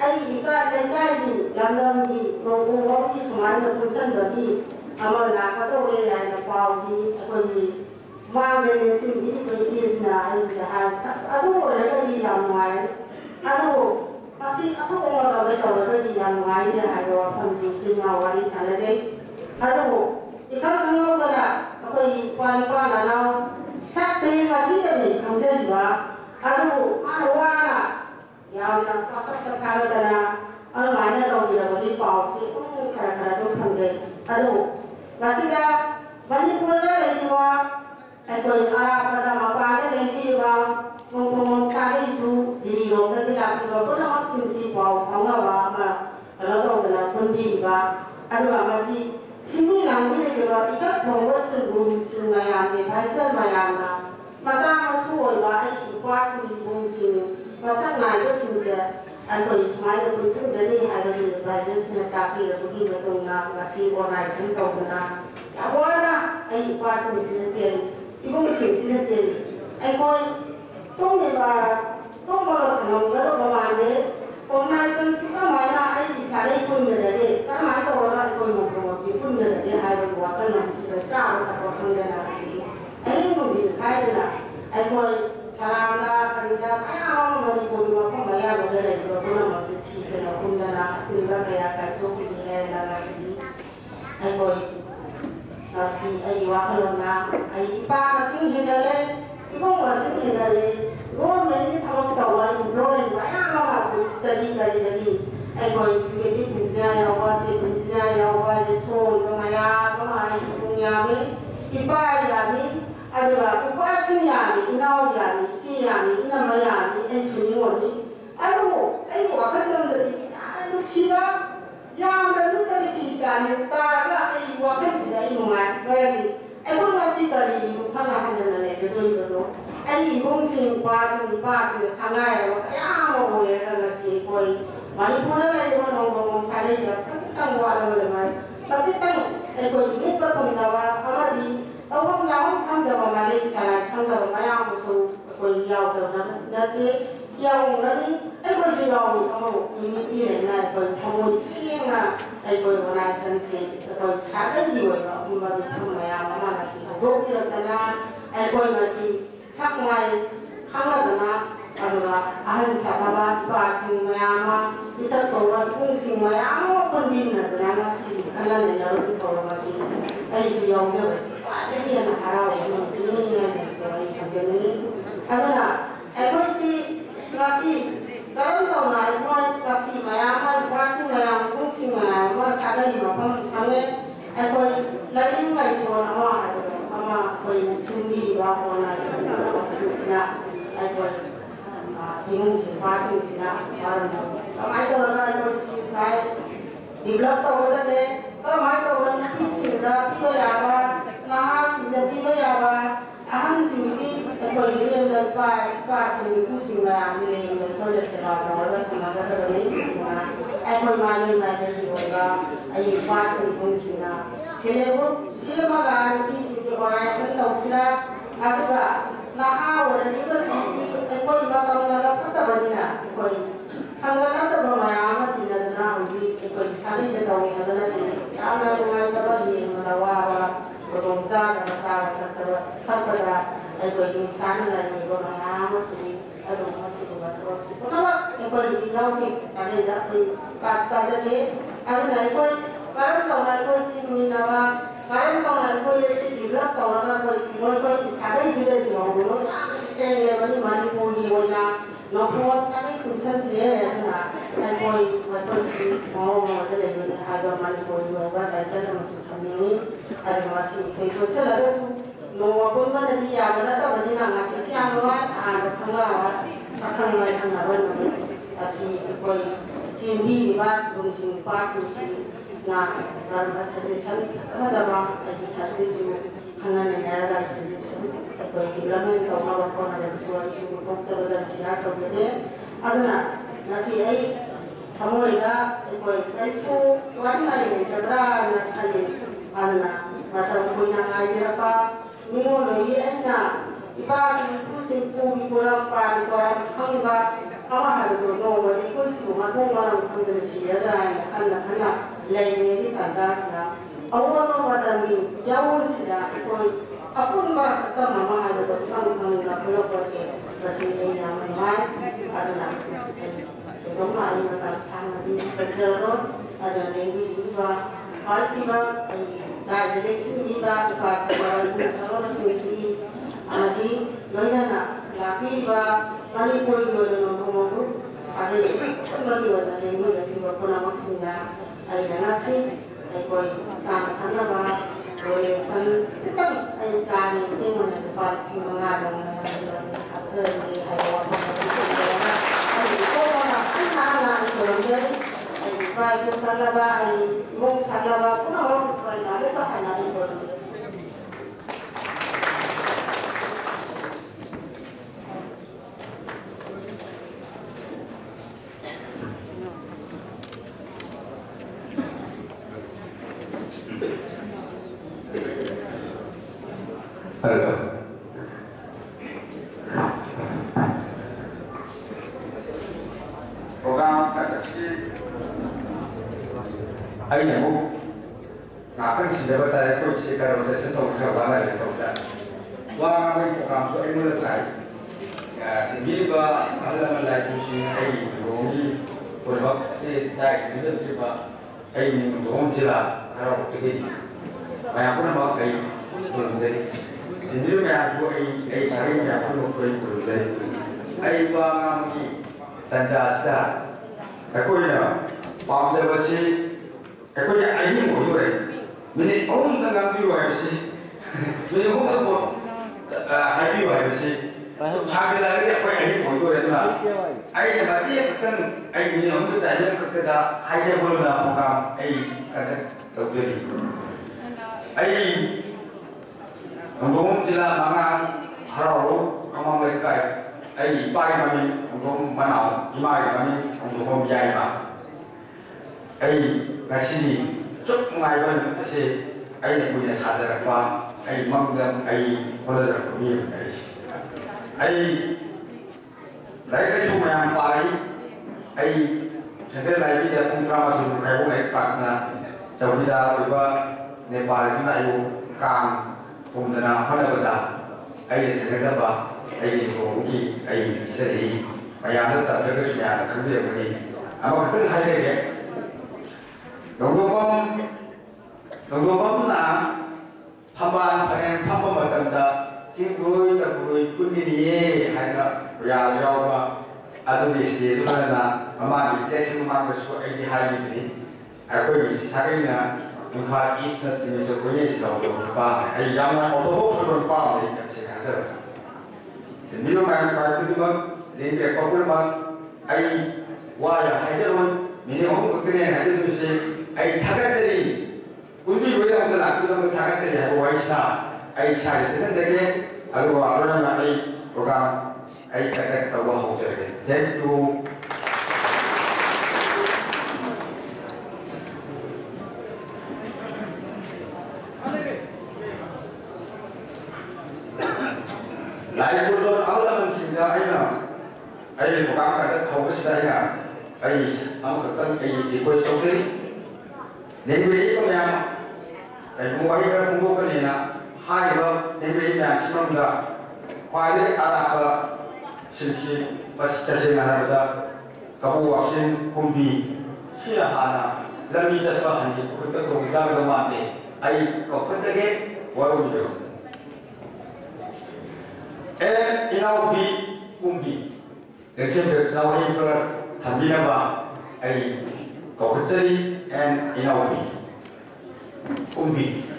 ai ikat lekai ni dalam ni orang ni semua ni pusat bagi amal nak kata boleh ai kau ni koi mang dari sini bersih senang dah. Aduh, orang di dalam mai. Aduh, masih aku orang tahu di dalam mai dia ada penjelasan awal sana deh. Aduh, ikan kalau ada aku ikan nanau sakti masih ada kerja juga. Aduh, mana yang pasal terkala dana, orang mana tahu dia beri pausi, kadang-kadang tu kerja. Aduh, masih ada banyak pula lagi Ekoi arah pada mapa ada lagi juga ngomong sekali itu jadi orang tadi lagi juga pernah masih si bau orang apa kalau tahu dengan pendi juga ada masih sini lagi juga ikat bawah sebelum sungai ni pasal mayana masa masuk orang itu pas di bungsi masa naik senja ekoi semai itu pun dari ada di bagian sini tapi lagi betul nak masih orang itu tahu benar ya boleh itu pas di sini ibu mesti sini sini. Ekoi, tunggu senang kalau bermandi. Orang sensi kan mana ai dicari pun berada. Karena itu orang ekoi mau promosi pun berada. Ai berbuat nanti besar atau orang yang nasi. Ai mungkin kaya dah. Ekoi sarana kerja. Ai awam dari puluh apa bayar berada. Berapa masih tidak pun dah sehingga kaya kaya tu dia dah nasi. Ekoi nasi ai wakil na ai pa nasi hindale ibong nasi hindale go ni tawag tawag roy baya ma ko study dari ai ko isipiti pinjaya yawa si pinjaya yawa de so maya ai punya ni ipa ya ni ada ko asin ya ni inau ya ni si ya ni ina maya ni ai suni mo ni aduh ai wakil dari aduh siapa yang terlihat di kita ni, tak ai wakil tidak ingat, berarti, pun masih dari bukan akan jalan betul. Ai bungsi pas sangai, ya mau boleh nasi koi, mari pula lagi orang cari dah, kita buat apa macam tang, koi ini berkomentar apa di, orang jauh kan jauh mari cari, kan jauh bayang musuh koi jauh tu nanti. Yang tadi, koi juga ini nak koi siang koi orang sensi, koi sakit juga, yang mana sih, dua kali tanah, koi masih sakmai, kalau tanah, ahli sakaba, pasing mayama, kita tahu pusing mayama, pendina tanah masih, kalau ni lalu kita masih, juga masih, jadi yang harau, ini yang sesuai kerja ini, adalah, koi si masih kalau tahu naik masih mayam masih mayam kucing mayam masih ada di mana kami ekoi lagi mulai soal ama koi sendiri bawa nasi masih sina ekoi timun masih sina baru kami itu orang ekoi saya di blog tahu tadi kami itu orang isi dah tiba apa nah sinda tiba apa ahan sini ekoi dia lepas sini pusing lah ni betul je sebab orang tenaga kerja ni ekoi malam di orang ayi pas sini pusing lah sila malam di sini orang yang tahu sila ada nah orang ni sisi ekoi batang naga kata bagaimana ekoi sangat tu bermain di dalam uji ekoi sali dia tahu yang ada di dalam rumah itu melawa berdosa dan salah kata ekoi insan dan bermain masuk aduh masuk terus kenapa ekoi dilau ni cari dapat kasta jadi ada ekoi baru tahu ekoi si minawa baru tahu ekoi si dilau tahu ekoi sekali bila diorang extend level ni mani pun diorang Nopot sekali kunci dia, ekoi ꯃꯇꯝꯁꯤ ꯃꯑꯣꯡ ꯑꯃꯗ ꯂꯩꯕꯅꯤ ꯍꯥꯏꯕ ꯃꯅꯤꯄꯨꯔꯒꯤ ꯑꯣꯏꯕ ꯇꯥꯏꯇꯜ ꯑꯃꯁꯨ ꯊꯝꯅꯤꯡꯉꯤ ꯑꯗꯨꯒ ꯃꯁꯤ ꯑꯩꯈꯣꯏ ꯄꯨꯟꯁꯤꯜꯂꯒꯁꯨ ꯅꯣꯡꯃ ꯄꯨꯟꯕꯅꯗꯤ ꯌꯥꯕ ꯅꯠꯇꯕꯅꯤꯅ ꯉꯁꯤꯁꯤ ꯌꯥꯝ ꯅꯨꯡꯉꯥꯏ ꯑꯍꯥꯟꯕ ꯈꯪꯅꯕ ꯁꯛꯈꯪ ꯃꯥꯏꯈꯪꯅꯕ ꯅꯨꯃꯤꯠ ꯑꯁꯤ ꯑꯩꯈꯣꯏ ꯆꯦꯟꯕꯤꯔꯤꯕ ꯅꯨꯡꯁꯤꯡ ꯅꯨꯄꯥꯁꯤꯡꯁꯤꯅ ꯀꯔꯝꯕ ꯁꯖꯦꯁꯟ ꯐꯖ-ꯐꯖꯕ ꯑꯩꯒꯤ ꯁꯥꯔꯚꯤꯁꯁꯨ ꯈꯟꯅ-ꯅꯩꯅꯔꯒ ꯁꯖꯦꯁꯟ ꯑꯩꯈꯣꯏ ꯗꯤꯕ꯭ꯂꯞꯃꯦꯟ ꯇꯧꯅꯕ ꯈꯣꯠꯅꯕꯁꯨ ꯑꯩꯁꯨ ꯄꯣꯛꯆꯕꯗ ꯁꯤꯌꯥꯔ ꯇꯧꯖꯒꯦ ꯑꯗꯨꯅ ꯉꯁꯤ ꯑꯩ ꯊꯃꯣꯏꯗ ꯑꯩꯈꯣꯏ ꯀꯔꯤꯁꯨ ꯋꯥꯔꯤ ꯂꯩꯇꯕ꯭ꯔꯥꯅ ꯈꯜꯂꯤ ꯑꯗꯨꯅ ꯃꯇꯝ ꯀꯨꯏꯅ ꯉꯥꯏꯖꯔꯛꯄ ꯃꯤꯉꯣꯟꯗꯒꯤ ꯑꯩꯅ ꯏꯄꯥꯁꯤꯡ ꯏꯄꯨꯁꯤꯡ ꯄꯨꯒꯤ ꯄꯨꯔꯛꯄ ꯈꯪꯕ ꯑꯃ ꯍꯥꯏꯕꯗꯨ ꯅꯣꯡꯃꯗꯤ ꯑꯩꯈꯣꯏꯁꯤꯕꯨ ꯃꯊꯣꯡ ꯃꯔꯝ ꯈꯪꯗꯅ ꯁꯤꯔꯗ꯭ꯔꯥ ꯍꯥꯏꯅ ꯈꯟꯅ ꯂꯩꯔꯤꯉꯩꯒꯤ ꯇꯥꯟꯖꯥꯁꯤꯗ ꯑꯑꯣꯟꯕ ꯃꯇꯝꯒꯤ ꯌꯥꯑꯣꯟꯁꯤꯗ ꯑꯩꯈꯣꯏ ꯑꯄꯨꯟꯕ ꯁꯛꯇꯝ ꯑꯃ ꯍꯥꯏꯕꯗꯨ ꯈꯪꯅ ꯄꯨꯔꯛꯄꯁꯦ ꯃꯁꯤ ꯑꯩ ꯌꯥꯝ ꯅꯨꯡꯉꯥꯏ ꯑꯗꯨꯅ ꯀꯩꯗꯧꯅ ꯑꯩ ꯃꯇꯝ ꯁꯥꯡꯅꯗꯤ ꯈꯟꯖꯔꯔꯣꯏ ꯑꯗꯨꯅ ꯂꯦꯡꯕꯤꯔꯤꯕ ꯄꯥꯏꯈꯤꯕ ꯑꯩ ꯂꯥꯏꯖꯔꯦꯛꯁꯤꯡꯒꯤꯕ ꯏꯄꯥꯁꯤꯡꯁꯤꯡ ꯑꯃꯗꯤ ꯂꯣꯏꯅꯅ ꯂꯥꯛꯄꯤꯔꯤꯕ ꯃꯅꯤꯄꯨꯔꯒꯤ ꯑꯣꯏꯅ ꯅꯣꯡꯃꯕꯨ ꯁꯥꯒꯩ ꯄꯨꯟꯕꯒꯤ ꯑꯣꯏꯅ ꯂꯦꯡꯕꯤꯔꯛꯂꯤꯕ ꯄꯨꯝꯅꯃꯛꯁꯤꯡꯗ ꯑꯩꯅ ꯉꯁꯤ ꯑꯩꯈꯣꯏ ꯆꯥꯅ ꯊꯛꯅꯕ ꯗꯣꯅꯦꯁꯟ ꯈꯤꯇꯪ ꯑꯩ ꯆꯥꯅꯤ ꯃꯇꯦꯡ ꯑꯣꯏꯅ ꯂꯨꯄꯥ 5,000 ꯍꯥꯞꯆꯔꯒꯦ ꯍꯥꯏꯕ ꯋꯥꯐꯝ ꯑꯁꯤ ꯊꯝꯖꯔꯒ ꯑꯩꯒꯤ ꯄꯣꯛꯄꯅ ꯅꯍꯥꯟ ꯈꯨꯔꯨꯝꯖꯔꯤ ꯑꯩꯒꯤ ꯏꯄꯥ ꯏꯄꯨ ꯁꯪꯂꯕ ꯑꯩ ꯏꯃꯨꯡ ꯁꯪꯂꯕ ꯄꯨꯝꯅꯃꯛꯁꯨ ꯑꯩꯅ ꯑꯃꯨꯛꯀ ꯍꯟꯅ ꯑꯩ ꯈꯨꯔꯨꯝꯖꯔꯤ Hello. Program kataksi ai nemu ngakan sih dapat ada tu sih kalau ada sentuh kerana ada tu dah. Wah kami program tu ai mula try. Ya tinggi ba alam malai tu sih ai rongi program sih try ni ba ai ni rongi jila kalau pergi. Banyak pun nama ai belum jadi. Ini memang aku cari yang aku nak kau itu. Aku buang lagi tanda sudah. Aku ini, pam lepas si, aku ni ayam mulu ni. Mini orang tengah biru ayam si, mini orang tu pun ayam biru ayam si. Sambil lagi aku ayam mulu ni tu lah. Ayam mati kan ayam ni orang tu tanya kita ayam mulu nak bukan ayam kata terjadi. Ayam Anggung jila mangan harau amang lekai ai pai mami anggung manau imai mami anggung yai ma ai ngasini cuk ngai ban se ai ne punya sadar ba ai mangdam ai hola mi ai lai ka chu yang pai ai jadi lai bi da pung drama su kai bo lai pak na chau bi da ba Nepal ni na yu kang Pumdana pada pada ayat terkata bah ayat ini ayat seri ayat itu tak ada kesulitan kerja begini. Apa kata hal ini? Nungguam na hamban panjang hamban macam dah singkui pun ini hanya ya bah adu di sini tu mana mama itu semua masuk ayat hal ini. Aku isahnya Empat isnat sini sebenarnya sudah berubah. Yang orang sudah berubah ni macam mana? Jadi memang kalau itu memang lebih popular memang. Wah yang hajar pun minimum kena hajar tu sih. Thakat jadi. Undi boleh orang laku orang thakat jadi aku waisna. Cari tu kan jadi. Aduh orang nak program. Kata tahu apa jadi. Thank you. Lain pun Allah mensinggah ai bukan kata kau bersedaya ai am kata ikut sendiri negeri itu yang mulai berkumpul ni nak hari ber negeri yang sebelum dah kuali Arab sisi pasti ada kabu wasin kumbi siapa lagi siapa hanya kita kumpulan ramai ai kau pergi waru dia inau bi kumbi. Jadi kita tahu ini per thambi nama ai Kokachari and Inaobi. Umbi.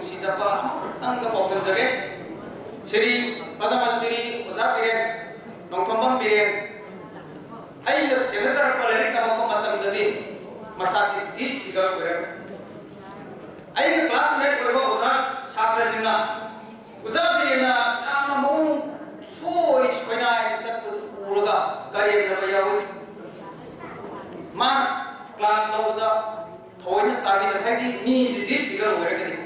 ꯅꯨꯡꯁꯤꯖꯕ ꯑꯃꯈꯛꯇꯪꯒ ꯄꯥꯎꯗꯝꯖꯒꯦ ꯁ꯭ꯔꯤ ꯄꯗꯃ ꯁ꯭ꯔꯤ ꯑꯣꯖꯥ ꯕꯤꯔꯦꯟ ꯅꯣꯡꯊꯣꯝꯕꯝ ꯕꯤꯔꯦꯟ ꯑꯩꯅ ꯊꯦꯡꯅꯖꯔꯛꯄ ꯂꯥꯏꯔꯤꯛ ꯇꯝꯃꯛꯄ ꯃꯇꯝꯗꯗꯤ ꯃꯁꯥꯁꯤ ꯗꯤꯁꯐꯤꯒꯔ ꯑꯣꯏꯔꯝꯃꯤ ꯑꯩꯒ ꯀ꯭ꯂꯥꯁꯃꯦꯠ ꯑꯣꯏꯕ ꯑꯣꯖꯥ ꯁꯥꯇ꯭ꯔꯁꯤꯡꯅ ꯑꯣꯖꯥ ꯕꯤꯔꯦꯟꯅ ꯌꯥꯝꯅ ꯃꯑꯣꯡ ꯁꯣꯏꯅꯥꯏꯅ ꯆꯠꯄꯗꯨ ꯎꯔꯒ ꯀꯔꯦꯝꯅꯕ ꯌꯥꯎꯏ ꯃꯥ क्लास लौबदा थोइना ताबिद हाइदि नी जिदि फिगर होरगदि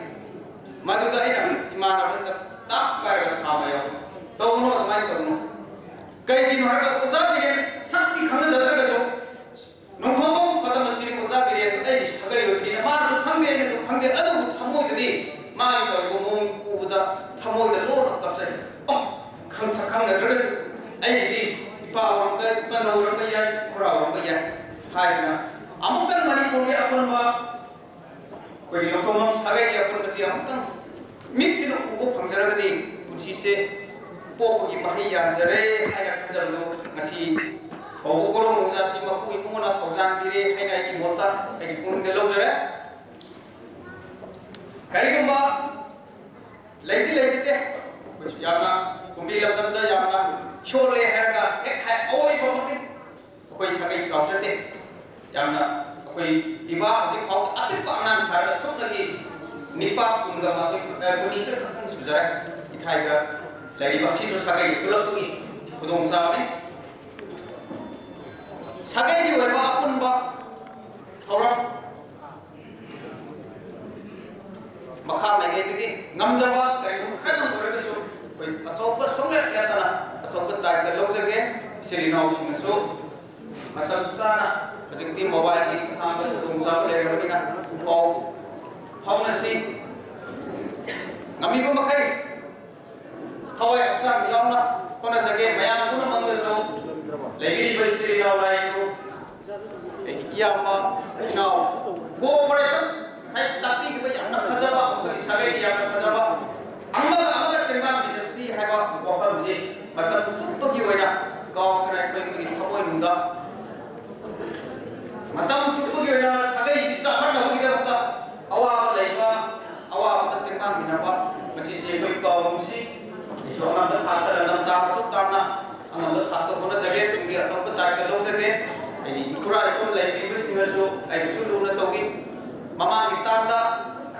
मदुदा इना इमानबदा ताक पारगा थामायो तौनो अमाइ तौनो कैदि नहरगा ओजा बिरेन शक्ति खंग जदरगसो नोंथोंबम पदम श्री ओजा बिरेन ऐ सगै होबिना मा खंगे ने सो खंगे अदु थमोइदि मा तौगो मों उबदा थमोइदा लोन कपसै ओ खंग खंग जदरगसो ऐदि इपावरंगा इपनवरंगा या खुरावरंगा या हाइना अमुतन मणिपुर के अपन कोई लोकमम सागे के अपन बसी अमुतन मिक्सिन उबो फंगजरगदि पुछि से पोपगी महि याजरे हाया खजरदो ngasi ओबो कोरो मुजासी मकु इमुना थौजान बिरे हाइना की मोता एकी पुंगदे लौजरे करिगुंबा लेति लेजते कुछ याना कुंबी लबदमदा याना छोले हरगा एक है ओई बमति कोई सगे सावजते याना कोई इबा जे फाउ अतिक अनान थार सुनगी निपा कुंगा माथि कुनी के खतन सुजरा इथाइगा लाइरि बासी जो सगे पुलपगी खुदों सावने सगे जी वरबा अपुनबा थौरम मखा मेगेदिगी नमजबा करिगु खतम होरगसु कोई असोप सोले यातना असोप ताइक लोजगे सिरिनाउ सिंगसु मतलब साना प्रजेक्टी मोबाइल की थांबल तुमसा ले रबनिना पाउ फाउनसी नमीबो मखै थवय अक्सर यावना कोना जगे मयाम पुन मंगसो लेगिरी बसिरी नाउ लाइनो एकियामा नाउ कोऑपरेशन साइड ताती के यामना फजबा कोई सगे यामना फजबा अमगा तेंगा बिनसी हाइबा वखल जी मतलब सुपगी वइना गाव करा कोई थमोय नुंदा मतम चुपुगी होना सगै सिसा फरनबगी दबता अवाब लैबा अवाब तत्तेकां बिनाबा मसी से कोई पावमुसी इसोना द खातर नमदा सुताना अंगल खातो होना जगे तुंगी असंत ताक लो सके एनी पुरा कोन लैबी बिसनिसो आई सुलु न तोगी ममा गितांदा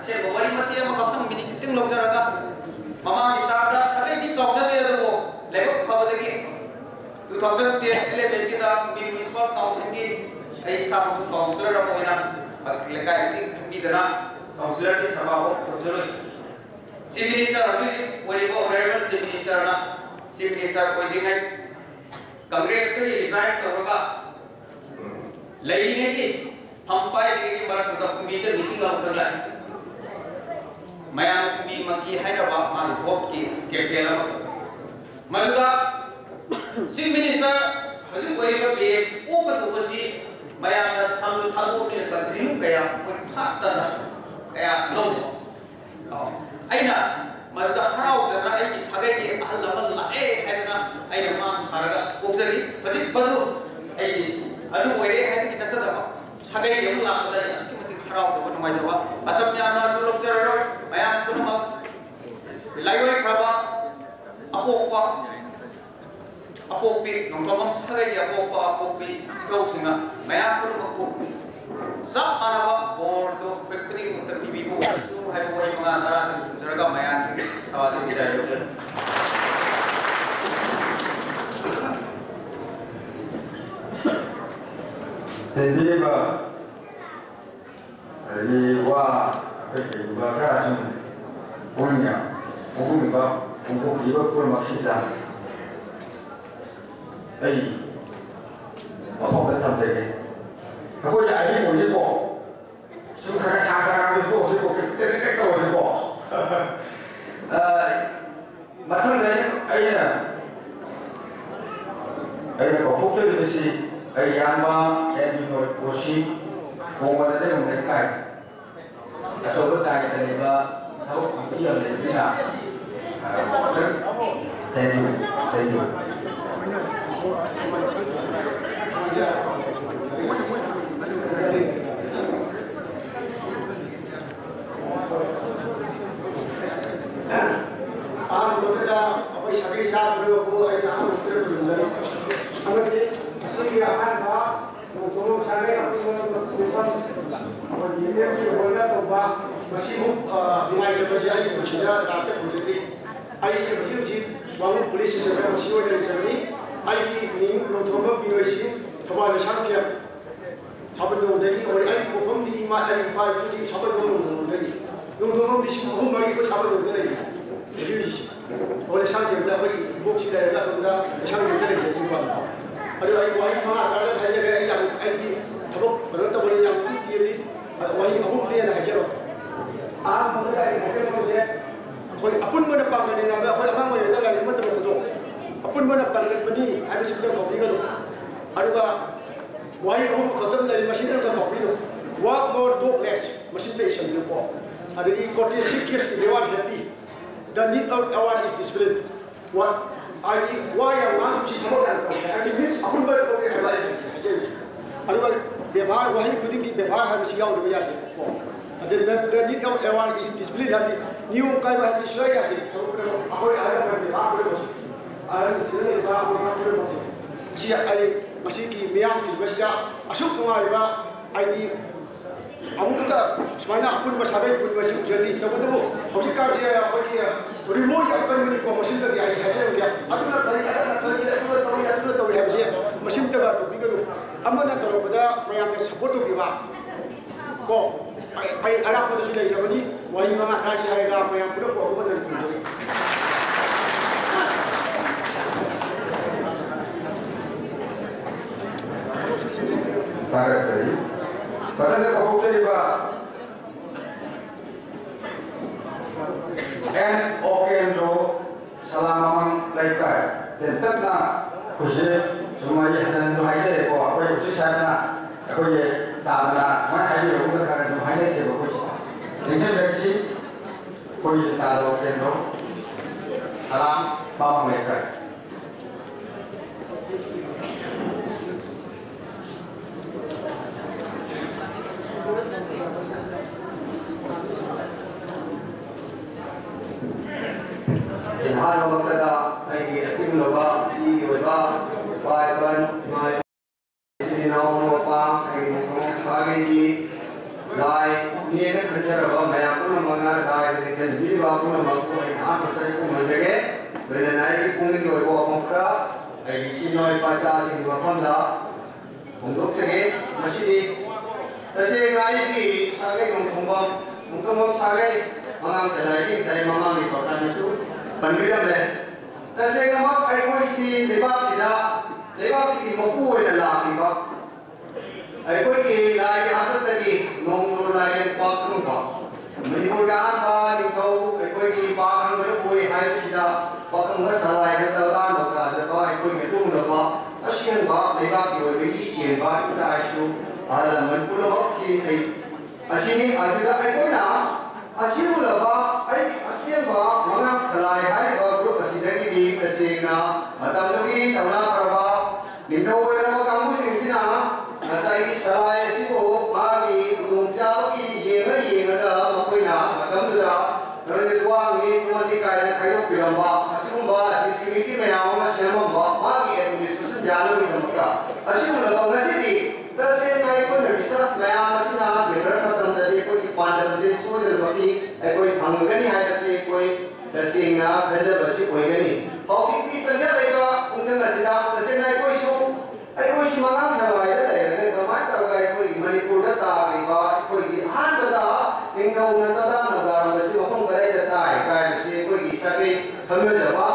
से गोवरी मती अम कतम मिनि कितिंग लोजरगा ममा गितांदा सगै दि सौजते दबो लेबो फबदगी 2011 की दा म्युनिसिपल काउंसिल की आई स्टाफ को काउंसलर अब होना लेकाय की बिदना काउंसलर की सभा हो जरूर चीफ मिनिस्टर अफिस वरिबो ऑनरेबल चीफ मिनिस्टर ना चीफ मिनिस्टर को दिने कांग्रेस के रिजाइन करोगा लेने की हम पाए लेने की मरक का मीटर मीटिंग आउट कर लाए मयान मी मकी हैदराबाद मा होप की कैपिटल मरुदा चीफ मिनिस्टर हजू वरिबो बेज ओपन उपसी मयाम थम थागो ने कंटिन्यू कया कोई फाटना कया लो अइना मरुदा हराव जना आई सगे की अहल लमल लाए हैदना आई मान थारगा ओक्सरी हजू बदु आई अदु वरे हैदि की नसदा सगे की हम लापदा असकी मति हराव जब नमाय जवा अतम याना सुलोक जरो मयाम पुनम लाइवे खबा अपोपा अपोपी नोंथोमम सगे की अपोपा अपोपी तौसिना मया पुरुमको सब मानव बोर्ड दो पेपरी उत्तर टीवी को सु है वही मंगा तारा से जरगा मया सवाल विदाय हो तेदीबा ये वा के बागा जुन पुण्य उगुबा उगुबा पुर मखिदा आई अपोपा तमदेगे अको याई मोलिबो सुन खा खा खा को से को ते तो से को मथन दे आइना को पोके बिसी आई यामा एन नो पोसी कोमन दे मन kai अचोब ताई तलेबा थाउ पिया लेबिना thank you ꯌꯨꯅꯤꯌꯟꯒꯤ ꯑꯣꯏꯅ ꯇꯧꯕ ꯃꯁꯤꯃꯨꯛ ꯅꯨꯡꯉꯥꯏꯖꯕꯁꯤ ꯑꯩꯒꯤ ꯄꯨꯟꯁꯤꯗ ꯂꯥꯛꯇ ꯐꯪꯖꯗ꯭ꯔꯤ ꯑꯩꯁꯦ ꯍꯧꯖꯤꯛ ꯍꯧꯖꯤꯛ ꯋꯥꯡꯉꯨ ꯄꯨꯂꯤꯁ ꯁ꯭ꯇꯦꯁꯟꯗ ꯃꯁꯤ ꯑꯣꯏꯅ ꯂꯩꯖꯕꯅꯤ ꯑꯩꯒꯤ ꯃꯤꯡ ꯅꯣꯡꯊꯣꯝꯕ ꯕꯤꯅꯣꯏꯁꯤꯡ ꯊꯧꯕꯥꯜ ꯂꯩꯁꯥꯡꯊꯦꯝ ꯁꯥꯕꯟꯗꯣꯡꯗꯒꯤ ꯑꯣꯏ ꯑꯩ ꯄꯣꯛꯐꯝꯗꯤ ꯑꯩ ꯏꯄꯥ ꯏꯄꯨꯗꯤ ꯁꯥꯕꯟꯗꯣꯡ ꯅꯣꯡꯊꯣꯝꯕꯝꯗꯒꯤ ꯅꯣꯡꯊꯣꯝꯕꯝ ꯂꯤꯁꯤꯡ 3 ꯃꯔꯤ ꯑꯩꯈꯣꯏ ꯁꯥꯕꯟꯗꯣꯡꯗ ꯂꯩꯔꯤ ꯍꯧꯖꯤꯛ ꯍꯧꯖꯤꯛꯁꯦ ꯑꯣ ꯂꯩꯁꯥꯡꯊꯦꯝꯗ ꯑꯩꯈꯣꯏ ꯏꯕꯣꯛꯁꯤ ꯂꯩꯔꯒ ꯑꯁꯣꯝꯗ ꯂꯩꯁꯥꯡꯊꯦꯝꯗ ꯂꯩꯖꯔꯤꯕ ꯑꯗꯨ ꯑꯩ ꯋꯥꯍꯩ 5 ꯇꯔꯥꯗ ꯍꯥꯏꯖꯒꯦ ꯑꯩ ꯌꯥꯝ ꯑꯩꯒꯤ ꯊꯕꯛ ꯀꯩꯅꯣ ꯇꯧꯕꯅꯤ ꯌꯥꯝ ꯇꯦꯜꯂꯤ ꯋꯥꯍꯩ 3 ꯍꯥꯏꯖꯔꯣ ꯑꯍꯥꯟꯕꯗ ꯑꯩ ꯍꯥꯏꯖꯔꯛꯄꯁꯦ ꯑꯩꯈꯣꯏ ꯑꯄꯨꯟꯕꯅ ꯄꯥꯡꯒꯟꯅꯤꯅ ꯑꯩꯈꯣꯏ ꯑꯉꯥꯡ ꯑꯣꯏꯔꯤꯉꯩꯗ ꯂꯥꯏꯔꯤꯛ ꯑꯃ ꯇꯝꯕꯗꯣ ꯑꯄꯨꯟꯕꯅ ꯄꯥꯡꯒꯟꯕꯅꯤ ꯍꯥꯏꯕꯁꯤꯗ ꯀꯧꯕꯤꯒꯅꯨ ꯑꯗꯨꯒ ꯋꯥꯍꯩ 3 ꯈꯛꯇꯪ ꯂꯩꯔꯤ ꯃꯁꯤꯗ ꯀꯧꯕꯤꯅꯨ work more dog less ꯃꯁꯤꯗ ꯏꯁꯟꯕꯤꯌꯨꯀꯣ ꯑꯗꯒꯤ courtesy keeps everyone happy the need of award is discipline what I why am I thabak yan tawde I means apunba tawde haiba haijeri aduga ବ୍ୟବହାର wahi khudingi ବ୍ୟବହାର habisi yaudaba yade ko the need of award is discipline habi niyom kai ba habisi la yade ahoi ara ba ba ko bosi ara sile ba ko ko bosi si ai masiki miyam ki basida asuk ngai ba ai di amuka sumana apun masabai pun masi ujadi tabudu hojika je hodi remote akan ni ko machine da ai haje ya aduna kai aduna tawi habise machine da to biganu amana tarobada mayam ne support to biwa ko ai ara ko su lai jabani wahi mama thaji haega mayam pura ko ko nan tunjori Tagasari Padahal kahukaiba NOKNRO Salamang Laikai Tentak na kusi Sumaya dan Nuhaya ko ako yung susana ako yung tama na mahali yung mga Nuhaya siya ko kusi Tingnan kasi ko yung talo NOKNRO Salam Mamang Laikai Hal waktu lagi asim loba di loba Bible mai sini naum loba ai naum sagi di lai ni ne kerja loba maya pun mengar lai dengan diri bapu mampu ai han betul ku menjage benda naik pun di loba mukra ai sini noi paca sini loba dah untuk segi masih di tasi ngai di sagi tungkong sagi mengang selagi saya mengang di kota itu Pandiram le, tasay naman ay ko si lebak sila mapu ay lalaki ba? Ay ko ki lagi apat tadi nong lagi pakang ba? Manipurgaan ba ikaw ay ko ki pakang berbuhay hay sila pakang masalay na talaan o kada ba ay ko itong na ba? Asyan ba lebak yo religion ba sa asu alam manipurok si ay asini asila ay ko na Asyik laba, asyik ba, mengang selai hari ba grup asyik di kesina, atau lagi tahun berapa, minta orang kamu sini asai selai sibo, pagi, mungkin ye ada, makanya, atau tidak, dari dua ni, mungkin kayu bilang ba, asyik ba, di sini memang masih memang pagi, diskusi jalan itu mereka, asyik laba nasi di, tasnya naik pun research memang masih nak, benar kata tadi pun panjang je semua berarti कोई भंगनी है जैसे कोई दसिंगा भेजा बसी कोई गनी और कितनी तंजा रहेगा उनके नसीदा जैसे ना कोई शो कोई शिमांग चलवाए रहते हैं कमाई करोगे कोई मणिपुर का तारीबा कोई हान बता इनका उन्नत दा नगार बसी वहाँ करे जाता है काय जैसे कोई इसा के हमें जवा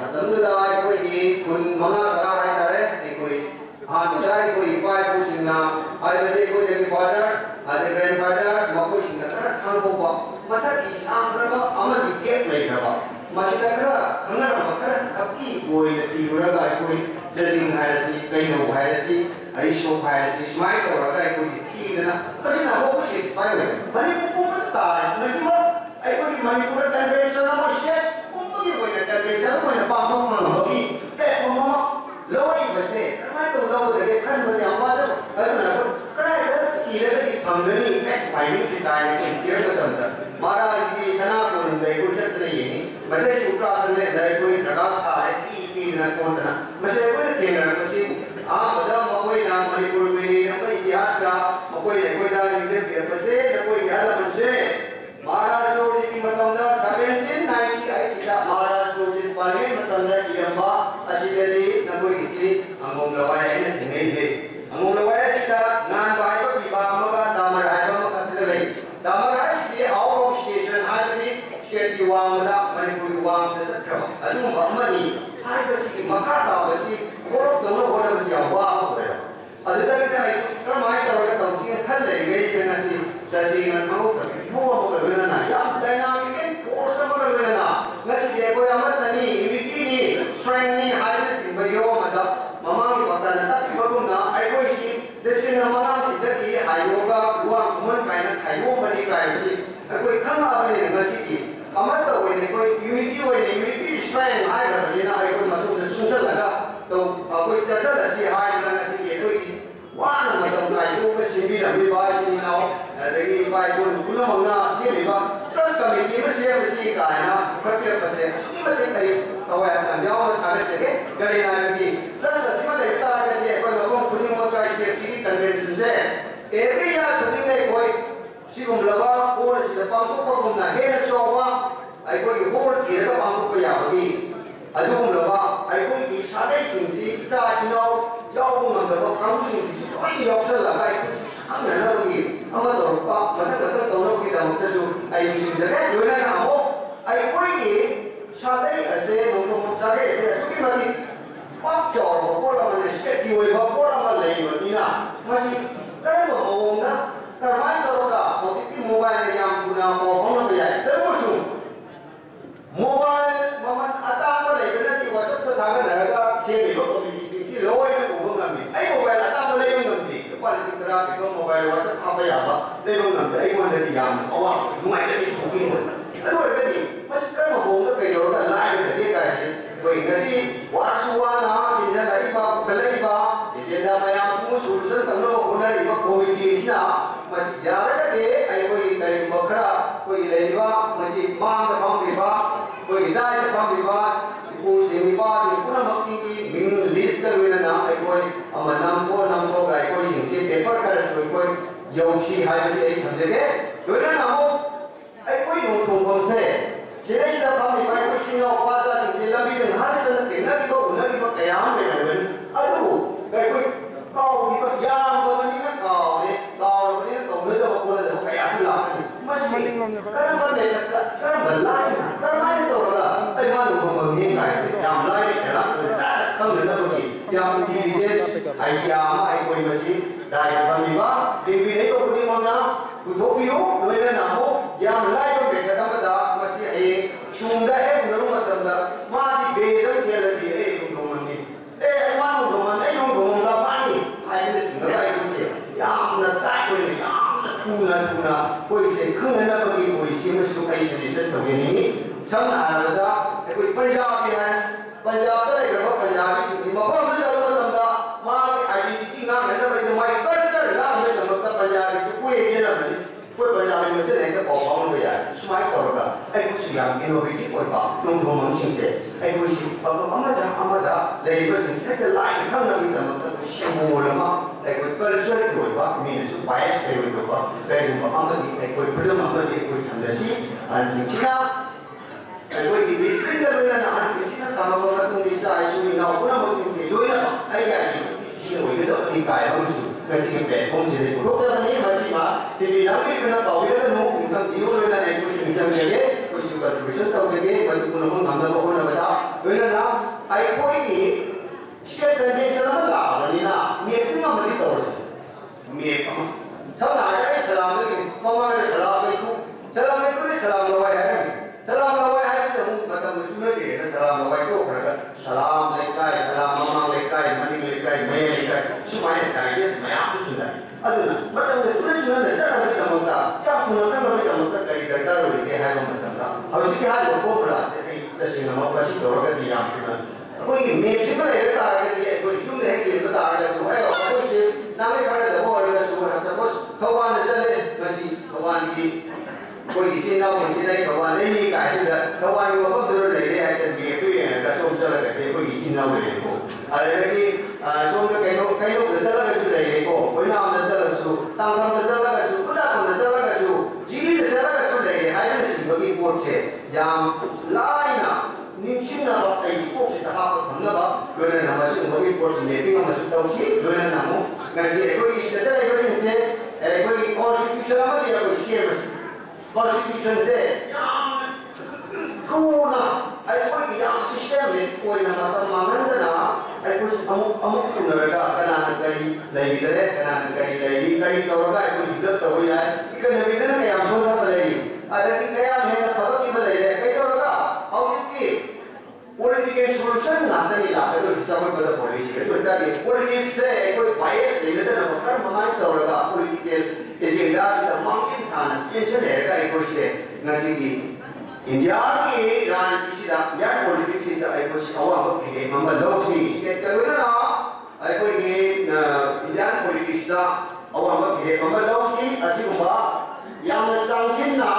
मतलब दा कोई कुन मंगा करा है तारे कोई हान बता कोई पाए पूछना आज जैसे कोई फादर आज ग्रैंडफादर मको सिंगा तरह खान को mata kisah berapa amat dikit lagi berapa masih tak kira kenal apa kira tapi boy lebih berapa boy jadi hari si kayu hari si aisyah hari si semai tu orang boy ti na kasi na aku sih semai lagi mana aku kata masih mah aku di mana aku temperature nama chef untuk dia boy temperature mana pamong mana bagi mama lawai masih mana tu lawai dek kan mana apa tu kerana kira di pangani paling kita ini kira tu tanda महाराज की सना को नहीं कुछ नहीं है मजे उपरासन में जाए कोई प्रकाश आ है की ना कौन ना मजे कोई थे ना मजे आ बदा कोई ना मणिपुर में ना कोई इतिहास का कोई ना निजे मजे state Iwamada, Manipuri Iwam, the Sakra, Aduma money, Hibasi, Makata, Korok, the Lord of the Awa. Other than that, come I thought I Kale, Gayanasi, the same as Mota, more of the Vilana, Yam Dynamic, or some of the Vilana, Nasi Yamatani, Vikini, Strangely, Highness in Bayomada, Mama, Matana, Bakuna, I wish this in a Manam, Tati, Ayoga, one kind of Taiwan, Mani, a quick come out in the city. Amata, when they put unity, strength, I don't know, I could have Susan, though I would tell us here, I don't see one of them, I took a civil and we buy it now, they buy one, Kulamana, Silva, trust me, give us here, see, Guyana, 30%, even and the other target, very nicely. Trust us, even the target, when we're going to put more price here, convention there. Every year, putting a boy. Sikum lava, or is the Pampo from the hair shower. I go you hold here, Pampo Yaki. I don't lava, I go each other since it's you know, your on the counting, only your like I'm another game. I'm not don't get out the zoo. I use the red, you know, I go in, Shade, I say, no, Shade, say, took him Pop job, or on the step, you will have more of a labor, Dina. Must he turn home? Karma Toroka, Mokiti mobile yang guna mohon ya, terusung. Mobile, Mamat Atama lagi nanti WhatsApp tu tangan harga siapa itu komisi sih, loh ini hubung kami. Ayo mobile Atama lagi nanti, lepas itu terang itu mobile WhatsApp apa ya apa, lagi nanti, ayo nanti yang awak, rumah jadi shopping. Aduh jadi, masih kan mohon tu kayak orang lain jadi kayak, kau ingat sih, wasuana, jadi dari bab, belai bab, jadi ada macam semua solusi tentang orang dari bab komisi sih masih jarak ke, ayo dari bakra, kau lewat masih mang terpam riba, kau hidayah terpam riba, ibu sini pas, ibu nama tinggi, ming list terwina na, ayo amanam ko, ayo sini paper kerja, ayo yosi hari sini hamzah ke, dua nama, ayo nonton konser, jadi kita pam riba, ayo sini apa saja, sini lebih dengan hari saja, tinggal kita kayam dengan, aduh, ayo kau kita jam, kau ni kan kau ni. Masih, karena banyak, karena lain, karena itu orang, tapi mana pembangunan kayak yang lain, kan benda begini, yang bisnis, ayam, ayam masih, dari pembangunan, di itu begini mana, utopio, dua nama, yang lain berbeda pada masih tunda baru macam dah, masih beza dia lagi, untuk ni, mana untuk apa ni, ayam ni tinggal ayam ni, yang nak ni. Kuna, koi se kung na bagi koi se masuk kai solution to ini. Sama ada, koi Punjab lagi berapa Punjab ini. Maka mana kalau tanda, mana identiti ngan, ada macam mai culture lah, macam mana Punjab itu koi je lah ni. Koi Punjab ini macam ni kita bawa ya. Semua itu orang. Koi siang inovatif koi pak, nunggu macam se. Koi si, kalau amada, dari bersih kita lain kan lagi tanda semua lama. Koi culture koi pak, minus bias koi pak. Dari apa ni? Koi belum apa ni? Koi tanda si, anjing Cina. Koi di bisnis dah boleh nak anjing Cina. Kalau orang tu bisa, isu ni nak pun macam ni. Dua lah. Ayah ni, sini boleh tak ni kaya macam tu. Macam ni macam ni. Kalau ni masih mah, sini lagi kena tahu dia nak tentang dia boleh nak ikut tentang dia. Koi suka tulisan tahu dia. Koi pun nak ngambil apa nak baca. Boleh nak. Ayah koi ni, setiap kali selama lah, ni nak. Ni itu nak mesti tahu sih. Ni apa? Tahu tak ada salam lagi. Mama ada salam itu ni salam lawai hari. Salam lawai hari itu macam cuma dia salam lawai itu berada salam lekai, salam mama lekai, mani lekai, maya lekai. Semua lekai dia semua itu sudah. Aduh, macam cuma macam mana kita minta. Yang pun kita minta kali terkar oleh dia hari macam tu. Harus dia hari apa pula? Jadi terus nama pasti orang dia yang pun. Aku ini macam mana dia tahu dia? Aku ini cuma dia tahu dia tu. Aku sih nama dia ada boleh dia semua. Suppose kawan saya masih kawan di, koi di Cina pun kita kawan ini kaya sudah kawan yang apa tu lagi ada dia tu yang kita semua jalan kita koi di Cina boleh ko. Ada lagi semua kayu bersama kita sudah lagi ko. Koi nama bersama su, tangkap bersama kita su, kuda bersama kita su, jili bersama kita sudah lagi. Ada sih bagi porce yang lain ni Cina apa ini porce tak apa pun apa. Kerana nama sih bagi porce ni pun nama tahu sih kerana nama ngasih koi istilah koi ni कोई कॉन्स्टिट्यूशन में दिया कोई शेयर में कॉन्स्टिट्यूशन से Kuna ai ko yang sistem ni ko yang mata mangan na ai ko amuk tu neraga kana kai lagi dere kana kai tawga ai ko hidup tahu ya ikan nabi dere yang sono lagi ada kaya mena pada kita lagi kai tawga au ini political solution nanti ni lah itu sama pada polisi itu tadi politik se ko bias ni kita nak bukan mengenai tawga political agenda kita mungkin kan macam ni kai ko se nasi di India की राजनीति से Indian politics से आई कुछ और के हम लोग से के करना ना आई कोई के इंडियन पॉलिटिक्स दा और हम के हम लोग से अच्छी हुआ या मैं चाहती ना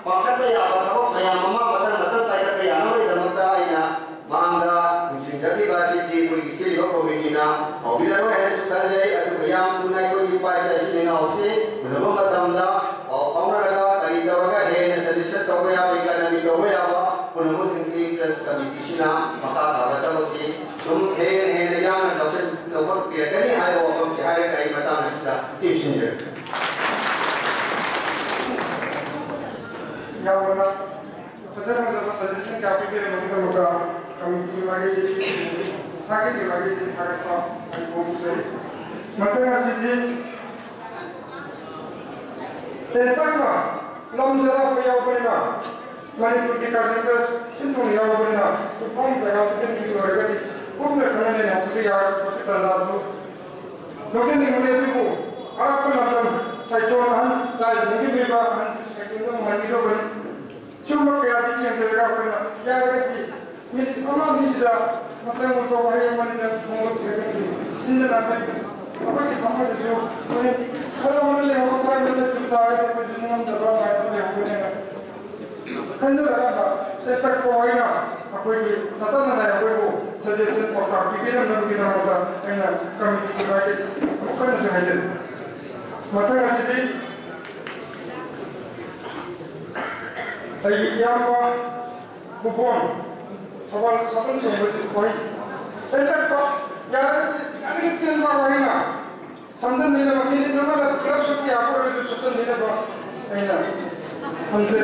पाकर पे या बताओ मैं मम्मा बता पाकर पे या ना जनता या मांगा जिंदगी बाजी जी कोई किसी लोग को मिली ना और भी लोग है सुपर दे अगर या हम तुमने कोई पाई ऐसी नहीं ना उसे उन्होंने बताऊंगा और पाउंडर का करीब होगा है न सजेशन तो कोई आप इकोनॉमी तो कोई आप उन्होंने सिंची प्लस कमिटी ना मका था चलो सी तुम है या ना जब से तो वो क्लियर नहीं है वो हम क्या है कहीं बता नहीं था टीचिंग या वाला पचास हजार सजेशन क्या आप के लिए होगा कमिटी वाले सागे के वाले थारे का वो से मतलब सिद्धि तेतंगा लम्जरा पे याव पड़ेगा मणिपुर के काजल सिंधु याव पड़ेगा तो कौन सा याव से नहीं होगा कि पूर्ण करने ने हमसे यार पता दादू लोगों ने मुझे भी को आप मतलब साइटों हम लाइव मुझे भी बात हम साइटों में मनी को बन चुम्बक के आदि की अंदर का पड़ेगा क्या है कि मेरी तमाम निश्चित मतलब उनको वही मनी जब मोहब्बत करेंगे सिंधु नाम apa kita mahu tu, kalau mana le orang kaya mesti kita ada pun jenama jawab macam ni aku ni. Kan tu ada, setak kau ina, aku ini nasa nana aku itu suggestion kau pikir nak kita mahu ina kami kita lagi, aku kan sehaja. Mata asli, lagi yang apa, kupon, sabun tu mesti kau. Setak kau. यार कितने बार वही ना समझन नहीं लगा कि इतना ना क्लब सब की आपको जो सत्तर नहीं लगा नहीं ना हमसे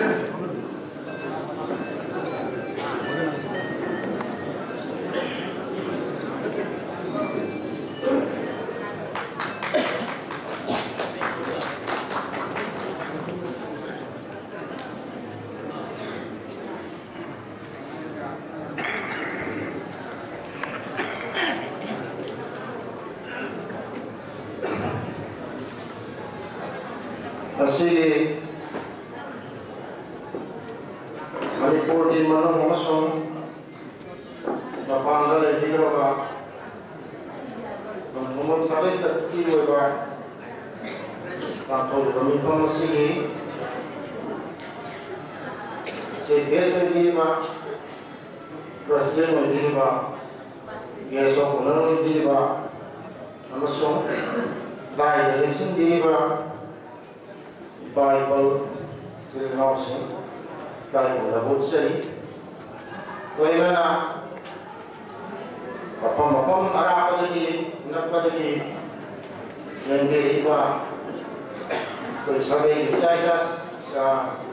Manipur di mana mengusung Bapanda lagi berapa? Namun sampai terkini berapa? Tahu kami masih sebagai menjadi presiden menjadi biasa benar menjadi mengusung baik election menjadi Bible Housing Bible Labut Seri Koimana Apa-apa arah lagi nak lagi yang beriba sebagai bicara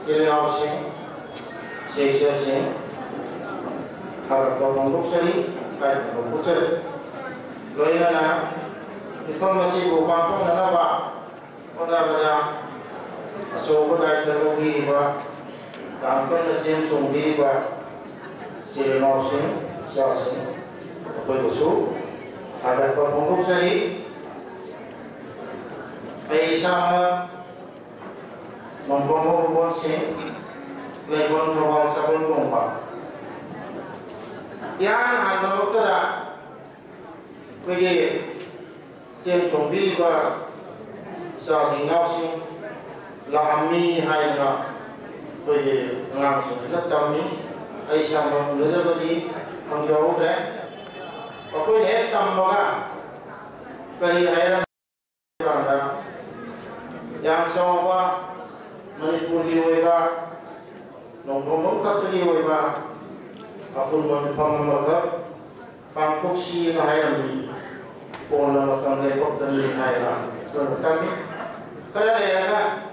Seri Housing Seri harap untuk Seri Bible Labut Seri Koimana itu masih bukan apa pada so pada teknologi ba kantor mesin sumbi ba silosin siasin apa itu ada pembunuh seri Aisyah membunuh bonsin lebon tawal sabun pompa yang hanya waktu pergi sen sumbi ba siasin siasin Lami hai na pergi langsung kita kami Aisyah mengulas bagi menjauh deh. Aku ni tambah kali ayam bangsa yang semua Manipur diuiba, nongkrong kat diuiba, aku menempang mereka pangkuksi na ayam ni, pola matang lepok dan ayam. So kami kerana dia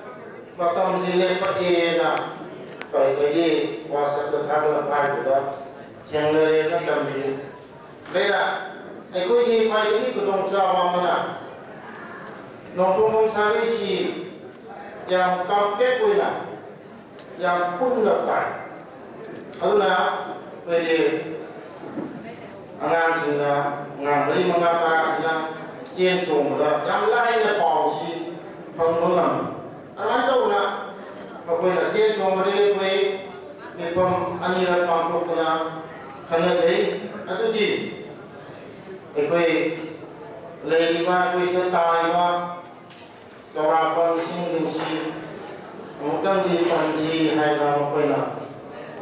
matam sila pati na Paisagi wasa terhadap apa itu, cenderung nak kami. Beda, aku ini paling kedong cawa mana, nongkrong sari si yang kampek punya, yang pun dapat. Aduna, beri angan sina, ngabri mengapa sina, sian cuma, yang lainnya pausi, pengulang. Angan tahu nak. Aku nak siap cuma beri kue, memang aniran mampu kena kena jadi, atau di, kue lagi mah kue setai mah, orang pun mungkin di panci hai nama kue nak,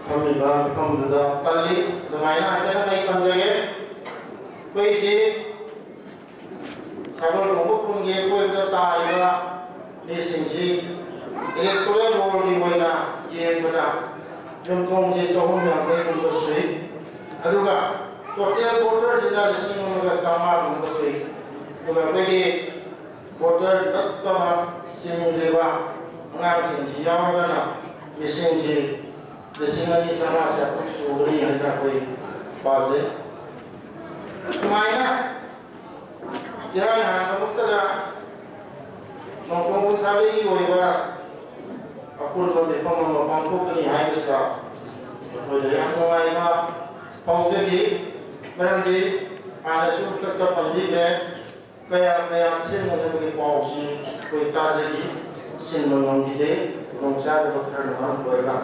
kami bang kami dah kali, dengan apa yang kami panjangnya, kue si, sabun mampu pun dia kue setai mah, di sini. Electoral role di mana yang benar, contoh si sohum yang kaya mengusui, aduga total voter sudah disini mereka sama mengusui, juga bagi voter tetap sini juga mengancam si yang mana di sini ni sama siapa suri yang tak kaya fase, semuanya jangan kamu tidak nongkrong sahaja ibu aku sampai pemangku kini hai sudah. Kalau yang mulai na pauze di berhenti ada suatu terpandang kaya sin mengenai pauze kita jadi sin mengenai kita berkerana orang beragam.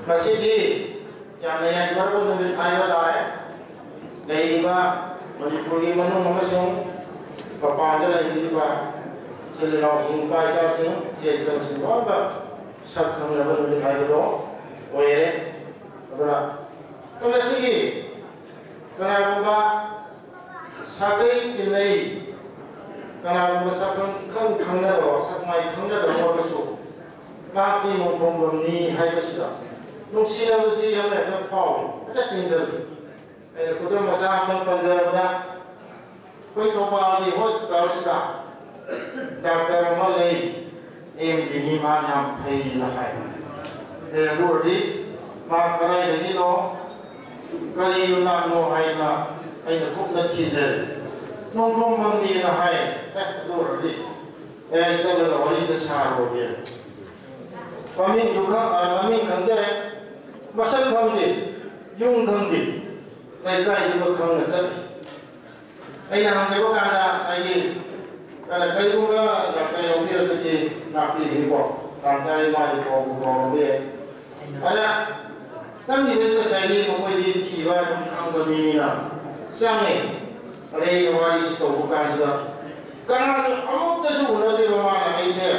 Masih di yang lain baru mengambil ayat ayat dari ba menipuri manu mengasung kepada lagi di ba selalu sumpai sasing sesang semua ba sakang lepas menjadi air dong, oye, apa? Kalau segi, kenapa sakai tinai, kenapa sakang kangna dong, sakmai kangna dong bersu, mati mumpung ni hai bersih, nungsi bersih yang ada pau, ada sinjal, kuda masa penjara, kau topa di hospital sudah, dokter malai. Ini mana pay lahai. Jadi, mak kerai lagi no, kali yunak no hai na, hai na kuk na cizer, nongkrong mandi lahai, jadi, saya hari itu sahur dia. Kami juga, kami kerja, masal kami, yung kami, mereka juga kami sendiri. Ayah kami bukan ada saya. Kalau kali juga nak tanya lebih lagi nak pergi hidup, nak tanya mana hidup lebih. Ada, sambil besar saya ni mungkin di jiwa angkat ni na, sangat, ada orang itu bukan sahaja. Karena amuk tu sudah di rumah nak isi,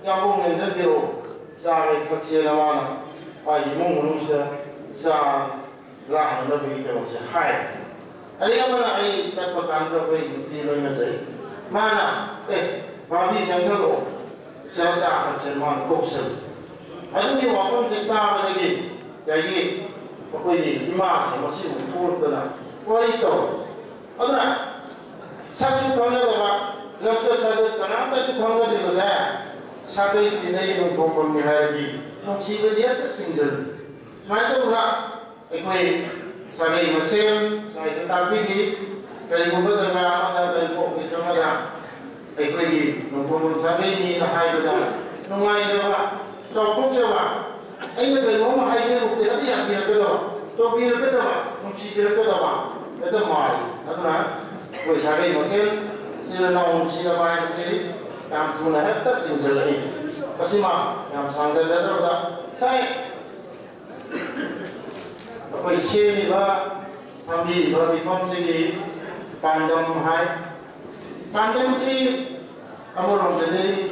yang pun nanti di rumah, sampai kecil mana, ayah mungkin sah lang lebih terus hai. Ada yang mana ayah sepak kantor di rumah saya. Mana, babi sangkalo, saya sah cerman koksen. Ada ni wapun sekta lagi, jadi apa ini imas masih ukur tu itu, ada satu kanda dapat, lemcer saja kenapa tu kanda di mana? Satu ini nunggu ni hari, nungsi dia tersinggul. Macam mana? Sebagai mesin, saya tetap pergi. Kali bukan serga ada kali bukan serga ada. Ekoi nunggu sampai ni hai betul. Nungai jawab, cakap jawab. Ini kali mau hai je bukti tadi yang biar betul. To biar betul, mesti biar betul apa? Itu mai. Itu na. Koi sebagai mesin, sila nak sila mai mesin. Yang tu na hebat sinjal ini. Kasima yang sangga jatuh dah. Saya. Koi sini bah, kami segi. Pandang hai, pandang si, amorong jadi,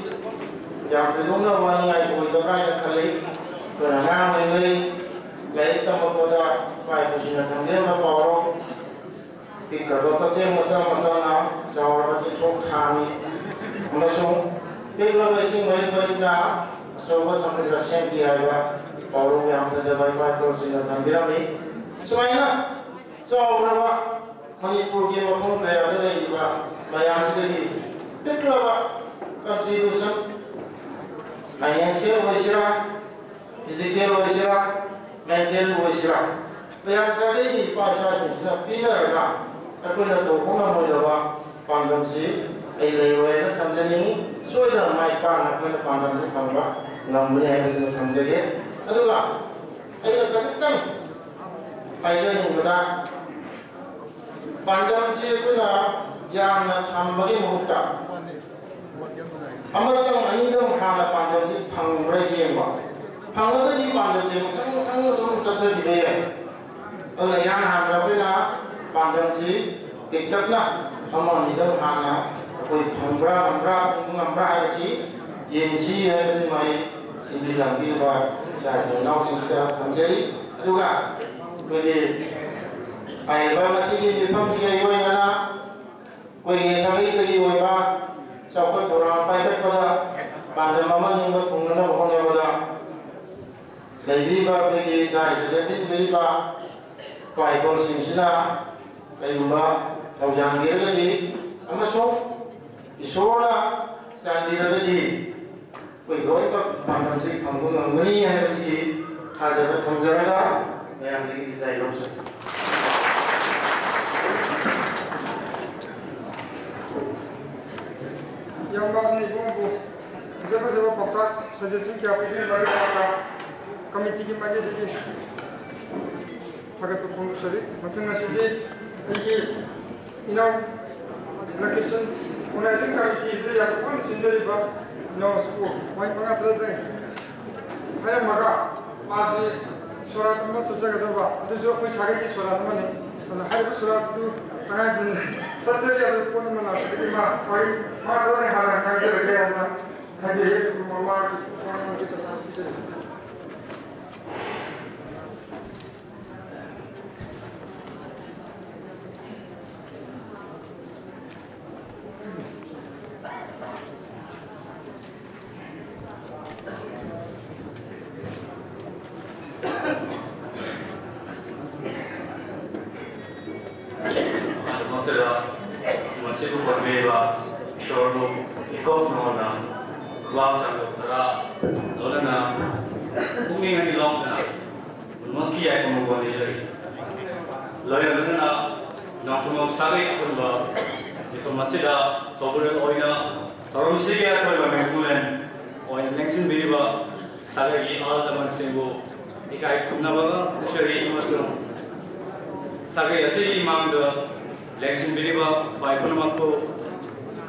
yang kedua orang yang boleh terkait kali, kerana ini, lain tempat pada, baik punya tangga apa Jika kecil masa-masa jawab itu kami masuk bila masih mereka semua sampai rasanya dia orang yang terjebak kursinya dan birami semuanya seorang Manipur dia maupun kaya ada juga bayang sedikit betul apa contribution financial masyarakat physical oisira mental oisira bayam sargai pasha sina pinara akuna to honga modawa pandam si ai lewe na thamjani soida mai kana kana pandam ni khamba namne ai sina thamjage aduga ai na kasattam ai jani muda pandam si kuna yang thambagi muhutta amatang anidam hana pandam si phangre yema phangga di pandam si thang thum sathari be ana yang hamra pina pandam si tiktakna amanidam hana koi phambra ngamra ai si yensi ai si mai simbilang bilwa sa sa nau sing kita thamjari aduga bagi ai ba masigi ni pham si ai wai na koi sabai tagi wai ba sapot thora pai kat pada pandam mama ning ba thungna bhone bada lebi ba bagi dai jadi bagi ba pai bol sing sina ai ba tau jang gir lagi amasuk isora sandi lagi koi roi ba pandam si phanggung ngani hai si haja ba thamjaraga mayam lagi desai lobsa yang bang ni bungku siapa pakar suggestion क्या पिन बगे pakar committee की मागे दी अगर तो कौन सही मतलब नसीब ये इनाम location organizing committee itu yang कौन sendiri बा नो स्कूल वही मंगा terus है मगा masih surat nama sesuai kata बा itu जो कोई सागे की surat nama ni kalau hari surat tu tengah दिन सत्तर या तो कौन मना सकते माँ कोई माँ तो नहीं हालांकि हम जो लगे हैं ना हमें ये मामा कौन मुझे पता नहीं masih tu berbeza, showroom, ikut mana, kuat cakap tera, lalu na, bumi yang di long tera, mungkin ayah kamu buat ni jadi, lalu na, nak tu mau sari pun bah, informasi dah, soalnya oina, terus sih ya kalau mengulen, oina lengsin beri bah, sari lagi awal zaman sembuh, ikai kumna bah, ceri masuk, sari asli mang dah. Leksin biliba, pai pun makku,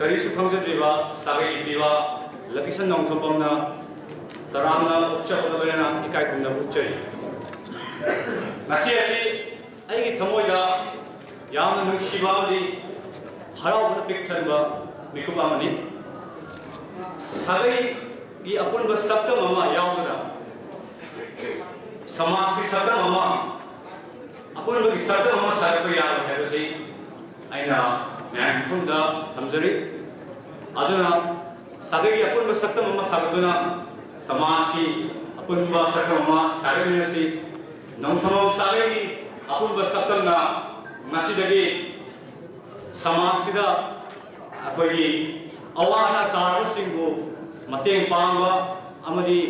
kari sukhang jadiba, sagai ibiba, lakisan nong thopam na, tarang ucap na beri na ikai kumna ucai. Nasi ai ki thamoi da, yang nung shiba di, harau pun pikir ba, mikuba mani. Sagai ki apun ba sabta mama yaw na, samas ki sabta mama, apun ba ki sabta mama sagai ko yaw hai basi. Aina, मैं खुद दा थमजरी, आजुना सागे की अपन बसक्ता मम्मा सागतुना समाज की अपन बसक्ता मम्मा सागे में सी नौथमो सागे की अपन बसक्ता ना मसीदगी समाज की दा अकोई अवाना तारव सिंगो मतें पांगा अमदी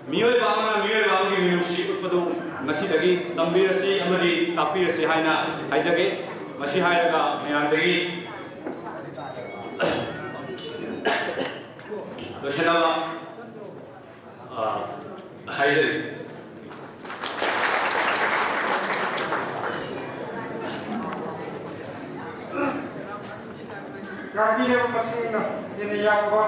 मियोल बांगी मिनुशी उत्पदो मसीदगी तंबीरसी अमदी तापीरसी हाइना हाइजगे masih hai laga meandri dosenala hai jadi kami ni masih na ini yang apa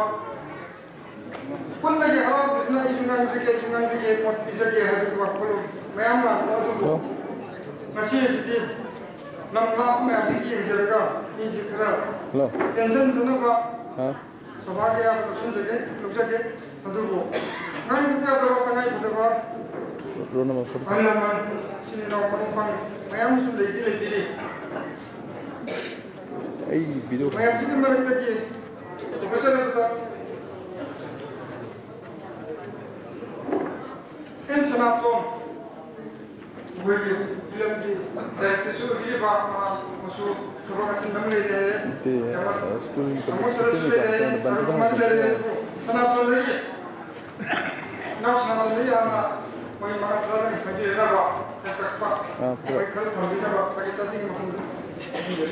pun lagi haram bisna sungai sikit pot bisa ke hari tu aku mayam lah tu masih sedih nam lap में अभी ये जगह इसी तरह टेंशन तो ना बा सवाल ये आप सुन सके लोग सके मतलब वो नाइन क्या तो तंगाई बुद्ध बार अनलमन sini nak penumpang mayam sudah lebih mayam sini mereka lagi besar betul en sanatom Wih, film di dari itu dia bawa masuk terus kasih nama dia. Kamu serus dia, baru masuk dia. Sana tu lagi, nak sana tu lagi, anak ꯃꯣꯏ ꯃꯉꯥ ꯇꯔꯥꯗꯪ ꯍꯥꯏꯕꯤꯔꯅꯕ ꯇꯛꯄ ꯃꯣꯏ ꯈꯔ ꯊꯝꯕꯤꯅꯕ ꯁꯥꯒꯩ ꯆꯥꯁꯤꯡꯒꯤ ꯃꯐꯝꯗ ꯍꯥꯏꯕꯤꯔꯦ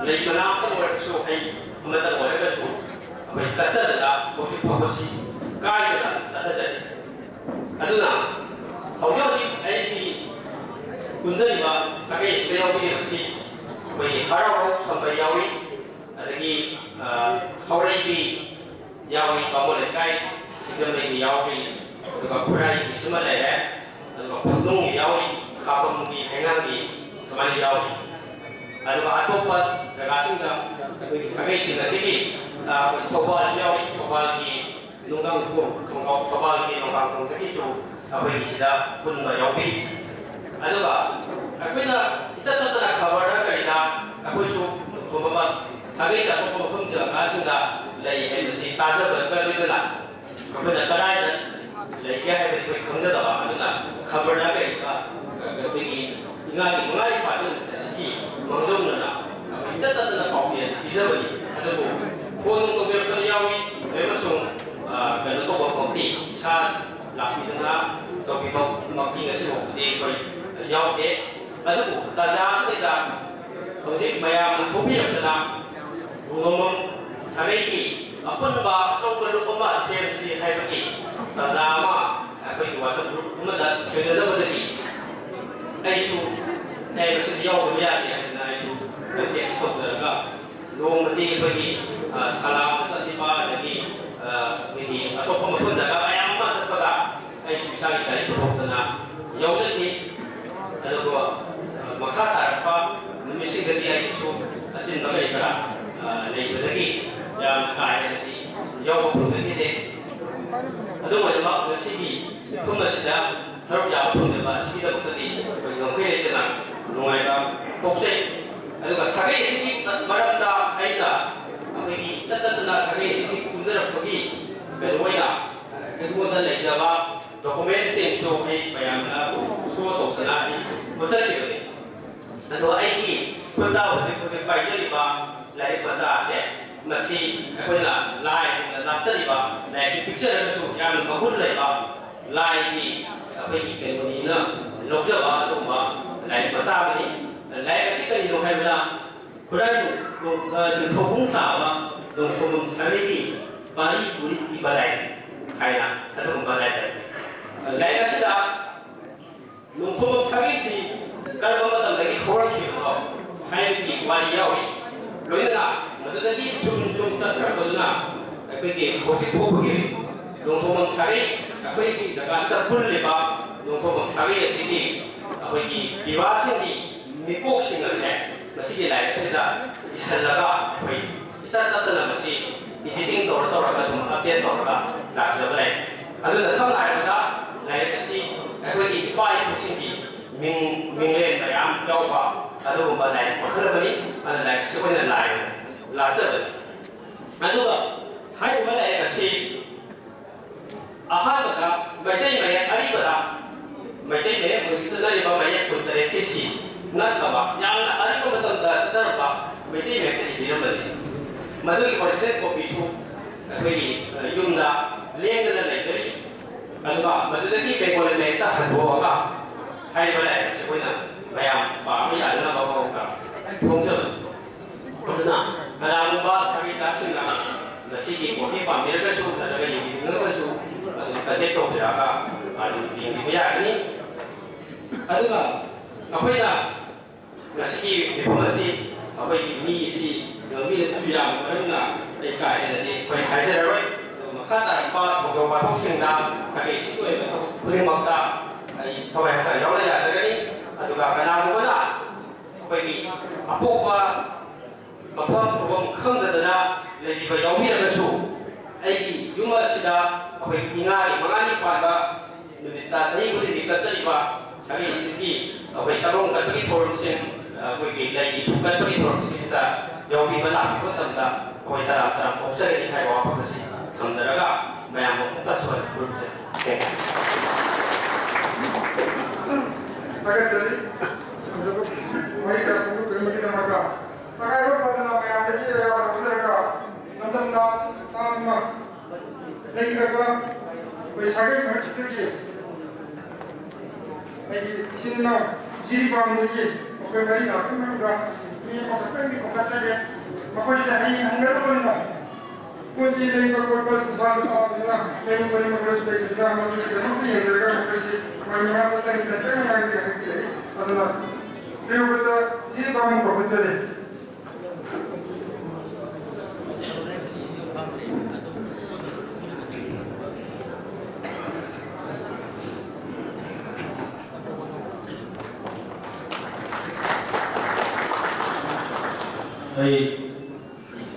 lei mana ta wa su ai kuma ta wa ga su akwai katsar da ko ti ko shi kai da ta ta aduna haujoji ai di kunzari ba sagai shi ya wuce shi akwai harawa sambai yawi adagi haurai bi yawi ba mu da kai shi da mai yawi da kurai shi ma da ya da kundung yawi khabam di hengang di samani yawi ada atopa jagasingga bagi sagai sih nasi thobal yawi thobal di nunggang ko thobal di nunggang ko tadi su bagi sida pun yawi ada ba aku kita tak kabar kerja aku su beberapa sagai tak apa pun jagasingga lagi mesti tajar berkali lah aku nak kerai lagi ada di kerja dah apa kabar kerja bagi mengalih pada segi mengजोंना kita tak tahu dia bisa bagi ada tu pun untuk berkerjawi memang kalau tu berkonti saat laki tengah atau kita makin ngasih di jauh deh ada tu tajam saja kalau bayar hobi yang tengah ngomong hari ini apa nak tahu perlu pemas sendiri hai bagi tajam apa itu asal rumah dah kerja betul aisu mesti dia berbeza dia aisu nanti ekspor terga long nanti bagi salam tadi pada lagi ini atau pemasun jaga ayam macam apa aisu cari dari perhubungan yang jadi ada dua makata apa mesti jadi aisu acin nama ikra lagi yang kaya nanti yang perhubungan ini ada macam mesti di pemasda 서로 야구는 시기다부터니 영회에 대한 농아이가 복세 그러니까 사회의 시기 말한다 아니다 우리 따뜻한 사회의 시기 군사력 거기 배우이다 그거는 내가 도쿠멘트 쇼에 bayangna suatu tenari besar gitu dan aiki pertama untuk bayi ba lai bahasa Asia mesti apa lai nak cari ba lai si picture itu yang kabul lai ba lai di apa ini pengen log jawab tu ba lai bahasa ini lai kasih kan itu hai mana kurang tu thobung ta ba dong thobung sekali di bari puri di balai hai na atau balai lai kasih dah dong thobung sekali si kalau kita lagi korang kita hai di wali yawi loh ini lah betul tadi sebelum saya berdoa apa ini khosik khobgi dong thobung sekali apa ini jaga kita pun lepas dong thobung sekali sini apa ini diwasi di mikok singa saya masih lai kita isalaga apa kita tak tahu masih editing tora kan semua update tora lah sebelum ada nasab lai kita lai kasih apa ini pai sini minglen bayam jauh ada umpah lai makhluk ini ada lai sebenarnya lai laser ada hai umpah lai kasih ahad kita macam mana ada pada macam mana mesti dari bawah yang pun terkesi nak apa yang ada pun betul dah sedar apa macam mana kita hidup ini madu ini proses kopi su bagi jumlah lengkap dan lengkap ada madu ini pengolahan mereka hadua apa hai balai sebenarnya bayam pak ya ada apa apa fungsi betul kalau ubah sekali kasih lah nasi di kopi pamir ke su ada yang di mana ke su ada kadet tu berapa ada yang di mana ini ada apa ya nasi di pemasti apa ini si yang ni tu yang mana mereka ini kau hai serai maka tak apa untuk apa fungsi dah kaki situ itu boleh makta thôi phải nói là cái tụi bà cái nào cũng là bởi vì bộ mà không được ra là vì phải giáo viên là số ấy thì chúng ta sẽ đã phải đi ngay mà ngay qua đó người ta thấy cái gì cái gì mà sáng ngày sinh đi phải sao không cần cái thôn sinh bởi vì đây số cần cái thôn sinh ta giáo viên mà làm cái tầm ta phải ta làm học sinh thì hay học cái gì thầm ra cái mà làm một cái số thôn sinh agak sekali, sebab mereka pun bermegah mereka. Takai pun pada nama yang jadi yang orang mereka, nanti nama lagi mereka, bersagai macam itu. Lagi sini nama jiri bang lagi, orang lain nak pun mereka mi ko ka ni ko ka sa ge ma ko sa ni hanga ko ni ko si nei ko ko pas ba na nei ko ni ma ko sa ge na ma ko sa ni ni ga ga ko si ma ni ma ko ta ni ta na ga ga ki adana se ko ta ji ba mu ko sa ni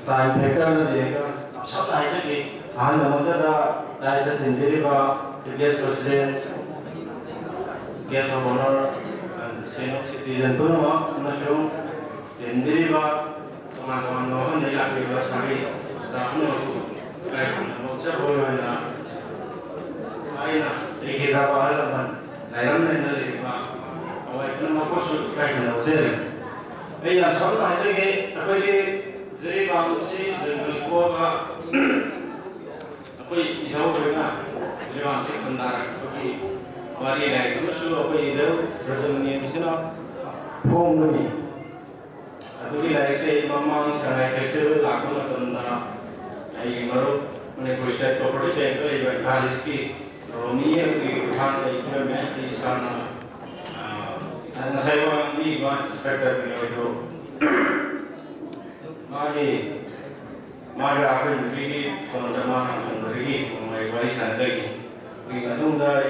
time taker देखा सब ऐसे कि हाल नमूना था ऐसे दिनचर्या का guest president guest of honor senior citizen तो ना मशरूम दिनचर्या का teman-teman लोगों ने लाके बस हमें सामने काहे नमूना बोलो है ना आई ना एक ही का बाहर अपन लाइम ने ना लेकिन और इतना मको शुरू काहे नमूना ये हम सब ऐसे कि अभी जरी बामुची जरी को का कोई इधर होगा जरी बामुची खंडार कोई वाली है तो शुरू कोई इधर रजमनी मिसना फोम नहीं अभी लाइक से मामा सारे फेस्टिवल लागू ना तंदा ये मरो मैंने कोई स्टेट प्रॉपर्टी से तो ये बाल इसकी रोमिये की उठान के में इसाना saya ini buat spektator itu, mari aku ini teman-teman yang beri mulai warisan lagi. Kita tunggu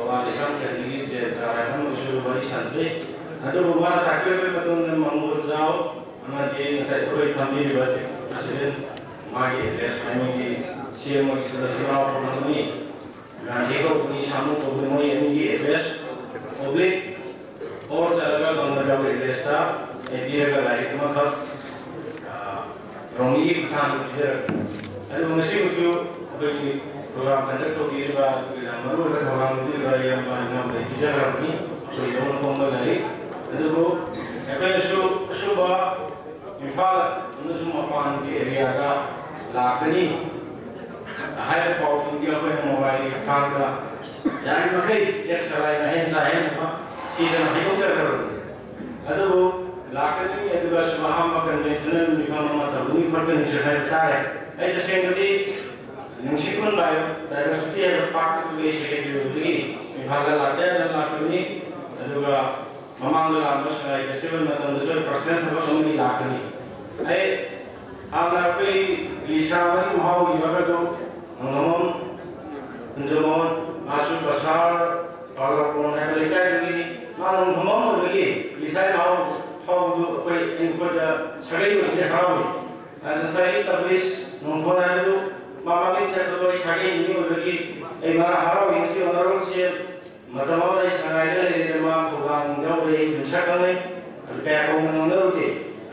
warisan jadi setelah muncul warisan sih. Ada beberapa takdir betul yang mengurusau, nanti saya koi kami dibaca presiden, mari address kami CM sudah siapa pun ini, nanti kau punya samu kau punya ini address publik. और चलगा गंगा एड्रेस था एरिया का लाइक में था रोमी खान पिक्चर अरे मशीन उसको अभी programme conduct हो गया बात मरो का प्रोग्राम होती है या नाम पिक्चर अपनी तो ये दोनों को मत करी अरे वो ऐसे शो बा इम्फाल उन्हें मपान की एरिया का लाकनी हाई पावरफुल की अपने मोबाइल खान का यानी मखई एक्स्ट्रा लाइन है साहेब ना Kita nak hidup sekarang. Ada bu, lakukan ini adalah semacam konvensional macam mana tahu perkara sehat saya. Itu sendiri, meskipun diversity ada part itu sesuatu yang tinggi. Misalnya lakukan ini adalah memang dalam masa festival macam itu persen sama semua lakukan ini. Anak Islam ini mau juga tu, ngomong, penjualan masuk pasar, kalau pun ada lekai begini. मालूम हम लोग ये लिसाई Maui how दो कोई इनको जा सगाई उसने हाउ सगाई तबलिस नोंथोना है तो मामा भी चल तो सगाई नहीं हो लगी एक बार हारो इनसे उन्होंने से मतलब और इस सगाई ने मां भगवान जब ये जुशा करे क्या को उन्होंने होते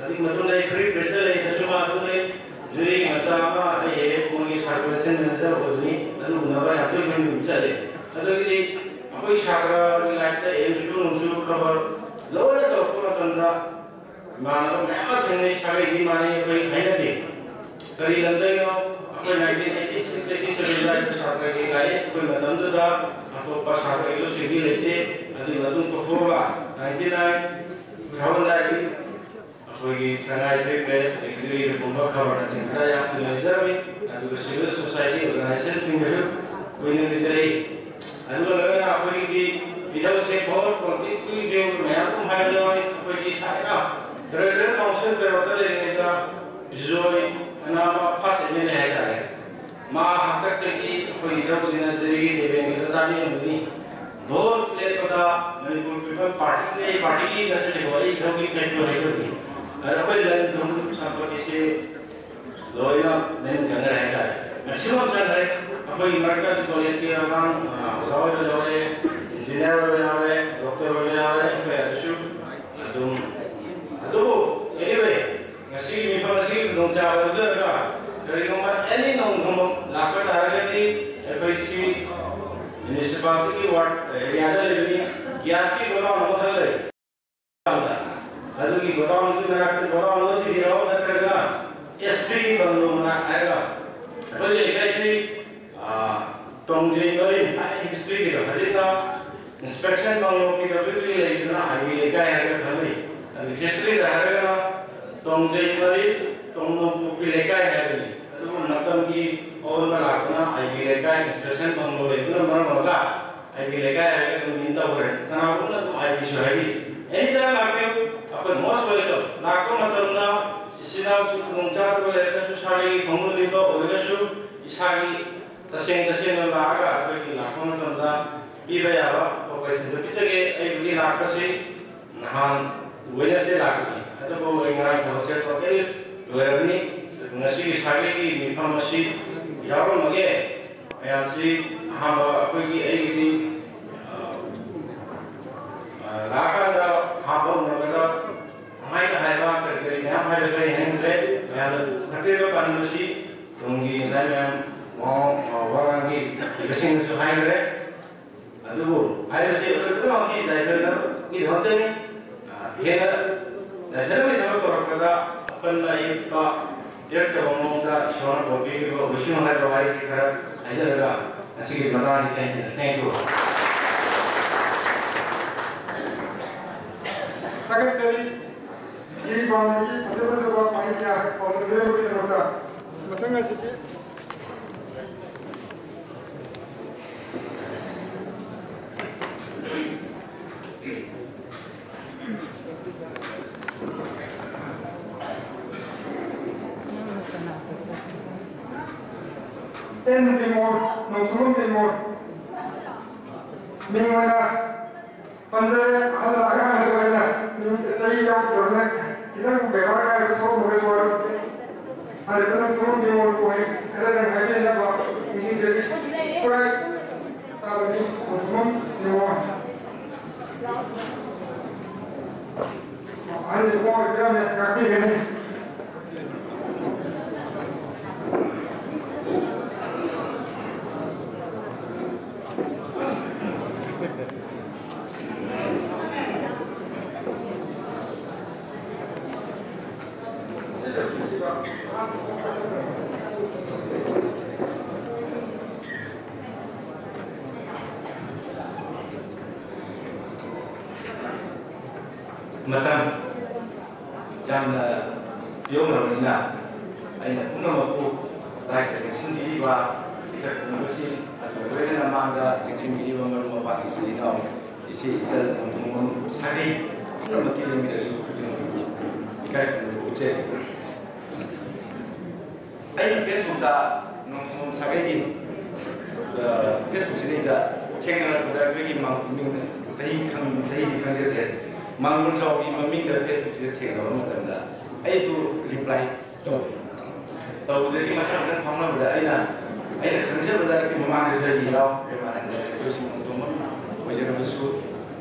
अधिक मतलब नहीं फ्री प्रेशर है तो मां तो ने जुरी मसामा ये कोई सर्विस नजर होती है तो उन्होंने आप तो नहीं चले तो कि कोई छात्र लाइट इंश्योरेंस खबर लोरे तो पूरा तंदा मानो मैं चेन्नई शागे की माने कोई है नहीं करी लंदे यो कोई 1986 87 लाइट छात्र के लाए कोई मतंद था तो पास छात्र के सीधी लेते अभी मतुन को थोड़ा 99 खबर लाई कोई सगाई पे प्रेस एग्जीक्यूटिव बंबा खबर चिंता या तो नजर में तो सिविल सोसाइटी ऑर्गेनाइजेशन सिंगर कोई नहीं चले अदुगा लगा कोई की इधर से बहुत पॉलिटिक्स की देव में तो है जो कोई की था ना ट्रेडर काउंसिल पे होता है का जो ना पास में है जाए मां हद तक की कोई इधर से नजरिए देवे में तो ताली नहीं बहुत ले तो था मणिपुर पीपल पार्टी की नजर से कोई इधर की फेटो है होती अरे कोई लग तुम संपत्ति से लोया नहीं चल रहा है मैक्सिमम चल रहा है कोई मर्कज कॉलेज के अगान लॉ वाले इंजीनियर वाले डॉक्टर वाले कोई अशुभ तो anyway ngasih informasi dong cara juga dari nomor ini nomor lakukan harga di FIC municipality ward area ada lebih kias ki बताओ nomor साले lalu ki बताओ itu nak बताओ nomor ti dia orang terkena SP banglo mana आएगा boleh FIC tongji beri history kita hadina inspection banglo ki कभी भी लेकिन हाईवे लेकर आएगा कभी history रहेगा Tongjay Mari, Tongno Pilekai Hari, Aduh Natamgi, All Malakana, I Pilekai, Inspection Banglo, Maramoga, I Pilekai, I can win the word. Tanakuna, I wish you heavy. Anytime I feel upon most welcome, Nakamatana, Sina Suncha, Shari, Honguliba, Oregashu, Ishagi, the same Laga, Nakamata, Ibaya, Operation the Pitage, I will Nakasi, Nahan, Wednesday Laki. Atau bawa dengan konsep hotel, dua ini nasi sari di informasi, jauh lagi. Yang si hamba apa ini lakukan dah hamba mereka, mai dah kerja yang mai dah handle, yang kerja kan nasi, tunggu saya mau orang ni bersih nasi handle. Aduh, ada si orang ni dah kerja ni hotel ni, dia Jadi saya berkata, apa yang dia terangkan soal kopi itu, usia mana berwajib kerana saya juga masih kita tahu ini. Thank you. Terima kasih. Jadi bang ini betul-betul bang mahir kalau kita boleh berkata, betul nggak sih? En bimor, nongkrong bimor, mingwana, panjang ada agak ada wala, saya yang bernak, kita beberapa kali itu mulai buat, ada nongkrong bimor koi, ada yang ada yang apa, ini jadi kurai, tahun ini nongkrong bimor. Ada semua kita nak kaki ini. Matam yang biong lainnya, ayat pun mampu baik dengan sendiri bah kita mesti atau bagaimana mangga dengan sendiri memang mempunyai istilah isi untuk sehari berapa kilometer itu ikai ucap. Ayat Facebook dah nongkrong sehari ini Facebook sini dah kenal dah bagi manggung saya kan jadi Mangun Sawi meming dari Facebook saya tengok orang tanda, itu reply tahu dari macam mana kamu berada, kerja berada di mana ada di laut, di mana ada terus untuk macam itu,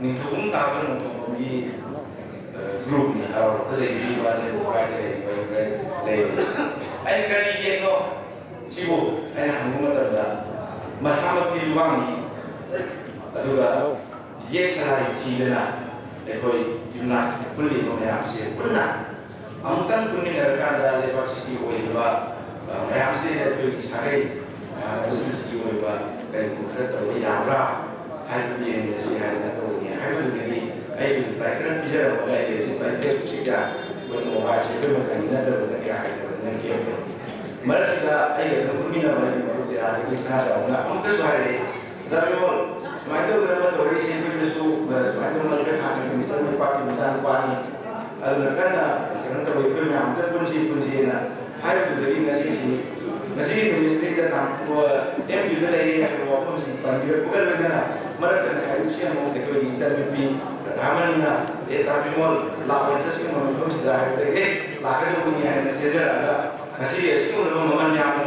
ni tu tahu untuk bagi group ni, kalau ada di luar ada lagi. Kali ini no, sibuk, hangu tanda, masalah di luar ni, aduh, dia salah itu Ekoi jumlah beli orang Mesir pernah, amukan kuning ada lepas segi oiba, orang Mesir itu disahai, terus segi oiba dari muka tahu yang rah, hari ini Mesir hari ini tahu ni, hari ini ayat terakhir bicara mengenai simpan dia sejak bermula sejak mengenai ada mengenai hari dengan kiamat. Mereka ayat kuning mana baru dirasa di sana ada, amukan suara Zabimol. Semasa itu kita tahu isi itu semasa itu mereka hanya misalnya pakai misalnya pani, karena tahu itu yang ada punci na, hari itu dari nasi itu mesti datang buat yang juga dari yang bawa punci pani juga bukan bagaimana mereka saya usia mau kita bicara lebih taman na, tapi mall lawan itu semua orang sudah ada, lawan dunia ini saja ada. Nasi semua orang yang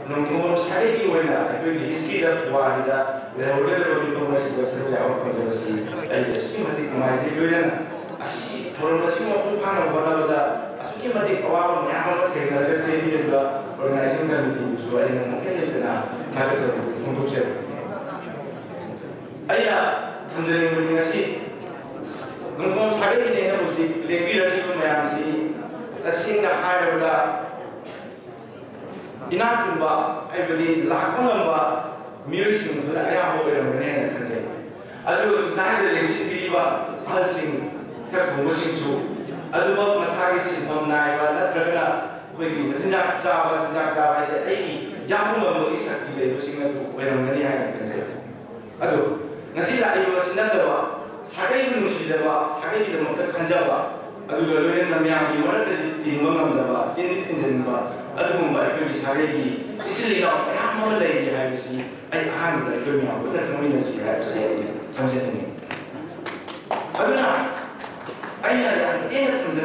nongkrong sehari ini wena, itu isi dah buah dah. Dah udah itu masih besar jauh pada si, asyik mati masih dulu asyik kalau masih mau pulang pada asyik mati awal yang awal terkena sih juga organisasi kan itu suara yang mungkin itu na harus untuk saya. Ayah tamjilan begini sih, nongkrong sehari ini na mesti lebih dari itu masih, tapi nggak ada pada inak pun bah, beli lakukan bah. Music itu ayah bawa dalam mana kerja. Aduh, nanti lagi sendiri bah, hal sing tertunggu sing su, अदुमक मसागी सिंहम नायबा नत्रगना कोई मसिंजाक चाबा है आई यामुंग मगी शक्ति लेबसिंग अदु ओइरमगनी हाय नकंजे अदु ngasi lai ba sinadaba sagai nusidaba sagai di damta khanjaba adu loine namya mi marata tinma ngamdaba tindi tinjenba adu mumbai ko sagai gi isili na ya mama lai hai bisi ai ahan da ko mi abu da kami nasi hai bisi ai thamse ni aduna ai na ya te thamse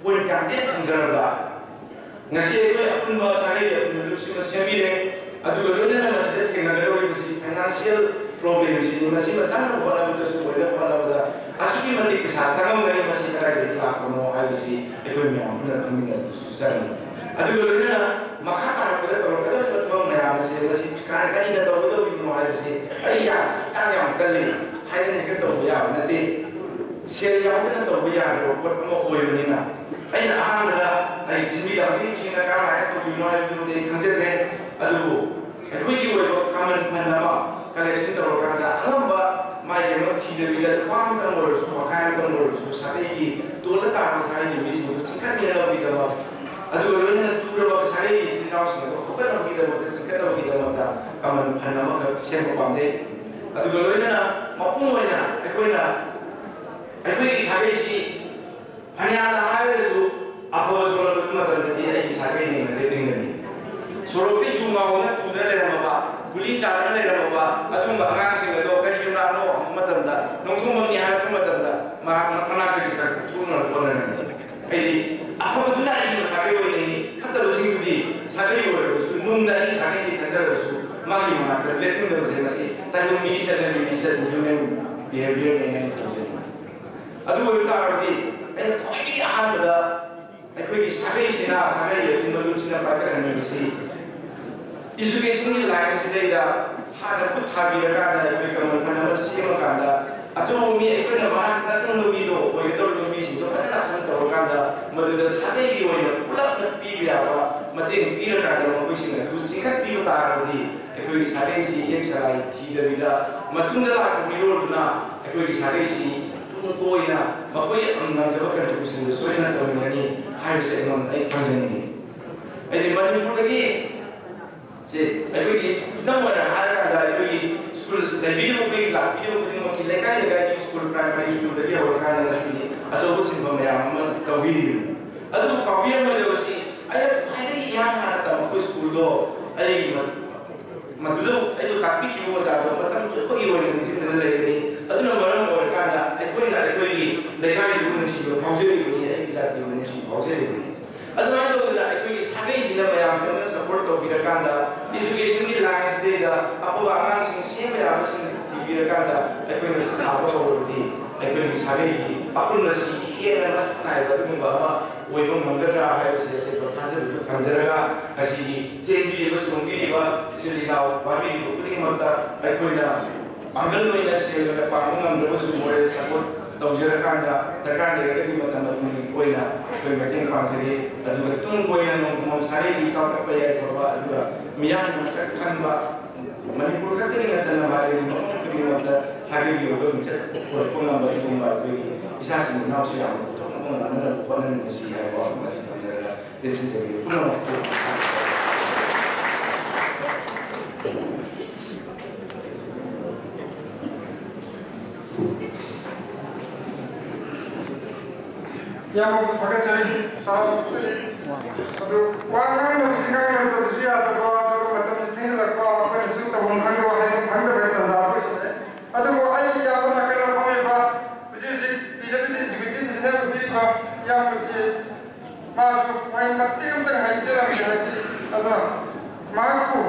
pon ka te thamjara ngasi ko apun ba sagai apun lusi ma semire adu loine na masjid thengna ga bisi financial problem sini masih masang bola betul semua bola betul asuki mandi kesasang dari masih kaya jadi lakono habisi ekonomi yang benar kami susah ni adu kalau ni na maka para pada kalau betul mereka masih kan ini tahu betul bingung habisi ayah cang yang kali hari ni kita tahu ya nanti siapa yang benar tahu ya kalau buat kamu koi ni na ayah aham dah ayah sini yang ini sini kan ayah tu bingung habisi tu kerja ni adu ekonomi itu kamen pandama collection terorganda alamba mai geno thide biga pam tan mor su makan tan mor su sare gi tola ta ma sare gi bisu chikan ni la biga ba adu lo ne tu ro sare gi sin naw sin ko ko ro biga ba sin ka ro biga ma ta kaman phana ma ka sem ko pam je adu lo ne na ma pu mo na e ko sare si phanya la ha re su aho so lo ma ta ni ai sare ni ne re ni soroti junga ona tu ne le ma ba Guli cara ni ramai ba, atu mbak ngang sih betul. Kali jumlah no, macam dah. Nunggu mami hari tu macam dah. Mana kerja sah, tu nak koran ni. Jadi, apa betul nak ini sahaja ini? Kata rusing tu di sahaja ini berusu. Nung dah ini sahaja ini kata berusu. Magi mana terlihat tu berusu masih. Tapi mini sahaja human behavior ni macam ni. Atu betul arti. Kau ini aham dah. Aku ini sahaja sina sahaja ini malu sina pakai ni mesti. Education ni lain sedai dah, hanya pun thabi dekat dah, ikut kamu mana masih makan dah. Asal umi ikut nama kita tu umi tu, boleh tu umi sih tu pasal nak pun terorkan dah. Mereka sadai di mana, pulang tepi biara, mati umi dekat dah, umi sih tu singkat pi utar di, ikut sadai sih yang sarai tidak bila, matun dah umi roll tu na, ikut sadai sih tu koi na, makoi amnang jawab kan tu sih tu, so ina tu ni, hai saya non, ai tangan ni. Ai mana pun lagi. Jadi, kita mana hari ada school lebih mungkin lah, lebih mungkin mungkin lekai school primary school lagi orang kan ada sini. Asal usin pemaya, mana tahu ini. Aduh, kau yang mana tu sih? Ayah, hari yang mana tahu tu school tu? Ayah, matu tu, ayah tapi sih bos ada, macam cuba iwan yang sini dalam lagi. Aduh, nama orang kan ada. Ayah lekai itu mesti pauser ini, ayah jadi mesti pauser ini. Aduh, itu adalah sahaja sih nama yang kena support kau kira kanda. Education ni lain sedih dah. Apa orang sing siapa yang sing kira kanda. Aku ni apa kau berdi. Aku ni sahaja ini. Aku nasi kia nasi naik tapi membawa. Walaupun menggerak hai bersih berhasil untuk kanjara. Nasi sendi itu sungguh iba selina babi itu kini mata. Aku ni anggal ni nasi ada panggung ambil semua support. Tahu jarak anda, terkadang dia kena tambah mungkin koina, koina mungkin kangsiri, tapi betul koina nomor sari di South Korea korba juga, mian masa kan ba, Manipur kan tadi nanti nama dia nomor kiri mata sari di orang macam korban nama itu membawa bisa semua siapa, tu orang mana orang ni siapa orang masih kerja, dia sendiri pun yang pakai sering salah suci. Aduh, wangan dan singa yang terus ya, atau macam ini lah, kalau apa yang sudah mengangkat wahai mengangkat berita apa saja. Aduh, ayah yang pernah kena kami bah, bersih bisa dijuitin bisa beri bah, yang bersih masuk, main mati untuk hancur lagi lagi. Aduh, mampu,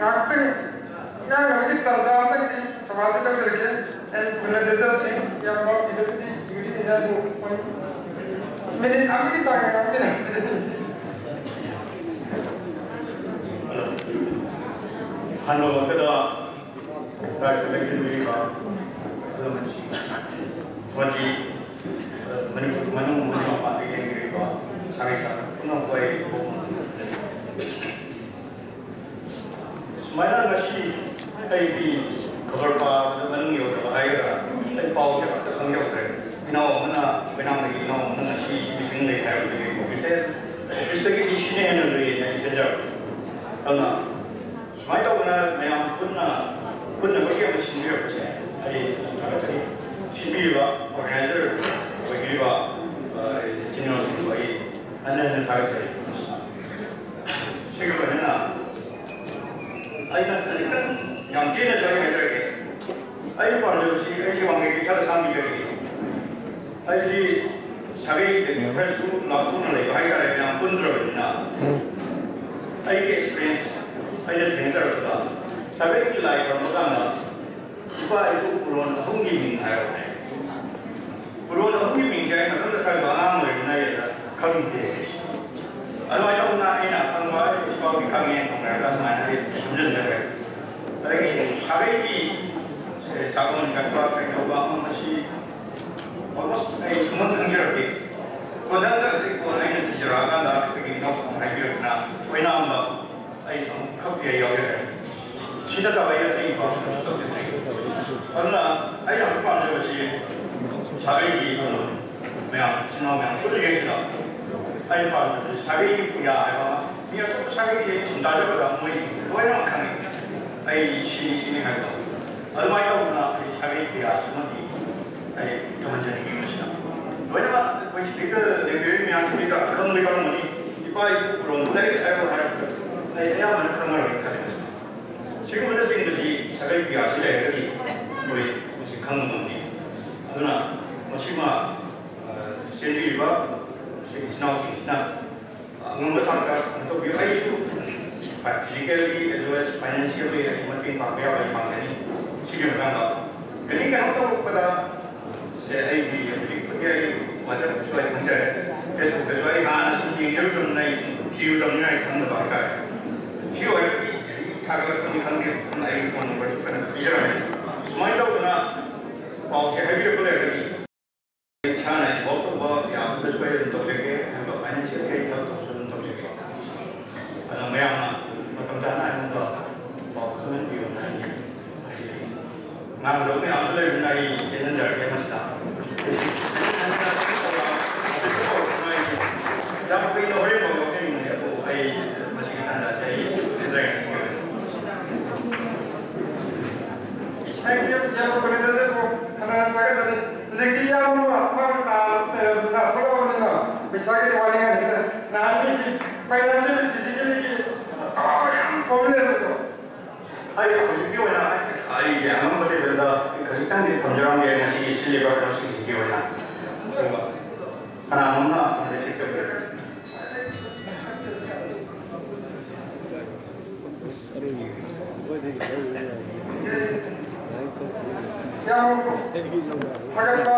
ngapin, yang lagi terjamah di semati kerja. And when the desert sing, yang bawa hidup di juitin ini tu, minit kami kisah kami ni. Hano kita saya lagi dulu kan, wajib menunggu apa yang kita buat, sangat penuh baik. Semalam masih tadi. खबर पा मन यो तो आएगा ते पाओ के बात खंग यो करे 이나오나 베나무기 이나오나 시 비빙네 하고 오피스 오피스기 이시네는 데 이제죠. 그러나 마이도나 내가 kunna bagi apa sih dia macam hari apa tadi sibir ba organizer bagi ba general bagi anda tahu saya sekarang mana ayat tadi kan yang dia cari ada ke ayat pada si ayat wangi kita sambil lagi ayat si sabi fresh lakukan lagi ayat yang pun terus na ayat experience ayat tinggal tu sabi kita lagi orang supaya itu puruan hungi minhai orang, puruan hungi minhai macam tu kalau orang mungkin naik kami deh. Kalau ada orang naik nak kami sebab kami yang orang mana naik tujuan mereka. Tapi sabi ini cakupan kata kata orang masih almost semua tenggelam di. Kadang kadang orang ini terjerakan dah pergi nak hadir nak, kau nak apa? Kau dia yang Cina tak bayar ni bang, karena ayah bukan jadi sahaja itu, memang Cina memang boleh jadi. Ayah bukan sahaja punya ayah, dia tu sahaja cinta je pada mui, kau yang makan, ayah sini ada. Kalau ayah bukan sahaja punya cuma di, ayah teman jadi gimana sih? Walaupun kau speaker lebih yang speaker kamu lekang ni, ipai itu kurang, tapi ayah harap, ayah mana kamu lekang. 지금 하는 것이 사회비 아시래 여기 우리 무슨 강문이 그러나 마지막 셀리와 지나오시나 응원사가 또 비하이도 physically as well as financially as much being pakai apa 지금 간다 그러니까 한국보다 제 아이디 그게 완전 수의 문제 계속 저희 하는 신경 결정 내 기후 때문에 하는 거 아니까 지금 Kalau kami kangen naik pun berjuang bicara. Semua itu kena bawa heavy boleh lagi. Cara waktu bawa yang sesuai untuk lagi, untuk financial kita untuk lagi. Kalau memang macam mana untuk bawa semen dia naik. Ngambil ni ambil naik dengan jarak yang masih tak. Jangan pergi orang yang bawa ni aku masih kita nak jadi drag semua. yang organisasi ko anak taga tadi zikri yang mau apa na kalau ni na bisa ke wali ni na ni financial physically apa yang problem itu ayo ini mana ayo yang mana boleh benda kerjaan di penjara yang masih selibat masih sikit mana anak mana ada sikit yang agak siapa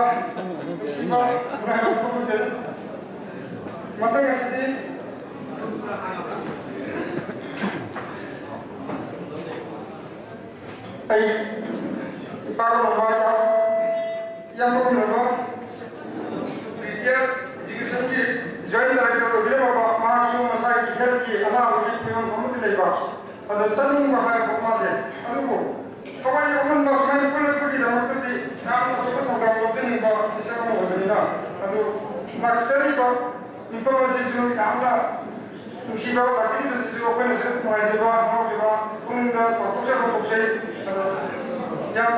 nak berusaha mata ngasih ay ipago membaca yang membaca retail education ki join director bila bapak masuk masa health ki anak uji memang kamu tidak bapak ada sering bahaya pemakai aduh kau yang orang masuk main pun aku tidak mahu tadi nak masuk ke tempat macam ni bapak bisa kamu berdiri nak aduh nak cari bapak informasi semua kamera musibah lagi mesti juga pun mesti muajibah muajibah unda sosial proses yang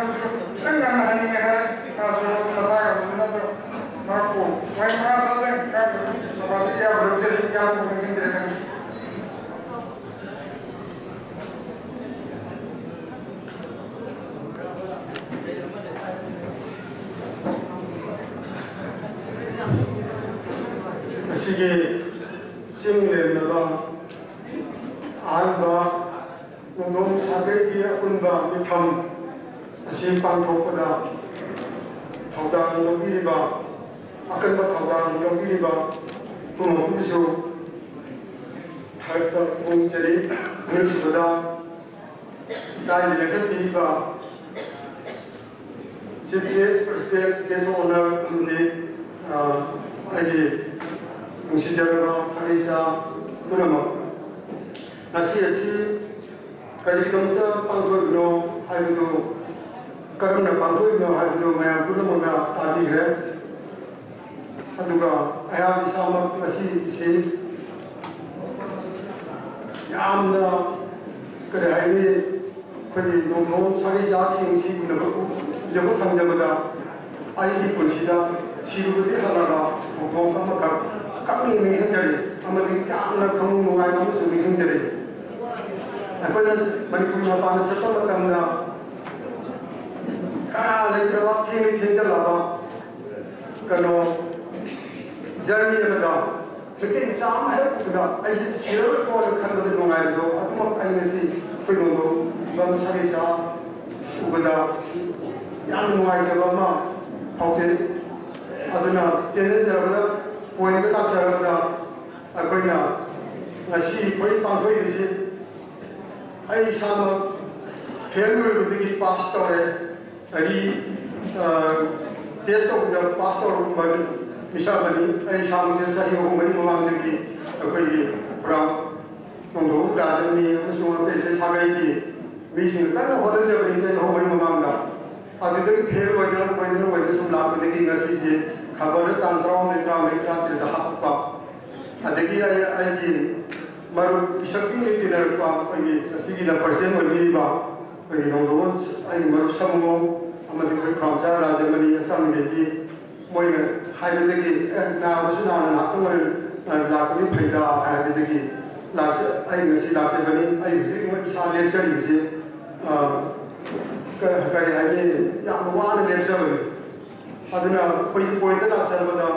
dengan hanya mereka kalau masalah benar tu aku main mana saja kan sebab dia berusaha yang mungkin tidak 시기 싱내나가 안바 농동 사대기 군바 미탐 심판 독보다 도당 용기리바 아끈바 도당 용기리바 부모부수 탈덕 공제리 물수보다 나이를 해피리바 GPS perspective 계속 오늘 군대 아이디 시절과 사회자 그러면 나시에시 가리동자 방도이노 하이도 그러나 방도이노 하이도 마야 그러면 다디해 aduga ayam sama masih si yamna kerana ini kami nong sari jasi si guna berku jauh kami jauh ayam di polisinya siru di halara bukan apa kami ini mencari amadi yamna kamu mengai kamu sudah mencari apa yang mereka mapan setelah kami kalau lagi waktu ini tinggal apa kalau journey ada लेकिन शाम है पूरा ऐसे शेर को रखने वाले लोग आए तो आत्मा कहीं में से कोई लोग बम सारे सा उबदा यान मुआई जब माँ होते अदना ये जब पॉइंट तक चलता अकोई ना नशी कोई पांचों इसे ऐसे शाम खेल में भी की पास तो है अभी टेस्ट को जब पास तो बन मिसाबनी ऐ शाम से सही हो मनी ममांग की कोई पूरा नोंदो राजनी मसुम पे सागई की मीसिंग कल होदे से बनी से हो मनी ममांग दा अभी तक फेर वजन सुम लाभ देखी नसी से खबर तंत्रों मित्रा के दहापा अदगी आई की मरु शक्ति नीति नरपा कोई नसी की द परसेंट वही बा कोई नोंदो आई मरु समो अमदि कोई फ्रांसा राजमनी असम में की मोइने हाइबेदगी नाबसुना नातुमर लाकनि फैदा हाइबेदगी लासे आई नसी लासे बनी आई बिजि म इसा लेक्चर बिसे करि हाइबे याम वान लेक्चर बनी अदुना कोई पॉइंट लासरबदा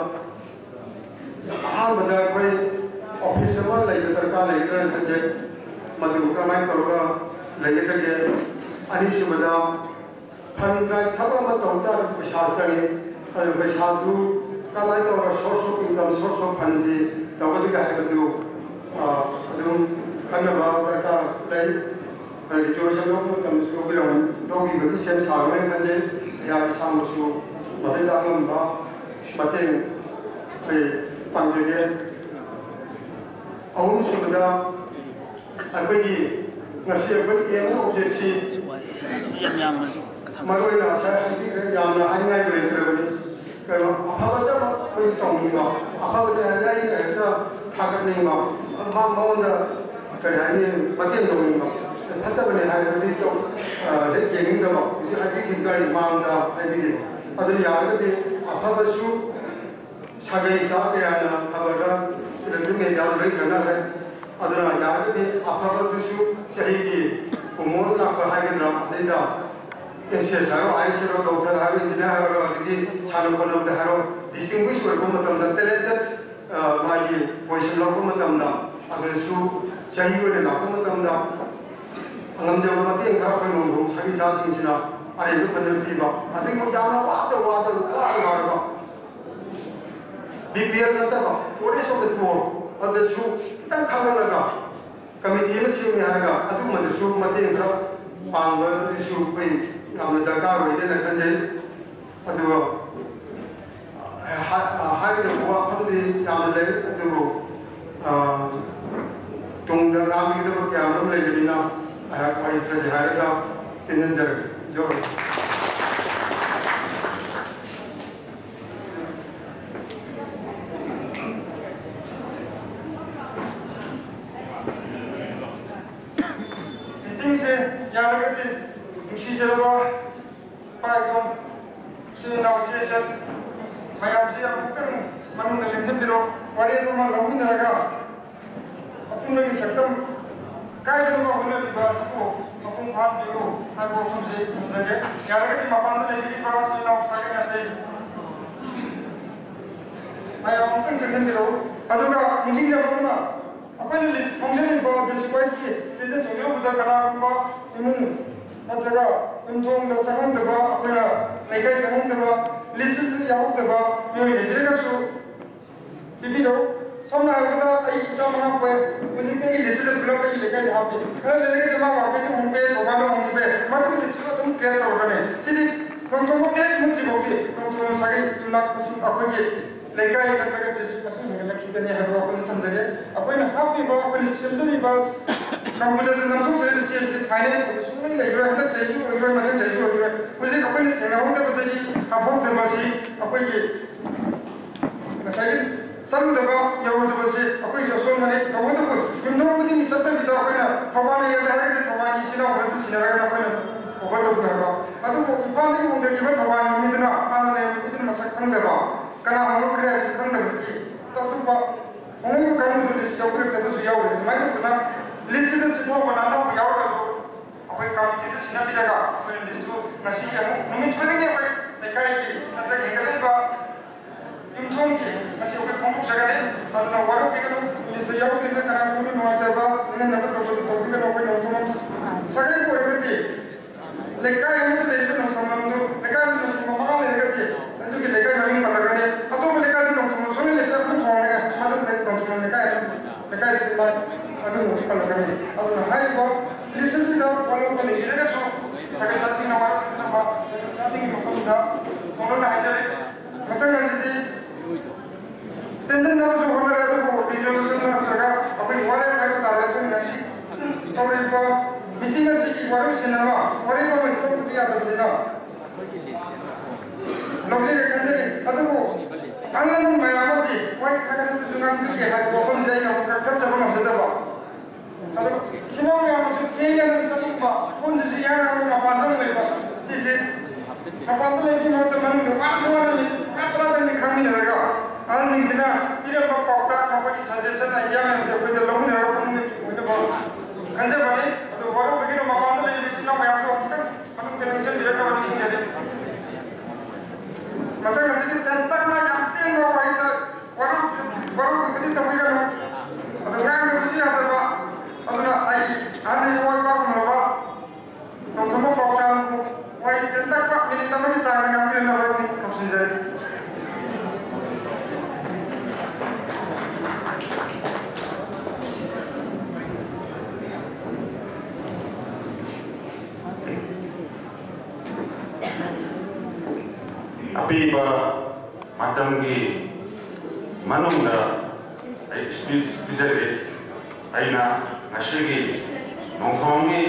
आबदा कोई ऑफिस में लाइक दरकार लाइक तजे मदु क्रमाय करोगा लाइक तजे अनिसुबदा फंड थबा म तौता प्रशासन पैसादू कमाई तो source of income source of fund से तबदी का है तो अदुम कन्नबा का लाइक रिजोर्स लोग में कम से कम लोग भी सेम सागने कजे या सामसु मदे दागम बा मते पे पंजगे अउन सुबदा अबगी ngasi अबगी एमो ऑब्जेक्सी याम मरोई ना सा याम ना हाई नाई रेंद्रबनी करो अफाबदा कोई तोंगो अफाबदा जाई का थागतनिंगो मा माउंदा कहानी मते नोंगो फतबने हाइबदी तो गेनिंगो इसे हाबी किंगाई माउंदा हाइबदी अदु यागदे अफाबसु सागै सागयाना खबरा रजुमे याम रही जना है अदुना यागदे अफाबदुसु सहीगी उमोर ना हाइगद्रा देदा एमसीएस हारो आईसीरो डॉक्टर हारो इंजीनियर हारो अदि सानो कोनम दे हारो डिस्टिंग्विश ओइबो मतम दा टैलेंटेड मागी पोजीशन लको मतम दा अदुसु सही ओने लाको मतम दा अंगम जब मते खरा खै नोंगो सगी जासिंसिना आरे जो पनल पीबा अदि म जाना वाद बीपीएल नतबा ओडिस ऑफ द पोर अदुसु तंग खबरगा कमिटी में सिउ हारगा अदु मदसु मते खरा पांगल दिसु पे नाम दरकार होइदे न खजे अदु हाइदे बुआ फंदे याम ले अदु तुंग नाम की तो क्या नाम ले बिना आ कोई प्रजहारगा तिनजर जो से यारगति मुशी जरबा पाइकम से नाउसिएशन मयाम से अपुतन मनुन लेंजन बिरो वारे नमा लौमिनरगा अपुनगी सक्तम कायदरमा होने बासको अपुन भान बिरो हागो हमसे जगे यारगति मपान ने बिरी पाव से नाउ सागे नते मयाम अपुतन जगन बिरो अदुगा मुशी जरबना अखोने लिस्ट फंक्शन बा डिस्क्वाइज की सेजे सोजरो बुदा कनागुंबा इमुन नत्रगा इमथोंग द संगम दबा अखोना लेकाय संगम दबा लिस्ट याव दबा योय नेदिरगा सु बिबिरो समना बुदा आई समना पे मुझे ते लिस्ट द ब्लॉक के लेकाय हापि खरे लेके जमा वाके तो होंबे तोबानो होंबे मातु लिस्ट को तुम क्रिएट करने सिदि कंट्रोल में मुझे बोगे कंट्रोल सागे तुना अखोगे लेकाय नत्रगा डिस्कशन में लखिदने हरो अपन समझे अपन हापि बा अपन सिमजरी बा कंप्यूटर नंतु से फाइनेंस सुनै लेग्रो हदा सेजु ओग्रो मथे सेजु ओग्रो मुझे अपन थेना होदा बदली अफोक दमसी अपन ये masai sang daba yau daba se aku iso so mane kau tu pun no mudi ni satu kita aku na thawani ya lagi ke thawani sina orang tu sina lagi aku na obat tu berapa atu ipan ni mungkin kita thawani ni tu na ana ni itu masak kan daba karena orang kerja kan daba ki tu pa orang kamu tu list jauh kerja tu jauh ni macam tu na list itu semua mana tu jauh tu apa kamu itu sina bila ka aku list tu nasi yang numit kering apa dekai ki nanti hingga ni ba Imtong ki masih oke kompuk sagane atau waru pikir list jauh tu karena kamu ni nuai daba dengan nama tu pikir oke nonton sagane ko berarti lekai yang tu lekai nonton tu lekai nonton mahal lekai nanti ki lekai main palagane atau lekai nonton soalnya lekai pun orang ada nonton lekai itu mah aduh palagane atau hai bo list sih dah walau boleh dia kan so sagane sasi nawar itu nama sasi ni macam dah orang nak ajar macam nasi tenden nama so orang ada tu resolution nak terga apa yang orang ada tarik pun nasi tahu apa meeting nasi ki waru senama waru apa macam tu dia ada benda lokasi kan jadi aduh angan bayar apa di wah kadang tu jungan tu dia hari bukan jadi nak kacau sama macam tu apa aduh semua yang masuk tiada satu apa pun jadi yang aku apa tu mereka sisi apa tu lagi mau teman tu apa ni apa ni kami ni mereka Anak ni cina, tidak apa apa di suggestion aja yang saya boleh lakukan apa pun itu boleh. Kan saya balik, atau baru begini apa tu lagi cina bayar tu kita, anu television direct apa ni jadi. Macam nasi tentang macam tiang apa itu, baru begini tapi kan, atau yang berusia apa, atau ada yang apa apa, nonton apa program, wah tentang apa ini namanya saya ngambil nama ini kapsi jadi. Tapi macam ni, mana speech aina nasi nongkongi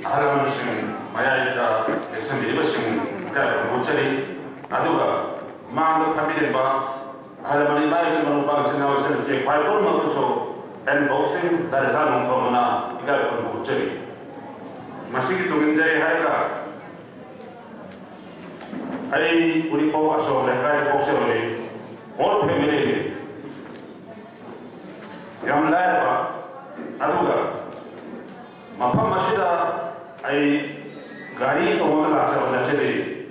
alam sing maya ita eksan di basing kaya bucari aduga mang kami demba alam ni maya ni manupang sinaw sensi pai pun makuso unboxing dari sana nongkong mana ika pun bucari masih gitu menjadi harga Ay uri ko aso lekai boxer ni all family ni yang lain ba aduga mapam masida ay gari to mala sa wala sidi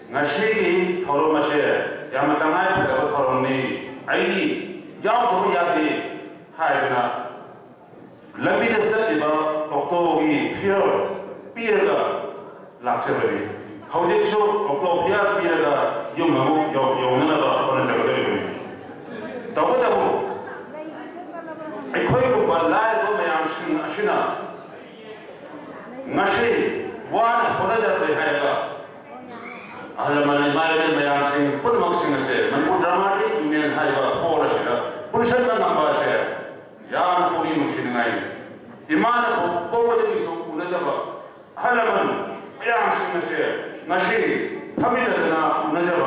ngasi ki thoro mashe yang matangai pada thoro ni ay yaw to ya di hai na lambi de sa iba okto gi fear pirga lakse bari Hauji so okto pihak pihak yung mamu yung na ba pada jaga ini. Tahu. Ikoi ko balai ko mayam sina. Nasi wana pada jaga ini ka. Ahalaman mayam mayam sing pun maksing nasi. Manpur dramatik dunia hari ba pola sila. Pun sana nambah saya. Yang puni maksing ngai. Iman ko pola jadi so pun jaga. Ahalaman mayam sing nasi. Nasi kami dah nazar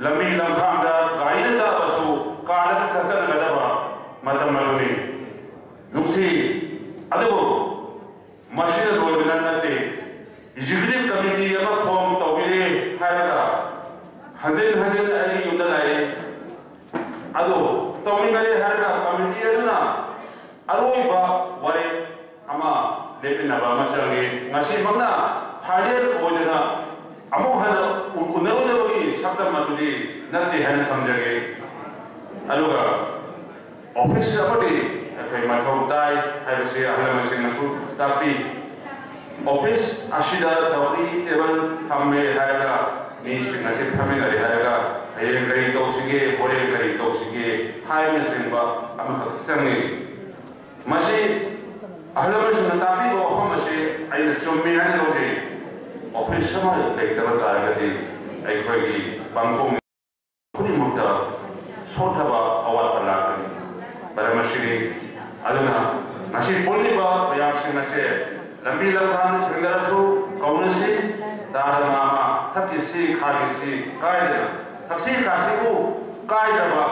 lami lamham dah gaya dah basu kalah sasaran ada apa macam mana ni nuksi ada bu masih ada dua bulan nanti executive committee yang form tahu ini harga hasil hari yuda lagi ada tahu ini harga committee ada na ada iba wari ama lepin apa macam ni nasi mana hadir odena amu hana unauna bagi sabda matudi nanti hana kamjage aluga office apati kai mathau tai haibase ahla masin nasu tapi office ashida sauri table thamme haiga ni sinase thamme gari haiga hayeng gari to sige hore gari to sige haime singba ama khaksangi masi ahla masin tabi go hamase aina shomme hana loje office sama lektar karagati aikhogi bangthong kuni mukta sothaba awal palakani paramashiri aduna nasi bolliba bayam sinase lambi lamhan thengarasu kaunasi darama thakisi khagisi kaida thakisi kasibu कायदबा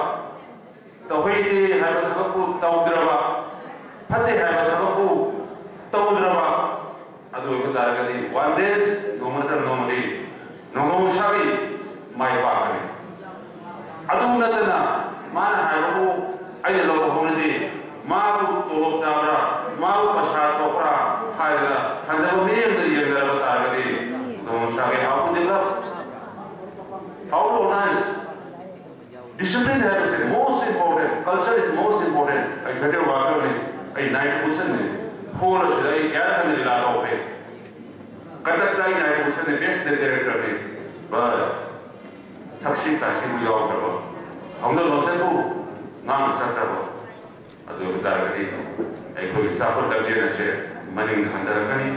तौहीदे हाइबा थबकु तौद्रबा फते हाइबा थबकु तौद्रबा अदु बतारगदी वन डेज नोमतर नोमदी नोमो सागी माय पागने अदु नतना मान हाइबु आइने लोग होनदी माबु तोलब चाबरा माबु पछा तोपरा हाइदा हंदबो मेम द येंगरा बतारगदी नोमो सागी हाउ दिला how to organize discipline is most important, culture is most important. I thought you were going to 90% whole of the gather in the law of it. Katakai 90% best the director, but taxi classing we all have. On the Lonsabu, non acceptable. I do the target. I could suffer the genocide, money in the Handarakani,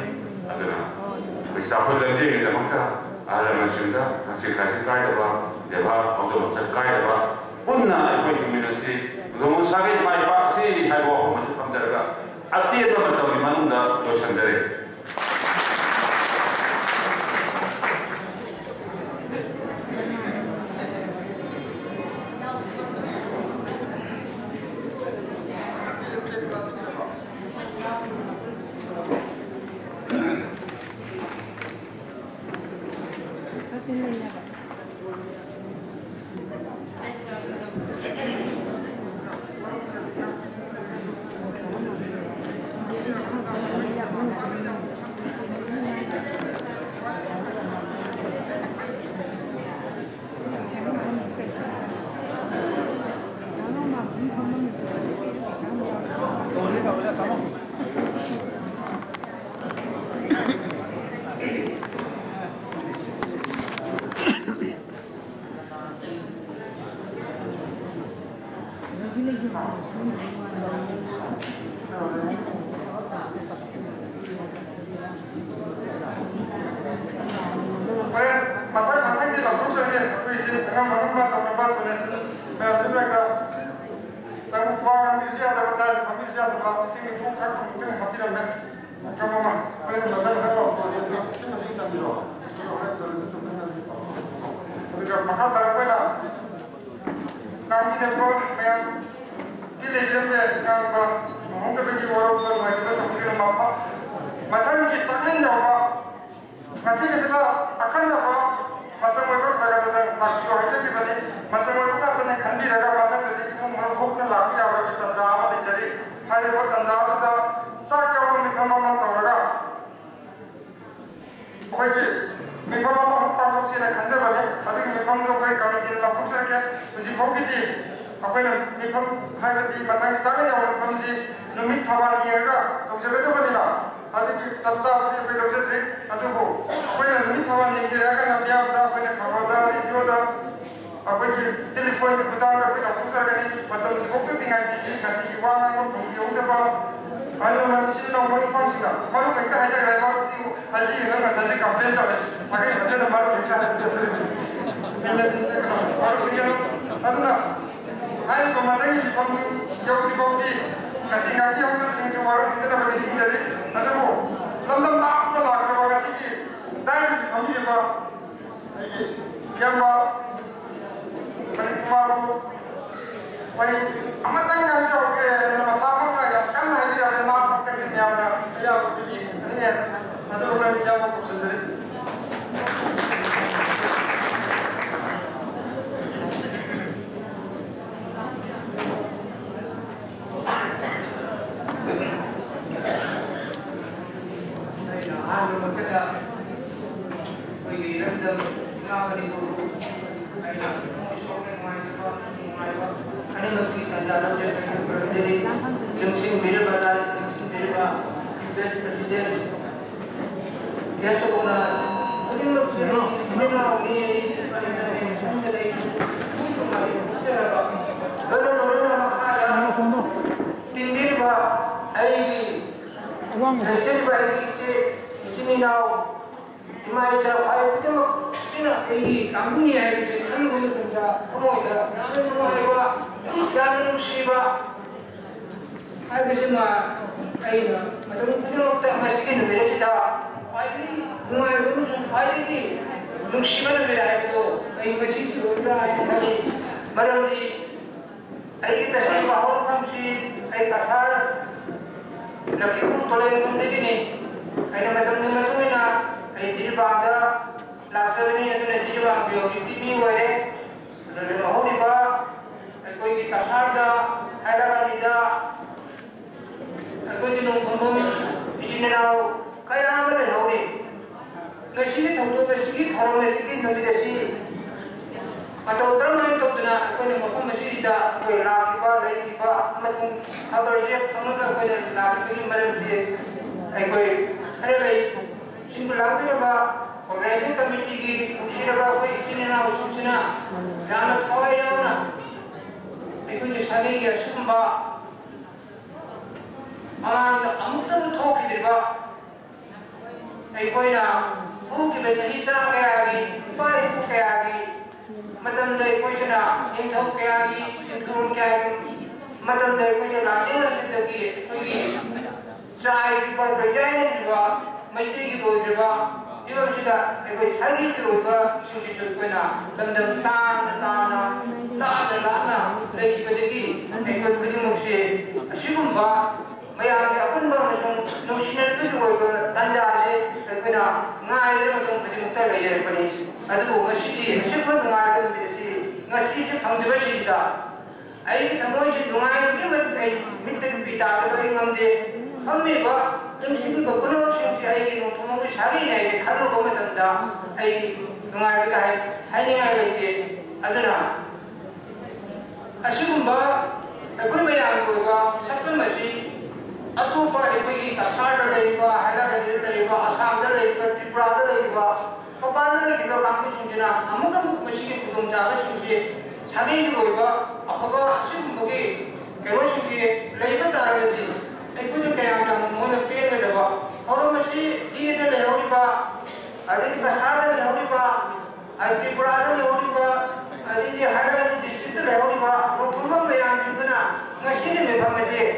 we suffer the Jay in the Maka. Alamashinda, Hasikasi Kaidava, Deva, Odo Kaidava, Puna, community, the Musagi, my Paxi, I walk much from Zaraga. At the end of the Manunda, Toshandere. मरमदी आई तस्वीर बाहर कमसी आई तसार लकीपुर तोले मुंडे ने आई मतलब में ना आई जी बागा लासरनी अदुने जी बाग बियो कितनी वरे जले होनी बा आई कोई की तसार दा हैदराबादी दा कोई की नोंबम इजने नाव कया मरे होनी नसीब थोड़ो नसीब थोड़ो नसीब नबी दसी atau terus itu tu nak kau ni mahu mesti dah kau lagi ba lagi ba macam apa dia kamu kan kau ni lagi ni macam dia kau ada lagi simpel lagi ba organisasi komiti ki usia ba kau ini na usia na jangan thawai ya na kau ni sahih ya semua amuk tu thok di ba kau na mungkin macam ni sana kaya lagi baik kaya lagi मतलब दे कोई चला इंथो क्या की इंथो क्या मतलब दे कोई चला ये मतलब की कोई चाय की पर सजाए नहीं हुआ मिट्टी की कोई जगह ये हम चिता कोई सागी की होगा सुची चुन कोई ना लंदन तान ताना तान लाना लेकिन कभी एक कोई मुझे शिवम बा मैं आगे अपन बार नौशीनल फिर होगा तंजा से कोई ना नाय ले मतलब कभी मुक्ता ले जाए पनी अदु मशीदी शिफ्ट नाय के मिसी ngasi se phangjiba sida ai ki thamoi se lungai ki mat ai mitte ki bita da ri ngamde hamme ba ding si ko kono sing si ai ki no thomo ki sari nai se khallo ko metan da ai lungai ki hai hai ni ai ke adana ashum ba akun me yang ko ba sakal masi atu ba ai ki kasar da dai ba hala da dai ba asam da dai ba tripura da dai ba पपाने की तो काम सुनजना अमुक मशीन की तुम चाहे सुनजिए छाने की कोई बा अपना आशिक मुझे केवल सुनजिए लेबर तारे दी एक कुछ क्या आता है मोने पेड़ में दबा और मशीन ये तो ले होनी बा अरे की साथ ले होनी बा अरे त्रिपुरा ले होनी बा अरे ये हाइलाइट डिस्ट्रिक्ट ले होनी बा वो तुम में आन सुनना मशीन में भागे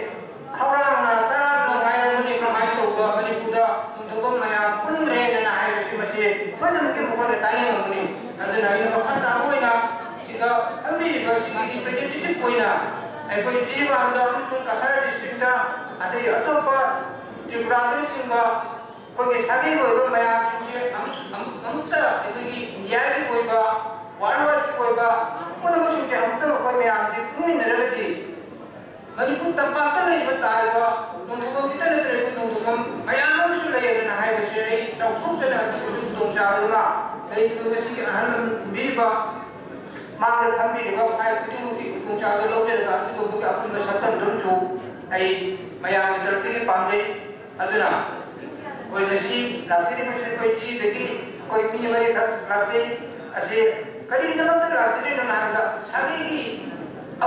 खबरा ना तारा ना गाय मुनी प्रमाण तो बा मनी पूरा तुम में आप कुल रहे ना है मशीन फजल के मुकोले ताने मुनी अदन आई न पता होइना सिदा अम्बी बसी की प्रेजेंटेटिव कोइना आई कोई जीव आंदा सुन कसर डिस्ट्रिक्ट दा अते अतोपा जिब्रादरी सिंगा कोई सागे कोई मया सिंजे अमुता एकी यागी कोई बा वारवार की कोई बा कोन को सिंजे अमुता कोई मया सि कुनी नरगति मणिपुर तंपाता नहीं बताएगा नोंथो कितना तेरे को नोंथो मया को सुले ना है बसे आई तौफुक जना तुम चाहूँगा कहीं तो किसी के अहम बीबा मांग थम्बी ने बाप खाए कुछ मुझे तुम चाहे लोग जैसे दादी को बुके अपन में सत्तर धन शो आई मैं यहाँ की तरफ থেকে पांडे अदना कोई नसीब लाचरी में से कोई चीज देखी कोई पीने वाली लाचरी ऐसे कभी कितना मतलब लाचरी ना नागा सारी की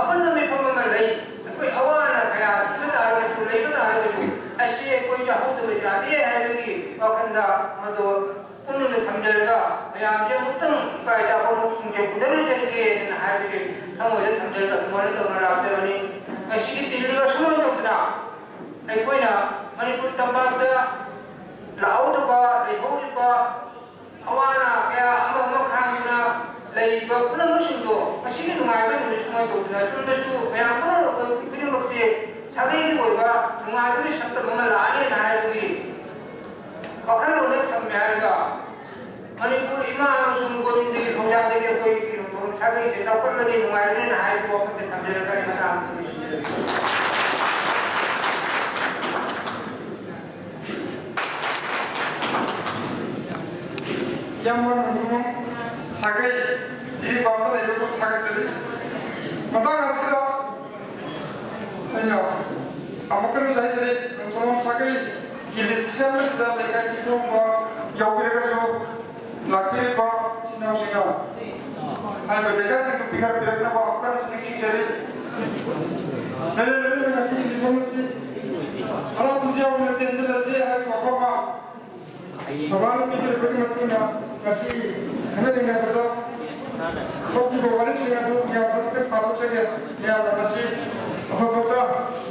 अपन में पंग में लई कोई अवाना क्या बता रहे हो नहीं बता रहे हो ऐसे कोई चाहो तो जाती है लेकिन अखंडा मतलब उन्होंने समझेगा मैं आपसे उत्तम पैसा को मुझे बुधन करके ना है कि हम मुझे समझेगा तुम्हारे तो मैं आपसे बनी ऐसी की दिल्ली का समय तो ना एक कोई ना मणिपुर तंबाक दा लाओ तो बा लेहो बा हवाना क्या हम खाना लेबा पुनः मुझे ऐसी की तुम्हारे में मुझे समय तो ना तुम तो शु मैं आपको कुछ बच्चे सभी की होगा तुम्हारे भी शब्द बंगल आने ना है कि अखंड होने तक मिलेगा मणिपुर इमाम सुनगोरी के खोजा देके कोई तो सारे से सफल लगे नुमाइने ना है तो अपन समझेगा कि मतलब यामन हम सागे जी बाबा ने लोग थाके से मता हसलो अयो अमकरो जाय से हम सागे किलिसम दा लेका चितो बा योगरेगा सो लागे बा सिनाव सिना हाय बलेगा से तो बिगाड़ बिरकना बा अकर सिक्सी चले नले नसी डिप्लोमेसी अला पुसिया उन्हें टेंशन लगे है बाबा सवाल में फिर बड़ी मतलब ना कसी खाने देना पड़ता तो कि वो वाले से तो या बस फालतू से गया या कसी अब पता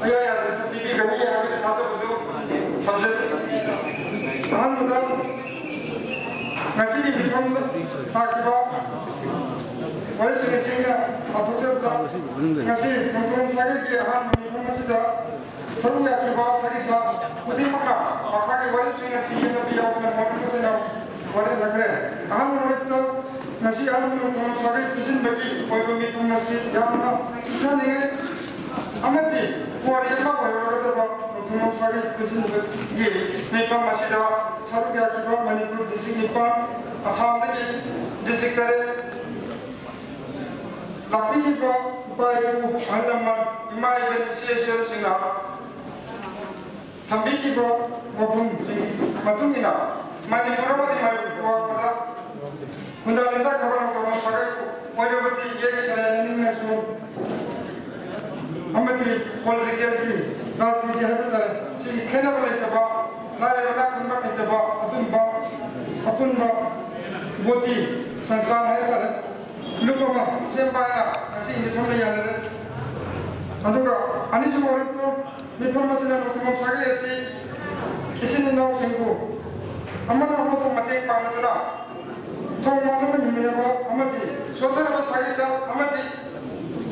आया यार टीवी कमी है अभी था तो बुद्धू समझे हम बताओ कसी की बिल्कुल ताकि बा wari singa athokjabda ngasi nongtom sage ki han mongmasida saruya ki ba sagi sa udimaka akha ki wari singa siya na biya na motu na wari nagre han motu ngasi han nongtom sage bijin bagi oibo mi tumasi yamna sithane amati for yama ko yoga nongtom sage bijin bagi mi tumasi da saruya ki ba manipur district pa asam de district tare lapini ko bayu alaman imai beneficiation singa thambiki ko mopum sing matungina mani purabadi mai ko pada kunda lenta kabar to sagai ko moyabati yek salani nasu amati political ki rajniti habta si khena bale taba nare bana kunba taba atumba apunba boti sansan hai tare lukoma sembana asi mithomna yanare aduga ani sumori ko mithomna sina notumam sage asi isini no singko amana amako mate paanaduna thomana nimina ba amati sotara ba sage sa amati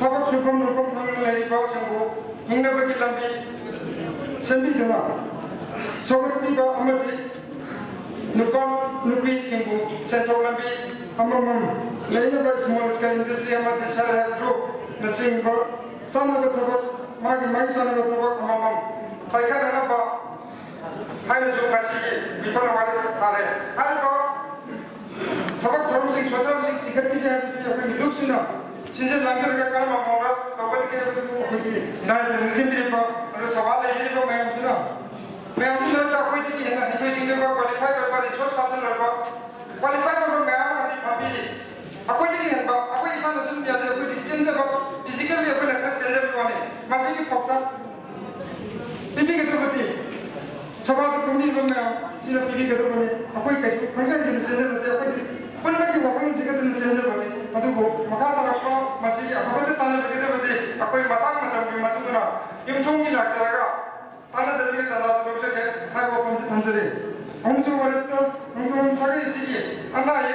thabak subam nukom khangna lai ba singko hingna ba lambi sembi dana sogrupi ba amati nupam nupi singko seto lambi amamam lain ba small scale industry amati sarah group nasing ba sana ba thabak magi mai sana ba thabak amamam paika dana ba hai su kasi bifana wari thare hai ba thabak tharum sing sotram sing sikhat bi se apni luksina sinje langsar ka karma mora kabat ke ki na rizim ba aro sawal hai ba mai amsuna ta koi ki na hito sing ba qualify kar ba resource person ba qualify kar ba mai am si papi akoi di hen ba akoi sana sun ya akoi di senje ba physically apna ka senje ba ne masi ki pokta bibi ke tobati sabad kumni ba mai sina bibi ke tobane akoi kaisi khanja ji senje ba te akoi pun ma ki wakam ji ka te senje ba ne adu ko maka ta rakha masi ki akoi ta ne ba ke te akoi matang matam ki matu na im thong ki lak sara tana jadme tala lok se ke hai ko pam se thamjare amchu warat ngom sage sigi ana ye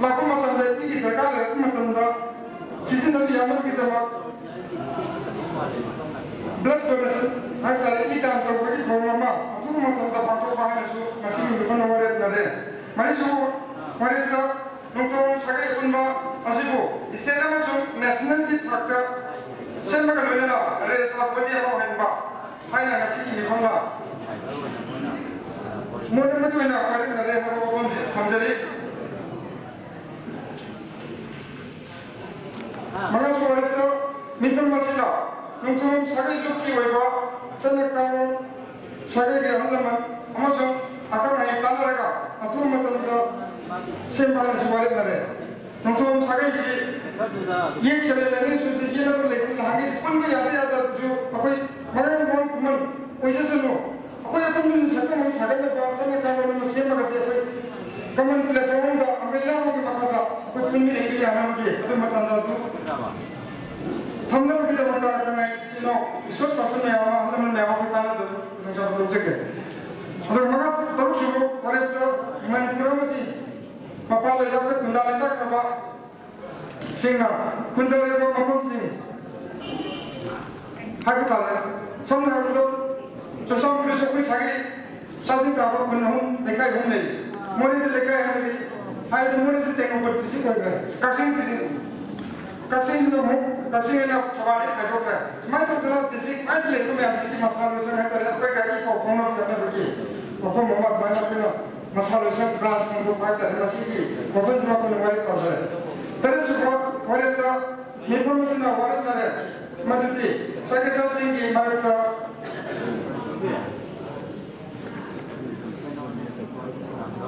laku matam da ki darkar laku matam da season da yamam ki dama blood donation hai tare itam to ko ki thoma ma atu matam da pato ba ha su masi mi kono warat na re mari su warat ta ngom sage kunba asibo isena ma su national ki thakta semma ka lena re sa bodi ba hen ba hai na ngasi ki khomla mone ma tu na warat na re ha ko bon se thamjare Mga suwalit to, minum masila, nung tumum sagay lukki waiba, sanak kamo sagay ke halaman, amasong akan ay tanaraga, atum matanda, sembahan suwalit na rin. Nung tumum sagay si, yek salalanin susi, yena pa lekin lahagis, pun ba yata jo, ako'y mga mga kuman, oisa sano, ako'y atong nun sa kamang sagay na ba, sanak kamo naman sembagati, ako'y kaman platform da amela mo ke makata ko punmi ne ke yana mo ke abe matanda tu thamna mo ke da mata ka ngai sino isos pasan me awa halam me awa ko tana tu nsa ro jeke ado maga taru shugo pare to man puramati mapala yakta kundale tak na ba singna kundale ko mapam sing hakutale samna ko so sam pulis ko sagi sasin ka ba kunhum dekai hum nei mori de lekai hamri hai de mori se tengo por kisi ko gra kasing no mo kasing na thawale ka jokra ma to dala disi asle ko me amsi ki masalo se na tare ko ka ki ko kono ki na baki ko ko mohammed bana ko na masalo se bras ko pa ta na si ki ko ban ma ko na wari ka se tare su ko wari ta me ko se na wari na re maditi saketa singi marita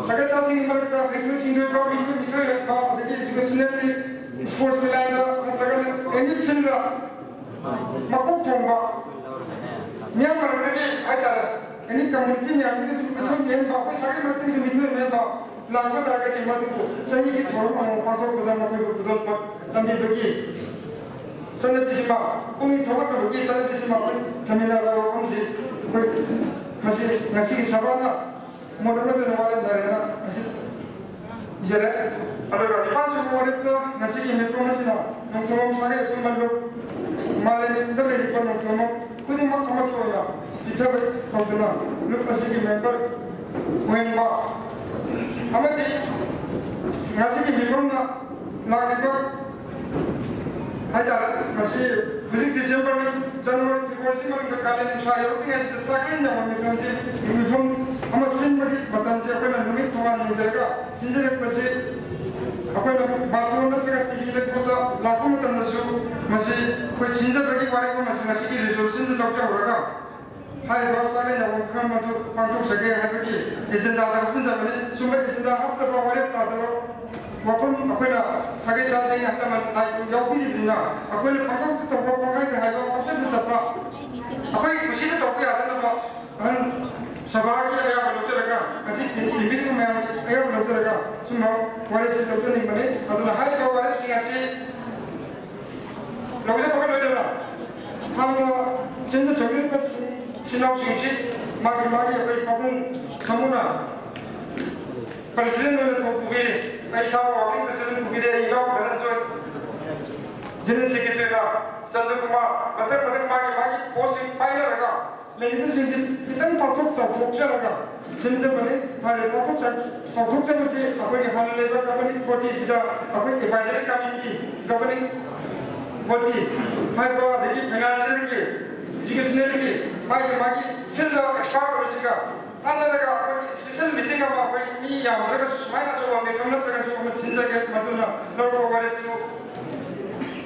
Saketa sing marita itu sindu ko itu ba adagi educationally sports milanda natlaga any field makuk thomba Myanmar tadi ada any community Myanmar itu itu Myanmar ko sagi marita itu itu Myanmar langma targa di matu ko sahi ki thorma pato ko da makoi ko dol pat tambi bagi sana bisima umi thawat ko bagi sana bisima thamina ga ko si ko ngasi sabana modal tu nawalan dari na, jere aduga dipansu warito ngasigi mepromasina nongtomom sage kunmallo malen dale di nongtomom kudi makamatoya sitabe kaudana lupasigi member wenba amati ngasigi mepromna lagiba haidar masih Musik Desember ni Januari Februari mana kalian saya tinggal di sakin zaman itu masih uniform amat sin bagi batam siapa yang numit tuan yang jaga sinjere masih apa yang bathroom na terkait TV le kuda laku matan nasu masih kau sinjere bagi barang ko masih di resolution lokja horaga hai bahasa ni yang kami tu pantuk sebagai hai bagi agenda ada sinjere ni cuma agenda apa terbawa tak Waktu apa na sebagai sahaja yang kita menaik jauh ini bina, aku ni panggil tu tempat panggil ke haiwan apa sahaja siapa, aku ini mesti tu topi ada nama, kan sebagai ayah berdosa mereka, masih timbul tu memang ayah berdosa mereka, semua waris berdosa ni mana, atau hari bawa waris singasih, lalu saya pakai benda lah, hamba senja sebagai pas sinau singsi, magi apa pun kamu na, presiden mana tu bukit. Saya wakil presiden bukit ilok dan joy jenis sekretari lah Sandu Kumar betul bagi posting pilot raga lain itu kita patut sabuk raga senja mana hari patut sabuk masih apa yang hal lebar governing body sudah apa advisory committee governing body hai bawa dari financial lagi educational lagi bagi field expert bersihkan Anda raga special meeting apa ini yang mereka sesuai nak coba mereka nak mereka coba mesinja ke matuna lalu bawa itu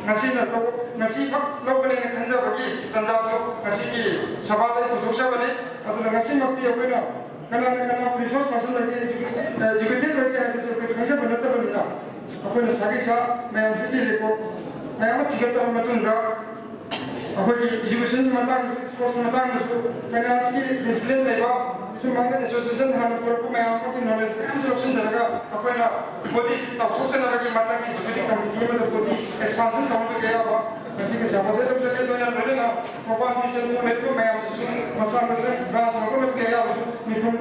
ngasih pak lalu ni nak kerja bagi tanda tu ngasih ki sahabat itu dosa balik atau ngasih makti apa ni karena resource masuk lagi juga tidak lagi habis kerja benda tu benda apa ni sagi sah memang sedih lekor memang tiga tahun matunda apa ni education matang sports matang finance ki discipline lebar Cuma association hanya perlu memang mungkin knowledge construction jaga apa na body substruction lagi mata ki juga committee में तो body expansion kamu गया apa masih ke siapa deh तुम जगह दोनों लोग ना भगवान भी सब लोग मेरे को मैं मसाला से ब्रास को लोग गया मिथुन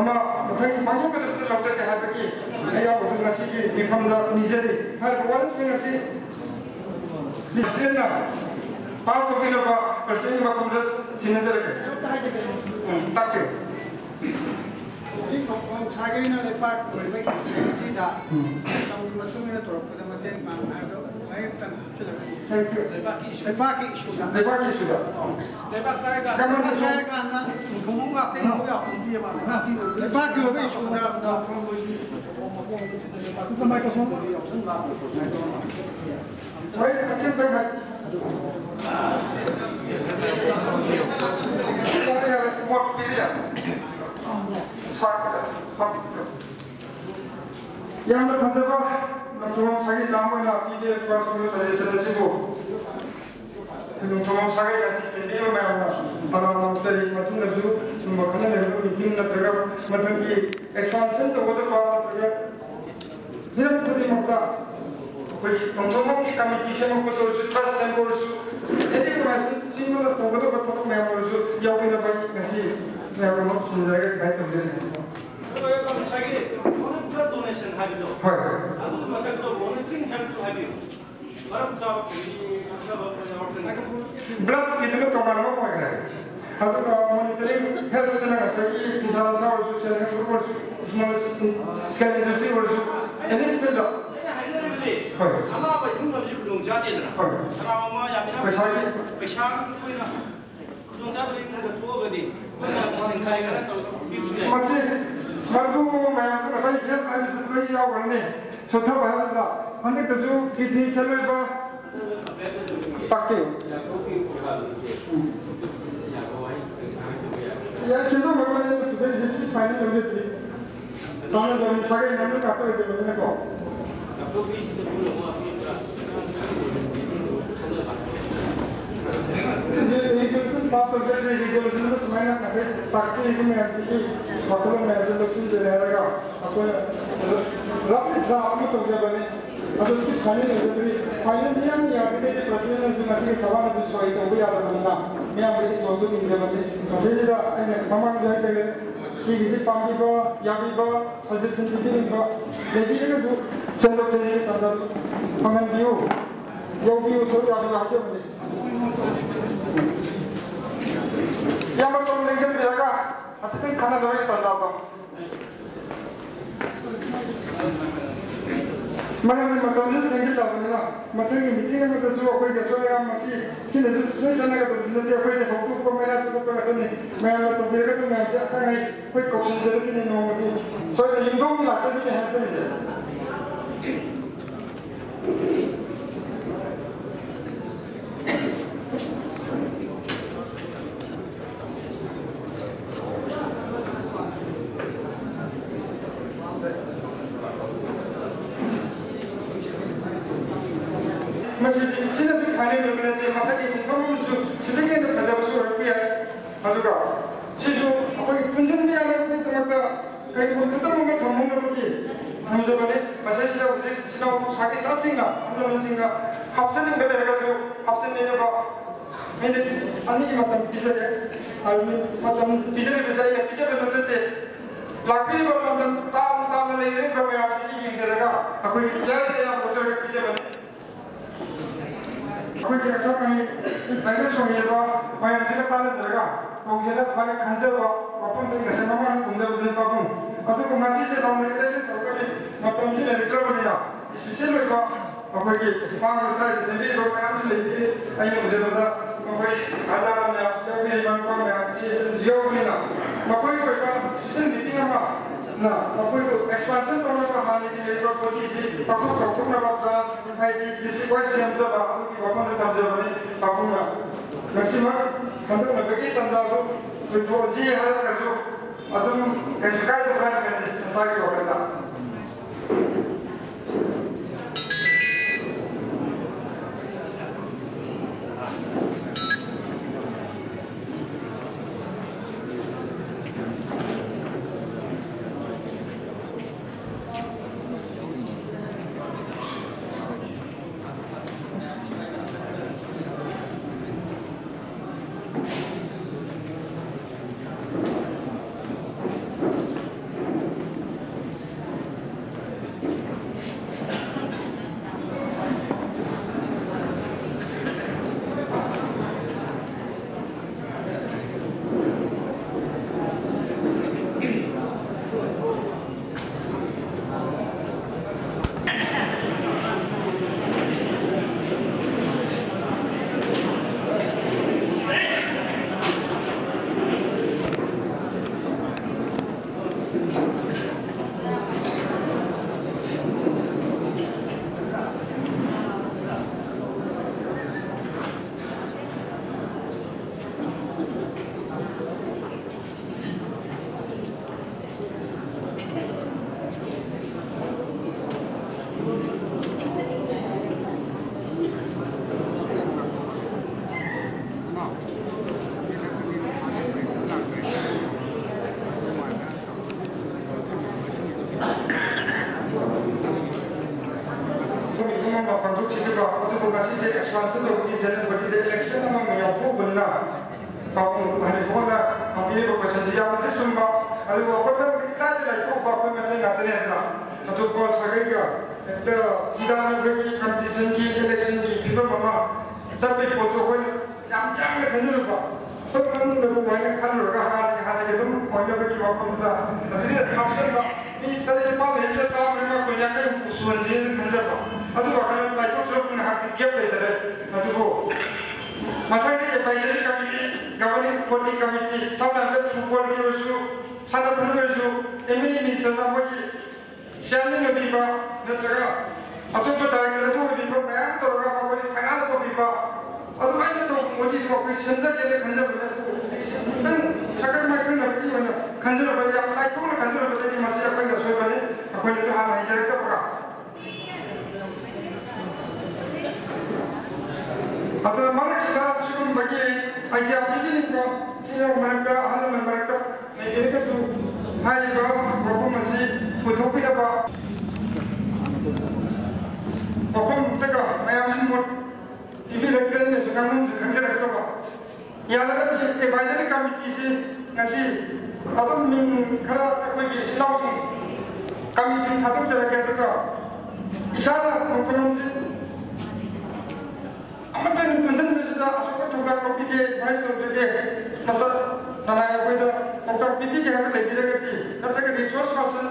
अम्मा मतलब कि मांगो के तरफ लोग जगह है कि या वो तो नसी की मिथुन दा निजरी हर भगवान से नसी निजरी ना पास हो गया लोग पर्सन में कम्प्यूटर सिनेजर के tak ke? Saya ini lepas berbagai tidak, tahu macam mana tu, pada macam mana ada, baik tak? Lepas isu dah. Lepas mereka, kamu saya kan, kamu ngerti juga dia mana? Lepas itu isu dah. Itu sampai ke sana. Baik, akhir tengah. Saya buat pilihan. Yang bermasalah, nonton saya sama nak pilih suatu saya selesai bu. Nonton saya kasih tendil mana, para orang sering macam tu, semua kena lepas meeting nak tergap, macam ni expansion tu betul kalau tergap. Hidup tu makta. Nonton ni kami tisam betul, trust and goals. Jadi masih semua tu betul memang jauh ni lepas kasih. Saya mau sendiri baik terjadi. Saya kalau saya monitor donation hari tu. Aku macam tu monitoring hari tu hari. Baru tahu ini blood itu tu kamar apa kena? Aku tu monitoring health tu nak saya kisaran sahur tu saya report small scale industry urus. Ini tu dah. Ama apa itu mesti kudung jadi dah. Kalau ama yang mana pesang tu ina kudung jadi itu tu gadi. Masih baru memang saya lihat ada sesuatu yang warna sudah bahasa. Anda tu kini cakap apa? Pakai. Ya sudah memang itu sudah jadi final jadi. Kalau zaman saya nampak kata itu macam apa? Regulation pass हो जाए regulation तो समय ना कैसे ताकि एक में आती है मतलब मैं जो लोग चीज़ ले रहा हूँ आपको रफ ड्राफ्ट में तो जब बने अदो सी खाने जरूरी फाइनल मियां याद के प्रेसिडेंट से मसी सभा में सोई तो भी याद रखना मियां बड़ी सोचो की जरूरत है मसीदा अने ममांग जो है सी किसी पांगी को याबी को सजेशन भी को लेकिन जो संदर्भ से ये तंत्र पंगन बियो यो बियो सो याद रखो मुझे या मतलब लेक्चर में लगा अतिथि खाना दवाई तंत्र को mana matang ni tengil lah mana matang ni meeting yang kita suruh kau kesor yang masih sini tu sana kita tu nanti kau ni waktu kau mana tu kau kata ni mana tu mereka tu mana dia kan ni kau kau sendiri ni nama ni so itu hindong ni lah jadi ni hasil ni masih sini tu खाने में मिलते हैं माता की मुखम जो सिद्धि के प्रजा बसु रखी है अदुगा शिशु कोई पुंजन में आने को तो मत कहीं कोई तो मत थमो न रुकी हम जो बने मसे सिदा उसे सिदा साके सासिंगा अंदर सिंगा हाफसन में बेरेगा जो हाफसन में जो मैंने अन्य की मतलब पीछे है और मतलब पीछे में सही है पीछे में नजर लाकड़ी पर मतलब ताम ले रहे हैं मैं आपसे की से लगा कोई चल रहे आप बच्चों के पीछे बने कोई क्या कर रहे हैं नहीं सोने का मैं अपने पाले जगह तो मुझे ना पाले खंजर का अपन तो कैसे मामा तुम जब दिन पाऊँ अभी को मसीह से तो मेरे से तो कभी मतलब मुझे लेकर बनेगा स्पेशल का अपन की फार्म होता है जमीन को काम से लेके आई मुझे बता कोई आला में आपसे भी मन को मैं अच्छे से जियो बनेगा कोई का स्पेशल मीटिंग में ना कोई एक्सपेंशन करने का हानि के लिए तो कोई चीज पक्का सबको ना क्लास है कि किसी कोई से हम जब आपको की अपन ने तब जब ने आपको ना मैक्सिमम कंट्रोल में बगी तंजा तो कोई तो जी है का जो अदम कैसे काय तो बना के साकी होगा expansion of the general body election among the Yapuna. Hanya puna, kami berkuasa siapa tu sumba. Aduh, apa pun kita jadi tu apa pun mesti nak tanya tu. Atau bos lagi itu kita nak pergi competition ki, election ki, kita mama. Sampai foto pun jam-jam ke tanya lupa. Kau kan dah banyak kan lupa hari itu mana pergi apa pun dah. Tapi dia kapsen bah. Ini tadi malam ini kita memang banyak yang usulan jenis kan siapa. Aduh, akan lagi tu suruh pun hati dia beres. Aduh, macam ni advisory committee, governing body committee, sama ada football ni usu, sana tu usu, emini minister nama ni, siapa ni bipa, netara. Aduh, betul kita tu bipa, macam tu orang apa ni finance tu bipa. Aduh, macam tu mudi tu aku senja jadi kanjar betul tu. Dan sekarang macam nak pergi mana? Kanjar betul, yang lain tu mana kanjar betul ni masih apa yang saya balik, apa ni tu hal lain jadi tak apa. Atau mana kita suruh bagi ayat begini kau sini mereka hal mereka negeri itu hai kau berapa masih foto kita apa ngasi adum min khara akoi gi silaw si committee thaduk jarake to isana nongtolomji amatan kunjan mesida asok thoga kopi ke vice president nasa nanaya koida dr pp ke ha le diragati natraga resource person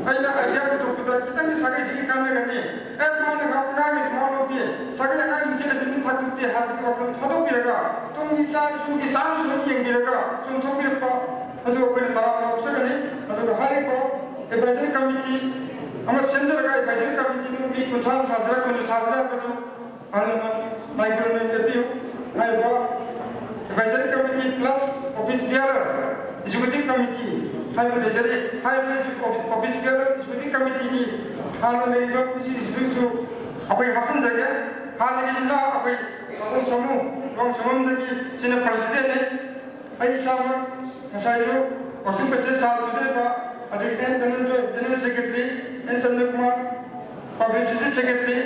aina idea ko to kita ni sagai ji kanna gani e mane ga ngai mono di sagai ga sin sin sin thak ti ha bi ko thaduk biraga tum ni sa su gi sa su ni yeng biraga sum thok bir pa adu ko ni tara na usagani adu ga hari ko advisory committee ama center ga advisory committee ni bi ko thal sazra ko ni sazra ko to alama micro ne lepiu hai ba advisory committee plus office bearer executive committee hai ba leisure hai ba office bearer executive committee ni hala le ba si su apai hasan jaga hala ni na apai samu rong samam dagi sina president ne ai sama masayo office president sa ba ada en general secretary en Chandra Kumar publicity secretary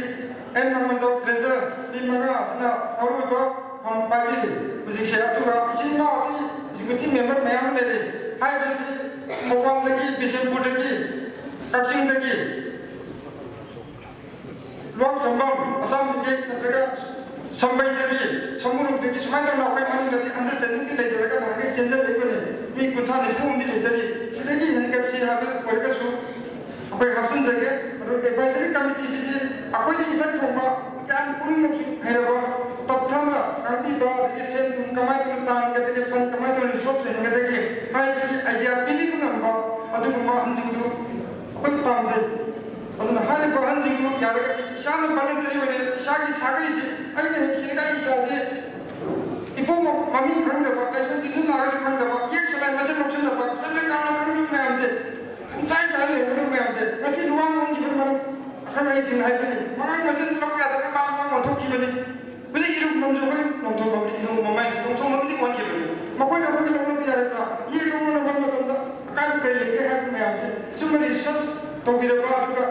en Mamando treasurer di maga sina aru ko ham pabil music se atuga sina ati executive member mayam le hai besi mobile lagi bisempur lagi kapsing lagi luang sambam asam ke natraga sambai devi samuruk devi sumaita na kai mani lagi understanding di le jaga na ke senja le ne mi kutha ne phum di le jari sidagi hen ka si habe korga su apai hapsan jaga ro advisory committee si akoi di itak thomba kan pun nok hairaba tapthana kambi ba de sen tum kamai tum tan ga de fan kamai tum resource hen ga de hai bi idea bibi ku namba adu ma hanjing du koi pamje aduna hari ba hanjing du ya ga shana voluntary bane shagi sagai si ai ne sirga isa se ipo mami khang da ba ai sun ti na ga khang da ba yek salai ma se nok sun da ba samle ka na khang me am se chai sa le mu me am se kasi luang mon ji mar akan ai tin hai ni ma ma se nok ya da ma ma mo thok ki bane bisi iru nom jo kai nom thok ma ni iru ma mai nom thok ma ni kon ki bane ma koi ga koi nom bi ya ra ye ru mo na ma ma da kan kai le ke ha me am se sumari sas to bi ra ba du ga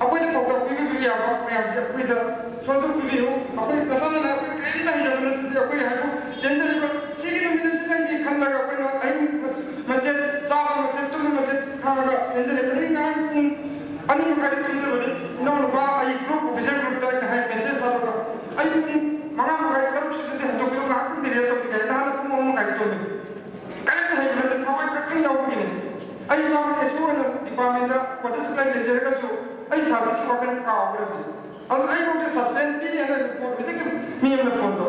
apoi de pokok bibi bibi apa me am se apoi da sozo bibi ho apoi nasana na apoi kain da ja bana se apoi ha ko gender ko sigi no min se dan di khan la ga apoi no ai masjid sa masjid tu masjid kha ga gender ne ni kan ani mo ka de tu se bani no no ba ai group official group da hai message sa ga ai manga mo ga taru se de to ko ga ku dire so ga na na mo mo ga to me kan da hai na ta wa ka kan yaw ni ai sa ma eso na department da participate le jere ga so ai sa ba si ko kan ka wa ga al ai mo de suspend bi ne na report bi se mi em na phone to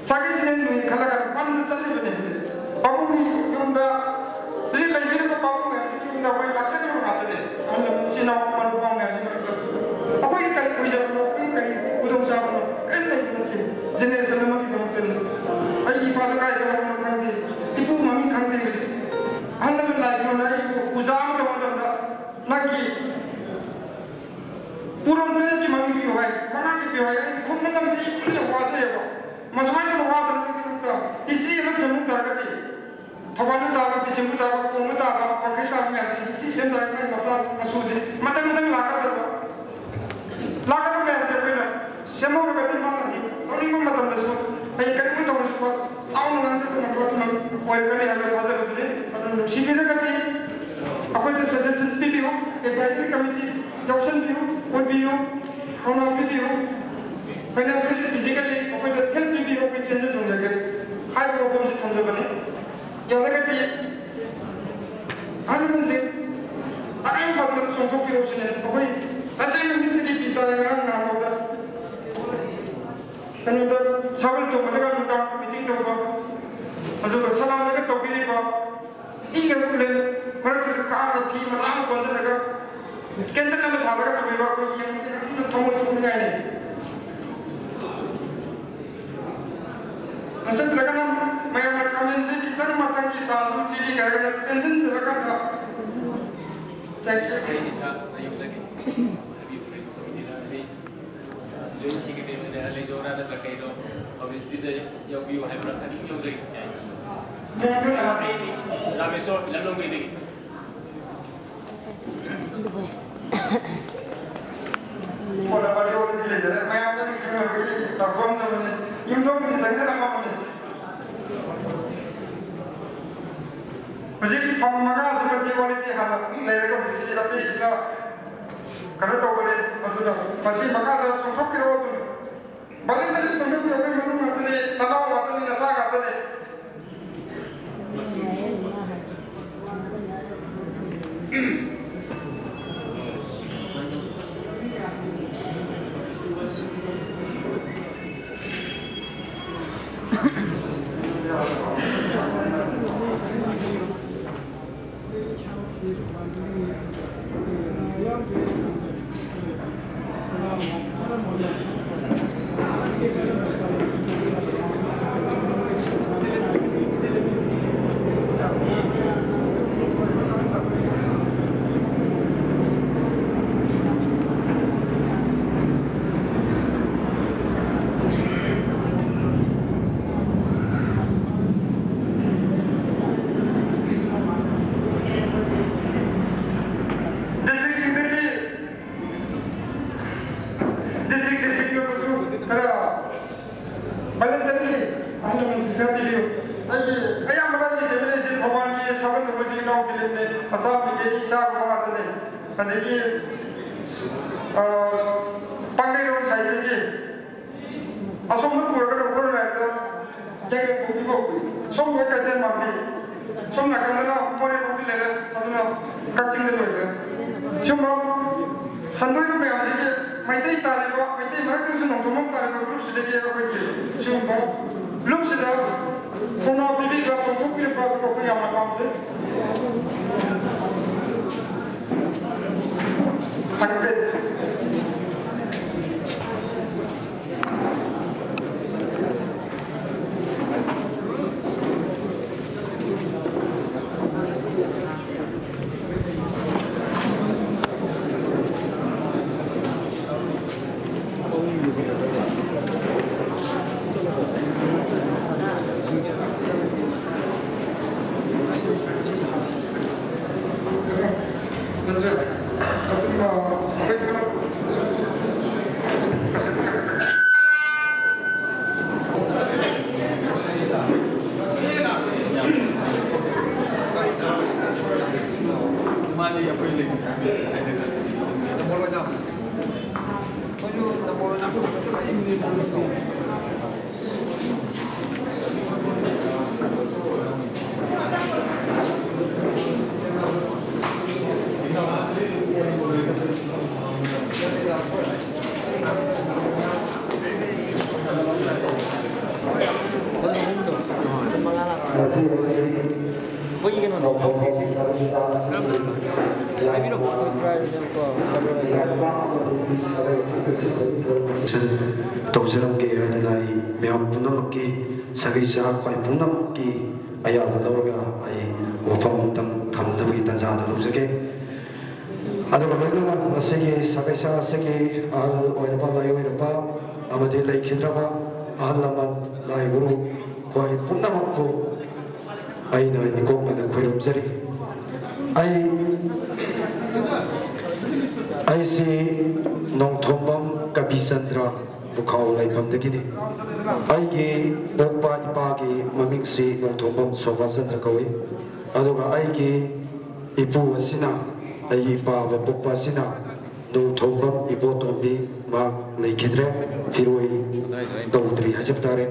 sagi jine ni khala ga pan na chali bane babu ni yunda bi lai bi na babu me yunda wai laksa ga ma ta ne al na si na ma ru ba me ji ma apoi kai ko ja no kai kudum sa no kan lai bi ne generation na ma ki dum ten ai pa ta kai ga ma kan di ipu mami kan di al na lai ko na ipu uzam to ma da na ki puron de ki mami bi hoy mana ki bi hoy khum na nam di ku ya wa se ba masmai to wa ta ni ta isri ma se mu ta ka ti thawal ta ba bi se mu ta ba ko mu ta ba pa kai ta me si sem ta mai masa masu ji mata mata la ka ta la ka me se pe na se mo ga ti ma ta ni to ni ma mata na so ai kai mu to ma so sao na se ko na ko ma ko ka ni ha ka ta se ba ni si bi ka ti akoi de suggestion bi bi ho advisory committee junction bi ho ko bi ho kono bi ho financially physically akoi de help bi ho ko changes ho jaga hai ko kom se tham jaga ni ya la ka ti han mun se ai ko de so ko ki ro sine akoi ta se ni ni ti pi ta ga na ko da kanu da chawal to ma ga ta meeting to ba adu ka salam ga to bi ba inga kule Pergi ke kamar ki masam konsen lagi, kita kan berthara kan tu memang kau yang thomul sungai ni. Masa terlalu nam, saya nak kamen se kita mata ki sasu TV kaya kan tension terlalu kan. Cek. Ini sah ayam lagi. Habis ini dah ni. Jadi kita ni dah le jora dah pakai tu. Habis itu yang view hai berapa ni yang lagi. Ini, lama esok lalu begini. Orang pada orang di leher, macam ni kita pergi takkan zaman ni, yang dong ni sangat lama ni. Hujik pang manga seperti quality hal lereka fiksi ati sila karena tahu boleh aduna masih maka ada sungguh kira waktu balik tadi sungguh kira waktu mana mata ni tanah mata ni nasa mata ni tawjaramge adnai meam punamaki sagai sa kwai punamaki aya badawga ai wafam tam thamnabi tanza da lujage adu bagana masege sagai sa sege al oirba lai oirba amadi lai khidraba ahlaman lai guru kwai punamakku aina nikokna khoirum jari ai si nong thombam kabisandra bukau lai pamdagini ai gi bokpa ipagi maming si nong thombam sobasandra kawi aduga ai gi ipu asina ai ipa bokpa asina nong thombam ibotombi ma leikidre firoi dawdri hajabtare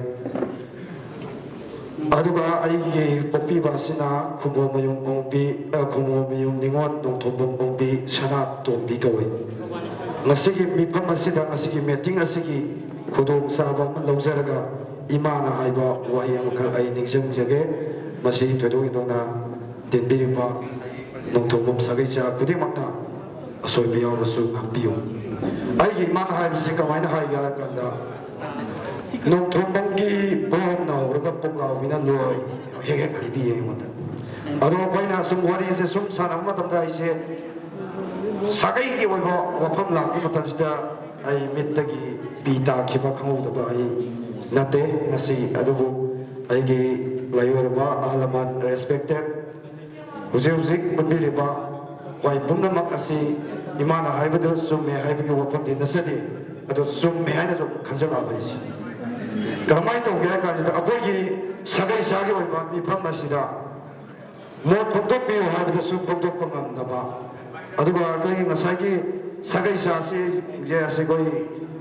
aduga ai gi popi basina khubo mayum ongbi khumo mayum ningon nong thombam ongbi sanat tombi kawi ngasigi mifam asida ngasigi meeting asigi khudong saba ma laujaraga imana haiba wahiyam ka ai ningjang jage masi thodo idona denbiriba nongthongom sagai cha kudimakna asoi biyaw rasu ngakpiyo ai gi imana haibse kamaina haiga kanda nongthongom gi bom na urga poklaw bina loi hege haibi yemata ado koina sum wari se sum sanam matamda ise sagai ki waiba wafam lakku matamsida ai mittagi pita khiba khangudaba ai nate ngasi adubu ai gi layurba ahlaman respected hujik bunbiriba kwai punnamak asi imana haibadu summe haibagi wafam di nasadi ado summe haina jo khanjaga baisi karamai to gya ka da agogi sagai sagi waiba mifam asida ꯃꯣꯠ ꯐꯣꯡꯗꯣꯛꯄꯤꯌꯨ ꯍꯥꯏꯕꯗꯁꯨ ꯐꯣꯡꯗꯣꯛꯄ ꯉꯝꯗꯕ ꯑꯗꯨꯒ ꯑꯩꯈꯣꯏꯒꯤ ꯉꯁꯥꯏꯒꯤ ꯁꯥꯒꯩ ꯆꯥꯁꯤ ꯑꯩꯈꯣꯏ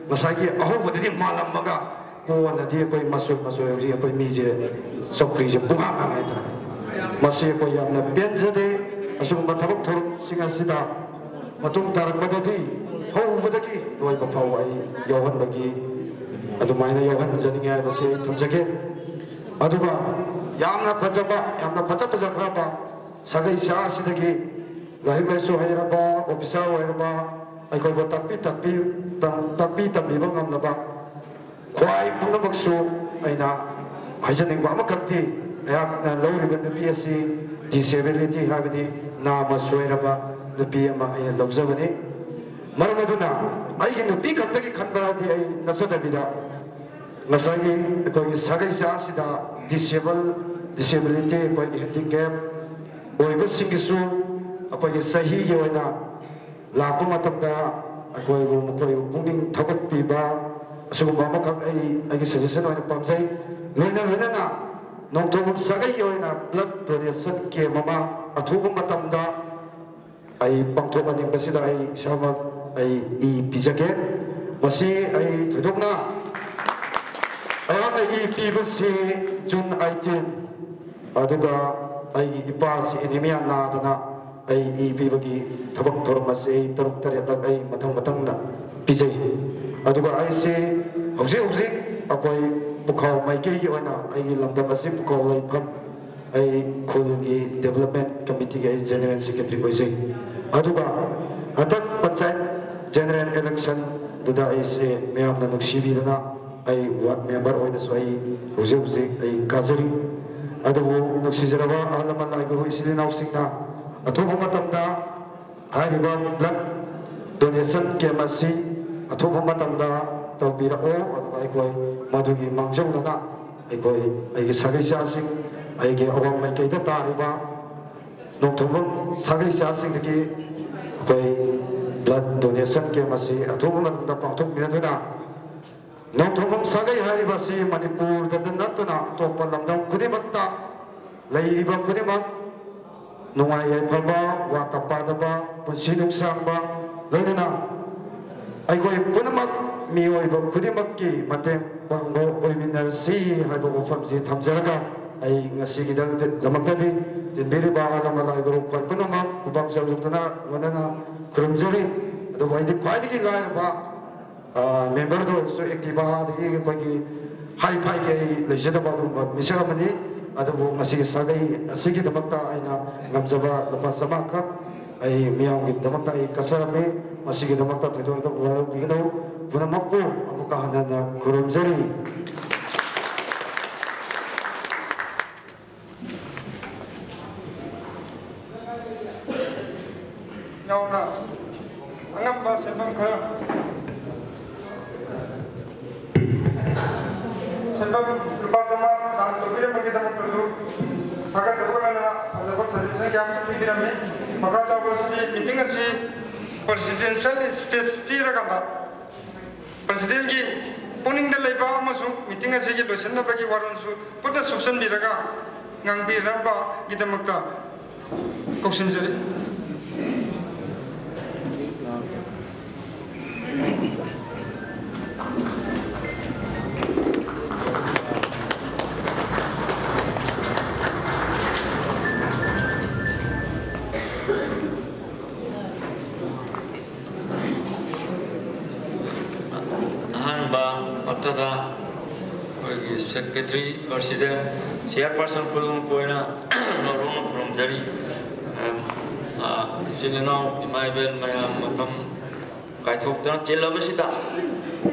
ꯉꯁꯥꯏꯒꯤ ꯑꯍꯧꯕꯗꯗꯤ ꯃꯥꯜꯂꯝꯃꯒ ꯀꯣꯟꯅꯗꯤ ꯑꯩꯈꯣꯏ ꯃꯁꯣꯏ ꯍꯧꯖꯤꯛ ꯑꯩꯈꯣꯏ ꯃꯤꯁꯦ ꯆꯧꯀ꯭ꯔꯤꯁꯦ ꯄꯨꯡꯍꯥꯡ ꯍꯥꯡꯉꯦ ꯍꯥꯏꯇꯥꯔꯦ ꯃꯁꯤ ꯑꯩꯈꯣꯏ ꯌꯥꯝꯅ ꯄꯦꯟꯖꯗꯦ ꯑꯁꯤꯒꯨꯝꯕ ꯊꯕꯛ ꯊꯧꯔꯝꯁꯤꯡ ꯑꯁꯤꯗ ꯃꯇꯨꯡ ꯇꯥꯔꯛꯄꯗꯗꯤ ꯍꯧꯕꯗꯒꯤ ꯂꯣꯏꯕ ꯐꯥꯎꯕ ꯑꯩ ꯌꯥꯎꯍꯟꯕꯒꯤ ꯑꯗꯨꯃꯥꯏꯅ ꯌꯥꯎꯍꯟꯖꯅꯤꯡꯉꯦ ꯍꯥꯏꯕꯁꯤ ꯑꯩ ꯊꯝꯖꯒꯦ ꯑꯗꯨꯒ ꯌꯥꯝꯅ ꯐꯖꯈ꯭ꯔꯕ ꯁꯥꯒꯩ ꯁꯥ ꯑꯁꯤꯗꯒꯤ ꯂꯥꯏꯔꯤꯛ ꯂꯥꯏꯁꯨ ꯍꯩꯔꯕ ꯑꯣꯐꯤꯁꯥꯔ ꯑꯣꯏꯔꯕ ꯑꯩꯈꯣꯏꯕꯨ ꯇꯥꯛꯄꯤ ꯇꯝꯕꯤꯕ ꯉꯝꯂꯕ ꯈ꯭ꯋꯥꯏ ꯄꯨꯝꯅꯃꯛꯁꯨ ꯑꯩꯅ ꯍꯥꯏꯖꯅꯤꯡꯕ ꯑꯃꯈꯛꯇꯤ ꯑꯩꯍꯥꯛꯅ ꯂꯧꯔꯤꯕ ꯅꯨꯄꯤ ꯑꯁꯤ ꯗꯤꯁꯦꯕꯤꯂꯤꯇꯤ ꯍꯥꯏꯕꯗꯤ ꯅꯥꯝꯃ ꯁꯣꯏꯔꯕ ꯅꯨꯄꯤ ꯑꯃ ꯑꯩꯅ ꯂꯧꯖꯕꯅꯤ ꯃꯔꯝ ꯑꯗꯨꯅ ꯑꯩꯒꯤ ꯅꯨꯄꯤ ꯈꯛꯇꯒꯤ ꯈꯟꯕꯗꯤ ꯑꯩ ꯅꯠꯆꯗꯕꯤꯗ ꯉꯁꯥꯏꯒꯤ ꯑꯩꯈꯣꯏꯒꯤ ꯁꯥꯒꯩ ꯆꯥꯁꯤꯗ ꯗꯤꯁꯦꯕꯤꯂꯤꯇꯤ ꯑꯩꯈꯣꯏꯒꯤ ꯍꯦꯟꯗꯤꯀꯦꯞ ꯑꯣꯏꯕꯁꯤꯡꯒꯤꯁꯨ ꯑꯩꯈꯣꯏꯒꯤ ꯆꯍꯤꯒꯤ ꯑꯣꯏꯅ ꯂꯥꯛꯄ ꯃꯇꯝꯗ ꯃꯈꯣꯏꯕु ꯄꯨꯛꯅꯤꯡ ꯊꯧꯒꯠꯄꯤꯕ ꯑꯁꯤꯒꯨꯝꯕ ꯑꯃꯈꯛ ꯑꯩꯒꯤ ꯁꯖꯦꯁꯟ ꯑꯣꯏꯅ ꯄꯥꯝꯖꯩ ꯂꯣꯏꯅꯅ ꯅꯣꯡꯊꯣꯝꯕꯝ ꯁꯥꯒꯩꯒꯤ ꯑꯣꯏꯅ ꯕ꯭ꯂꯗ ꯗꯣꯅꯦꯁꯟ ꯀꯦꯝ ꯑꯃ ꯑꯊꯨꯕ ꯃꯇꯝꯗ ꯑꯩ ꯄꯥꯡꯊꯣꯛꯍꯟꯅꯤꯡꯕꯁꯤꯗ ꯑꯩ ꯏꯁꯥꯃꯛ ꯑꯩ ꯄꯤꯖꯒꯦ ꯃꯁꯤ ꯑꯩ ꯊꯣꯏꯗꯣꯛꯅ ꯑꯩꯍꯥꯛꯅ ꯄꯤꯕꯁꯤ ꯖꯨꯟ 18 ꯑꯗꯨꯒ ꯑꯩꯒꯤ ꯏꯄꯥꯁꯤ ꯑꯦꯅꯤꯃꯤꯌꯥ ꯅꯥꯗꯅ ꯑꯩ ꯄꯤꯕꯒꯤ ꯊꯕꯛ ꯊꯧꯔꯝ ꯑꯁꯤ ꯑꯩ 6-7ꯂꯛ ꯑꯩ ꯃꯊꯪ ꯄꯤꯖꯩ ꯑꯗꯨꯒ ꯑꯩꯁꯤ ꯍꯧꯖꯤꯛ ꯑꯩꯈꯣꯏ ꯄꯨꯈꯥꯎ ꯃꯥꯏꯀꯩꯒꯤ ꯑꯣꯏꯅ ꯑꯩꯒꯤ ꯂꯝꯗꯝ ꯑꯁꯤ ꯄꯨꯈꯥꯎ ꯂꯩꯐꯝ ꯑꯩ ꯈꯨꯜꯒꯤ ꯗꯦꯕꯂꯞꯃꯦꯟ ꯀꯃꯤꯇꯤꯒꯤ ꯑꯩ ꯖꯦꯅꯔꯦꯜ ꯁꯦꯀ꯭ꯔꯦꯇꯔꯤ ꯑꯣꯏꯖꯩ ꯑꯗꯨꯒ ꯍꯟꯗꯛ ꯄꯟꯆꯥꯌꯠ ꯖꯦꯅꯔꯦꯜ ꯏꯂꯦꯛꯁꯟꯗꯨꯗ ꯑꯩꯁꯦ ꯃꯌꯥꯝꯅ ꯅꯨꯡꯁꯤꯕꯤꯗꯅ ꯑꯩ ꯋꯥꯔꯗ ꯃꯦꯝꯕꯔ ꯑꯣꯏꯅꯁꯨ ꯑꯩ ꯍꯧꯖꯤꯛ ꯑꯩ ꯀꯥꯖꯔꯤ ꯑꯗꯨꯕꯨ ꯅꯨꯡꯁꯤꯖꯔꯕ ꯑꯍꯜ ꯂꯃꯟ ꯂꯥꯏꯒꯨꯔꯨ ꯏꯆꯤꯜ ꯏꯅꯥꯎꯁꯤꯡꯅ ꯑꯊꯨꯕ ꯃꯇꯝꯗ ꯍꯥꯏꯔꯤꯕ ꯕ꯭ꯂꯗ ꯗꯣꯅꯦꯁꯟ ꯀꯦꯝ ꯑꯁꯤ ꯑꯊꯨꯕ ꯃꯇꯝꯗ ꯇꯧꯕꯤꯔꯛꯑꯣ ꯑꯗꯨꯒ ꯑꯩꯈꯣꯏ ꯃꯗꯨꯒꯤ ꯃꯥꯡꯖꯧꯅꯅ ꯑꯩꯒꯤ ꯁꯥꯒꯩꯆꯥꯁꯤꯡ ꯑꯩꯒꯤ ꯑꯋꯥꯡ ꯃꯥꯏꯀꯩꯗ ꯇꯥꯔꯤꯕ ꯅꯣꯡꯊꯣꯝꯕꯝ ꯁꯥꯒꯩꯆꯥꯁꯤꯡꯗꯒꯤ ꯑꯩꯈꯣꯏ ꯕ꯭ꯂꯗ ꯗꯣꯅꯦꯁꯟ ꯀꯦꯝ ꯑꯁꯤ ꯑꯊꯨꯕ ꯃꯇꯝꯗ ꯄꯥꯡꯊꯣꯛꯃꯤꯟꯅꯗꯨꯅ ꯅꯣꯡꯊꯣꯝꯕꯝ ꯁꯥꯒꯩ ꯍꯥꯏꯔꯤꯕꯁꯤ ꯃꯅꯤꯄꯨꯔꯗ ꯅꯠꯇꯅ ꯑꯇꯣꯞꯄ ꯂꯝꯗꯝ ꯈꯨꯗꯤꯡꯃꯛꯇ ꯂꯩꯔꯤꯕ ꯈꯨꯗꯤꯡꯃꯛ ꯅꯨꯡꯉꯥꯏ ꯌꯥꯏꯐꯕ ꯋꯥꯠꯇ ꯄꯥꯗꯕ ꯄꯨꯟꯁꯤ ꯅꯨꯡꯁꯥꯡꯕ ꯂꯣꯏꯅꯅ ꯑꯩꯈꯣꯏ ꯄꯨꯝꯅꯃꯛ ꯃꯤꯑꯣꯏꯕ ꯈꯨꯗꯤꯡꯃꯛꯀꯤ ꯃꯇꯦꯡ ꯄꯥꯡꯕ ꯑꯣꯏꯃꯤꯟꯅꯔꯁꯤ ꯍꯥꯏꯕ ꯋꯥꯐꯝꯁꯤ ꯊꯝꯖꯔꯒ ꯑꯩ ꯉꯁꯤꯒꯤꯗꯃꯛꯇꯗꯤ ꯇꯤꯟꯕꯤꯔꯤꯕ ꯑꯍꯜ ꯂꯃꯟ ꯂꯥꯏꯒꯨꯔꯨ ꯑꯩꯈꯣꯏ ꯄꯨꯝꯅꯃꯛ ꯈꯨꯕꯥꯛ ꯆꯥꯎꯖꯗꯨꯅ ꯂꯣꯏꯅꯅ ꯈꯨꯔꯨꯝꯖꯔꯤ ꯑꯗꯨꯕꯨ ꯑꯩꯗꯤ ꯈ꯭ꯋꯥꯏꯗꯒꯤ ꯂꯥꯏꯔꯕ ꯃꯦꯝꯕꯔꯗ ꯑꯣꯏꯔꯁꯨ ꯑꯦꯛꯇꯤꯚꯥꯗꯒꯤ ꯑꯩꯈꯣꯏꯒꯤ ꯍꯥꯏ ꯐꯥꯏꯒꯤ ꯑꯩ ꯂꯩꯖꯗꯕ ꯑꯗꯨꯒꯨꯝꯕ ꯃꯤꯁꯛ ꯑꯃꯅꯤ ꯑꯗꯨꯕꯨ ꯉꯁꯤꯒꯤ ꯁꯥꯒꯩ ꯑꯁꯤꯒꯤꯗꯃꯛꯇ ꯑꯩꯅ ꯉꯝꯖꯕ ꯂꯨꯄꯥ 500 ꯈꯛ ꯑꯩ ꯃꯤꯌꯥꯝꯒꯤꯗꯃꯛꯇ ꯑꯩ ꯀꯠꯆꯔꯝꯃꯤ ꯃꯁꯤꯒꯤꯗꯃꯛꯇ ꯊꯣꯏꯗꯣꯛ ꯋꯥꯔꯧꯕꯤꯒꯅꯨ ꯄꯨꯝꯅꯃꯛꯄꯨ ꯑꯃꯨꯛꯀ ꯍꯟꯅ ꯈꯨꯔꯨꯝꯖꯔꯤ ꯌꯥꯎꯅ ꯑꯉꯝꯕ ꯁꯦꯟꯐꯝ ꯈꯔ ꯁꯦꯟꯐꯝ ꯂꯨꯄꯥ 100 ꯗꯥꯟ ꯇꯧꯕꯤꯔꯝꯕꯒꯤꯗꯃꯛꯇꯁꯨ ꯊꯥꯒꯠꯆꯕꯅ ꯐꯖꯕ ꯁꯖꯦꯁꯟ ꯀꯌꯥ ꯑꯃ ꯄꯤꯕꯤꯔꯝꯃꯤ ꯃꯈꯥ ꯇꯥꯕꯁꯤꯗꯤ ꯃꯤꯇꯤꯡ ꯑꯁꯤ ꯄ꯭ꯔꯦꯁꯤꯗꯦꯟꯁꯤꯌꯦꯜ ꯁ꯭ꯄꯤꯆ ꯄꯤꯔꯀꯥꯟꯗ ꯄ꯭ꯔꯦꯁꯤꯗꯦꯟꯒꯤ ꯄꯨꯛꯅꯤꯡꯗ ꯂꯩꯕ ꯑꯃꯁꯨꯡ ꯃꯤꯇꯤꯡ ꯑꯁꯤꯒꯤ ꯂꯣꯏꯁꯤꯟꯅꯕꯒꯤ ꯋꯥꯔꯣꯜꯁꯨ ꯄꯨꯟꯅ ꯁꯨꯞꯆꯟꯕꯤꯔꯒ ꯉꯥꯡꯕꯤꯅꯕꯒꯤꯗꯃꯛꯇ ꯀꯧꯁꯤꯟꯖꯔꯤ ꯑꯩꯈꯣꯏꯒꯤ ꯁꯦꯀ꯭ꯔꯦꯇꯔꯤ ꯄ꯭ꯔꯁꯤꯗꯦꯟ ꯆꯤꯌꯔꯄꯔꯁꯟ ꯈꯨꯗꯤꯡꯃꯛꯄꯨ ꯑꯣꯏꯅ ꯅꯣꯡꯃ ꯈꯨꯔꯨꯝꯖꯔꯤ ꯏꯆꯤꯜ ꯏꯅꯥꯎ ꯏꯃꯥ ꯏꯕꯦꯟ ꯃꯌꯥꯝ ꯃꯇꯝ ꯀꯥꯏꯊꯣꯛꯇꯨꯅ ꯆꯤꯜꯂꯕꯁꯤꯗ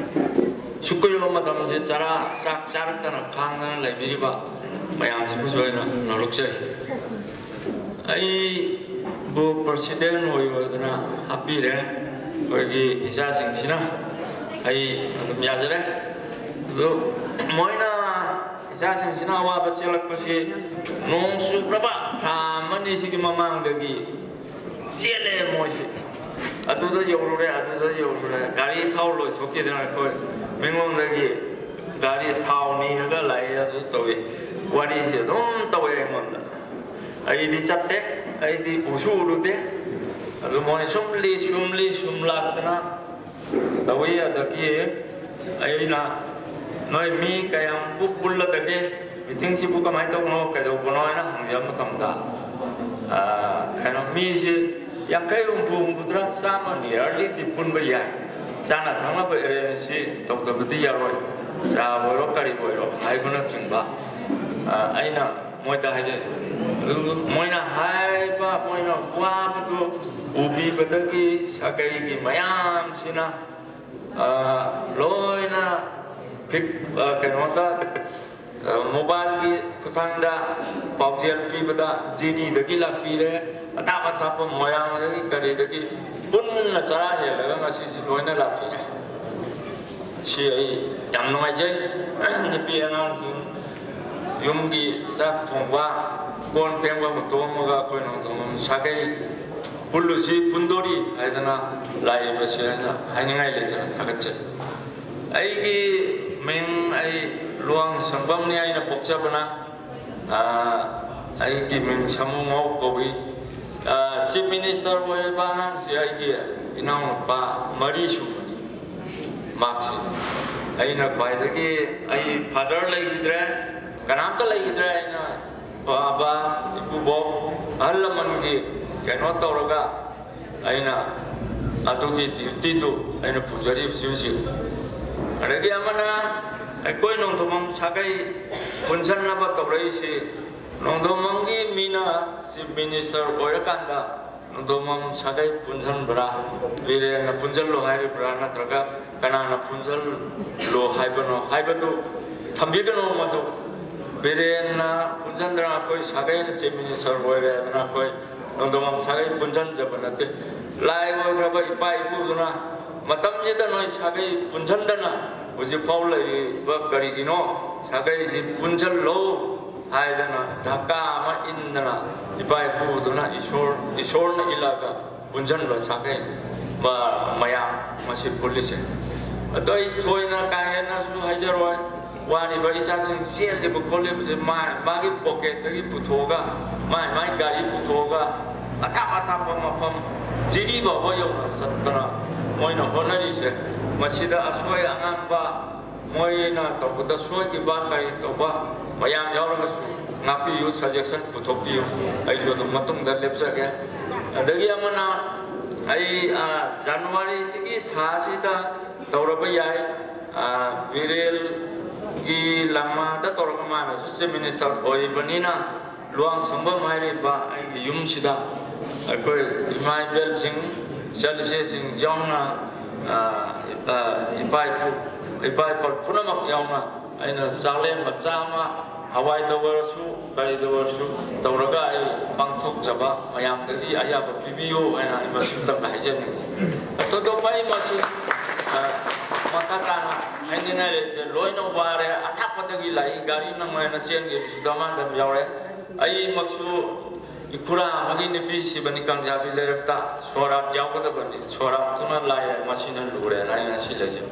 ꯁꯨꯛꯀꯨꯏꯔꯕ ꯃꯇꯝꯁꯤ ꯆꯥꯛ ꯆꯥꯔꯛꯇꯅ ꯈꯥꯡꯗꯅ ꯂꯩꯕꯤꯔꯤꯕ ꯃꯌꯥꯝꯁꯤꯕꯨꯁꯨ ꯑꯩꯅ ꯅꯣꯛꯆꯔꯤ ꯑꯩꯕꯨ ꯄ꯭ꯔꯁꯤꯗꯦꯟ ꯑꯣꯏꯗꯅ ꯍꯥꯞꯄꯤꯔꯦ ꯑꯩꯈꯣꯏꯒꯤ ꯏꯆꯥꯁꯤꯡꯁꯤꯅ ꯑꯩ ꯑꯗꯨꯝ ꯌꯥꯖꯔꯦ ꯑꯗꯨ ꯃꯣꯏꯅ ꯏꯆꯥꯁꯤꯡꯁꯤꯅ ꯑꯋꯥꯕ ꯆꯦꯜꯂꯛꯄꯁꯤ ꯅꯣꯡ ꯆꯨꯈ꯭ꯔꯕ ꯊꯥ 1-2ꯁꯤꯒꯤ ꯃꯃꯥꯡꯗꯒꯤ ꯆꯦꯜꯂꯦ ꯃꯣꯏꯁꯤ ꯑꯗꯨꯗ ꯌꯧꯔꯨꯔꯦ ꯒꯥꯔꯤ ꯊꯥꯎ ꯂꯣꯏꯊꯣꯛꯈꯤꯗꯅ ꯑꯩꯈꯣꯏ ꯃꯤꯉꯣꯟꯗꯒꯤ ꯒꯥꯔꯤ ꯊꯥꯎ ꯅꯤꯔꯒ ꯂꯥꯛꯏ ꯑꯗꯨ ꯇꯧꯏ ꯋꯥꯔꯤꯁꯤ ꯑꯗꯨꯝ ꯇꯧꯋꯦ ꯑꯩꯉꯣꯟꯗ ꯑꯩꯗꯤ ꯆꯠꯇꯦ ꯑꯩꯗꯤ ꯎꯁꯨ ꯎꯔꯨꯗꯦ ꯑꯗꯨ ꯃꯣꯏ ꯁꯨꯝ ꯂꯥꯛꯇꯅ ꯇꯧꯏ ꯑꯗꯒꯤ ꯑꯩꯅ ꯅꯣꯏ ꯃꯤ ꯀꯌꯥꯝ ꯄꯨꯜꯂꯗꯒꯦ ꯃꯤꯇꯤꯡꯁꯤꯕꯨ ꯀꯃꯥꯏꯅ ꯇꯧꯕꯅꯣ ꯀꯩꯗꯧꯕꯅꯣ ꯍꯥꯏꯅ ꯍꯪꯖꯕ ꯃꯇꯝꯗ ꯀꯩꯅꯣ ꯃꯤꯁꯤ 50-60 ꯆꯥꯝꯃ ꯅꯤꯌꯔꯂꯤꯗꯤ ꯄꯨꯟꯕ ꯌꯥꯏ ꯆꯥꯅ ꯊꯛꯅꯕ ꯑꯦꯔꯦꯟꯖꯁꯤ ꯇꯧꯗꯕꯗꯤ ꯌꯥꯔꯣꯏ ꯆꯥꯕ ꯑꯣꯏꯔꯣ ꯀꯔꯤ ꯑꯣꯏꯔꯣ ꯍꯥꯏꯕꯅꯆꯤꯡꯕ ꯑꯩꯅ ꯃꯣꯏꯗ ꯍꯥꯏꯖꯩ ꯃꯣꯏꯅ ꯍꯥꯏꯕ ꯃꯣꯏꯅ ꯋꯥꯕꯗꯨ ꯎꯕꯤꯕꯗꯒꯤ ꯁꯥꯒꯩꯒꯤ ꯃꯌꯥꯝꯁꯤ나 ꯂꯣꯏꯅ ꯀꯩꯅꯣꯗ ꯃꯣꯕꯥꯏꯜꯒꯤ ꯈꯨꯠꯊꯥꯡꯗ ꯄꯥꯎꯖꯦꯜ ꯄꯤꯕꯗ ꯖꯤꯔꯤꯗꯒꯤ ꯂꯥꯛꯄꯤꯔꯦ ꯑꯇꯥꯞꯄ ꯃꯣꯏꯔꯥꯡꯗꯒꯤ ꯀꯔꯤꯗꯒꯤ ꯄꯨꯟꯅ ꯆꯔꯥ ꯍꯦꯜꯂꯒ ꯉꯁꯤꯁꯤ ꯂꯣꯏꯅ ꯂꯥꯛꯄꯤꯔꯦ ꯁꯤ ꯑꯩ ꯌꯥꯝ ꯅꯨꯡꯉꯥꯏꯖꯩ ꯅꯨꯄꯤ ꯑꯉꯥꯡꯁꯤꯡ ꯌꯨꯝꯒꯤ ꯆꯥꯛ ꯊꯣꯡꯕ ꯀꯣꯟ ꯐꯦꯡꯕ ꯇꯣꯡꯉꯒ ꯑꯩꯈꯣꯏꯅ ꯁꯥꯒꯩ ꯄꯨꯜꯂꯨꯁꯤ ꯄꯨꯟꯗꯣꯔꯤ ꯍꯥꯏꯗꯅ ꯂꯥꯛꯏꯕꯁꯤ ꯑꯩꯅ ꯍꯥꯏꯅꯤꯡꯉꯥꯏ ꯂꯩꯇꯅ ꯊꯥꯒꯠꯆꯩ ꯑꯩꯒꯤ ꯃꯤꯡ ꯑꯩ ꯂꯨꯋꯥꯡ ꯁꯪꯕꯝꯅꯤ ꯑꯩꯅ ꯄꯣꯛꯆꯕꯅ ꯑꯩꯒꯤ ꯃꯤꯡ ꯁꯃꯨ ꯉꯧ ꯀꯧꯏ ꯆꯤꯐ ꯃꯤꯅꯤꯁꯇꯔ ꯑꯣꯏꯔꯤꯕ ꯑꯉꯥꯡꯁꯤ ꯑꯩꯒꯤ ꯏꯅꯥꯎꯅꯨꯄꯥ 3 ꯁꯨꯕꯅꯤ ꯃꯥꯛꯁꯤ ꯑꯩꯅ ꯈ꯭ꯋꯥꯏꯗꯒꯤ ꯑꯩ ꯐꯥꯗꯔ ꯂꯩꯈꯤꯗ꯭ꯔꯦ ꯀꯅꯥꯝꯇ ꯂꯩꯈꯤꯗ꯭ꯔꯦ ꯑꯩꯅ ꯕꯥꯕꯥ ꯏꯄꯨꯕꯣꯛ ꯑꯍꯜ ꯂꯃꯟꯒꯤ ꯀꯩꯅꯣ ꯇꯧꯔꯒ ꯑꯩꯅ ꯑꯗꯨꯒꯤ ꯗ꯭ꯌꯨꯇꯤꯗꯨ ꯑꯩꯅ ꯄꯨꯖꯔꯤꯕꯁꯤ ꯍꯧꯖꯤꯛ ꯑꯗꯒꯤ ꯑꯃꯅ ꯑꯩꯈꯣꯏ ꯅꯣꯡꯊꯣꯝꯕꯝ ꯁꯥꯒꯩ ꯄꯨꯟꯁꯤꯟꯅꯕ ꯇꯧꯔꯛꯏꯁꯤ ꯅꯣꯡꯊꯣꯝꯕꯝꯒꯤ ꯃꯤꯅ ꯆꯤꯐ ꯃꯤꯅꯤꯁꯇꯔ ꯑꯣꯏꯔꯀꯥꯟꯗ ꯅꯣꯡꯊꯣꯝꯕꯝ ꯁꯥꯒꯩ ꯄꯨꯟꯁꯤꯟꯕ꯭ꯔꯥ ꯕꯤꯔꯦꯟꯅ ꯄꯨꯟꯁꯤꯜꯂꯣ ꯍꯥꯏꯔꯤꯕ꯭ꯔꯥ ꯅꯠꯇ꯭ꯔꯒ ꯀꯅꯥꯅ ꯄꯨꯟꯁꯤꯜꯂꯣ ꯍꯥꯏꯕꯅꯣ ꯍꯥꯏꯕꯗꯨ ꯊꯝꯕꯤꯒꯅꯨ ꯃꯗꯨ ꯕꯤꯔꯦꯟꯅ ꯄꯨꯟꯁꯤꯟꯗꯅ ꯑꯩꯈꯣꯏ ꯁꯥꯒꯩꯅ ꯆꯤꯐ ꯃꯤꯅꯤꯁꯇꯔ ꯑꯣꯏꯔꯦ ꯑꯗꯨꯅ ꯑꯩꯈꯣꯏ ꯅꯣꯡꯊꯣꯝꯕꯝ ꯁꯥꯒꯩ ꯄꯨꯟꯁꯤꯟꯖꯕ ꯅꯠꯇꯦ ꯂꯥꯏ ꯑꯣꯏꯈ꯭ꯔꯕ ꯏꯄꯥ ꯏꯄꯨꯗꯨꯅ ꯃꯇꯝꯁꯤꯗ ꯅꯣꯏ ꯁꯥꯒꯩ ꯄꯨꯟꯁꯤꯟꯗꯅ ꯍꯧꯖꯤꯛꯐꯥꯎ ꯂꯩꯔꯤꯕ ꯀꯔꯤꯒꯤꯅꯣ ꯁꯥꯒꯩꯁꯤ ꯄꯨꯟꯁꯤꯜꯂꯣ 하이드나 작가만 있느나 이바이푸드나 이쇼르나 일라가 운전을 사게 마야 마시 폴리세 또이 토이나 가해나 수 하저로 와니 바이사싱 시엘게 콜레브제 마기 포켓이 부토가 마이 가리 부토가 아타아타 펌 지리바 보여나 샀더라 모이나 호나리세 마시다 아소야 안바 모이나 또부터 수학이 바까이 또바 마양 여러가수 나피유 서젝션 부토피유 아이조도 마통다 렙사게 아더기 아마나 아이 자누아리 시기 타시다 तौरबयाई विरेल की लम्मा द तौरकमाना सुसे मिनिस्टर ओई बनीना लुआंग संबम हाइरिबा आई युमसिदा अकोय इमाइबेल सिंह चलसे सिंह जोंगना इपाई पर पुनमक यावना आइना साले मचामा हवाई दवरसु बाई दवरसु तौरगा आई पांगथोक जबा मयामदगी आयाब पिबियो आइना इमसितक हाइजेनि तो दो पाई मसि Makatana, Handinare, Loino Ware, Atapatagi, Gari Namana Sengi, Daman, the Yore, Ai Maxu, Ikura, Magini Pisi, Banikan Jabi Lerta, Sora, Jabata, Sora, Tuna Laya, Machine and Lure, and I see legend.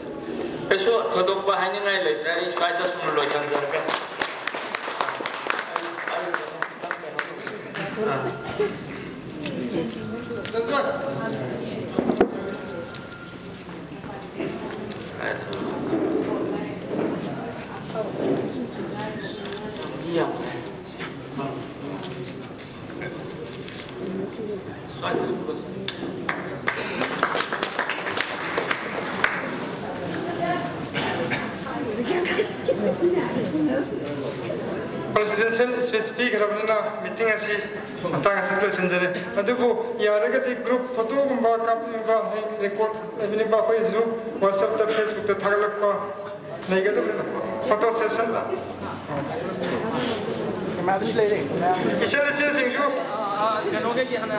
Peso, Todopa Handinare, there is Fighter from Losan. Iya. Presidential speaker rabna meeting asi atang asal senjare adugo yaragati group photo gumba kapba record evini ba ko isu WhatsApp ta Facebook ta thaglak pa nahi gadu photo session la madri le re isale se singju kanoge ki hana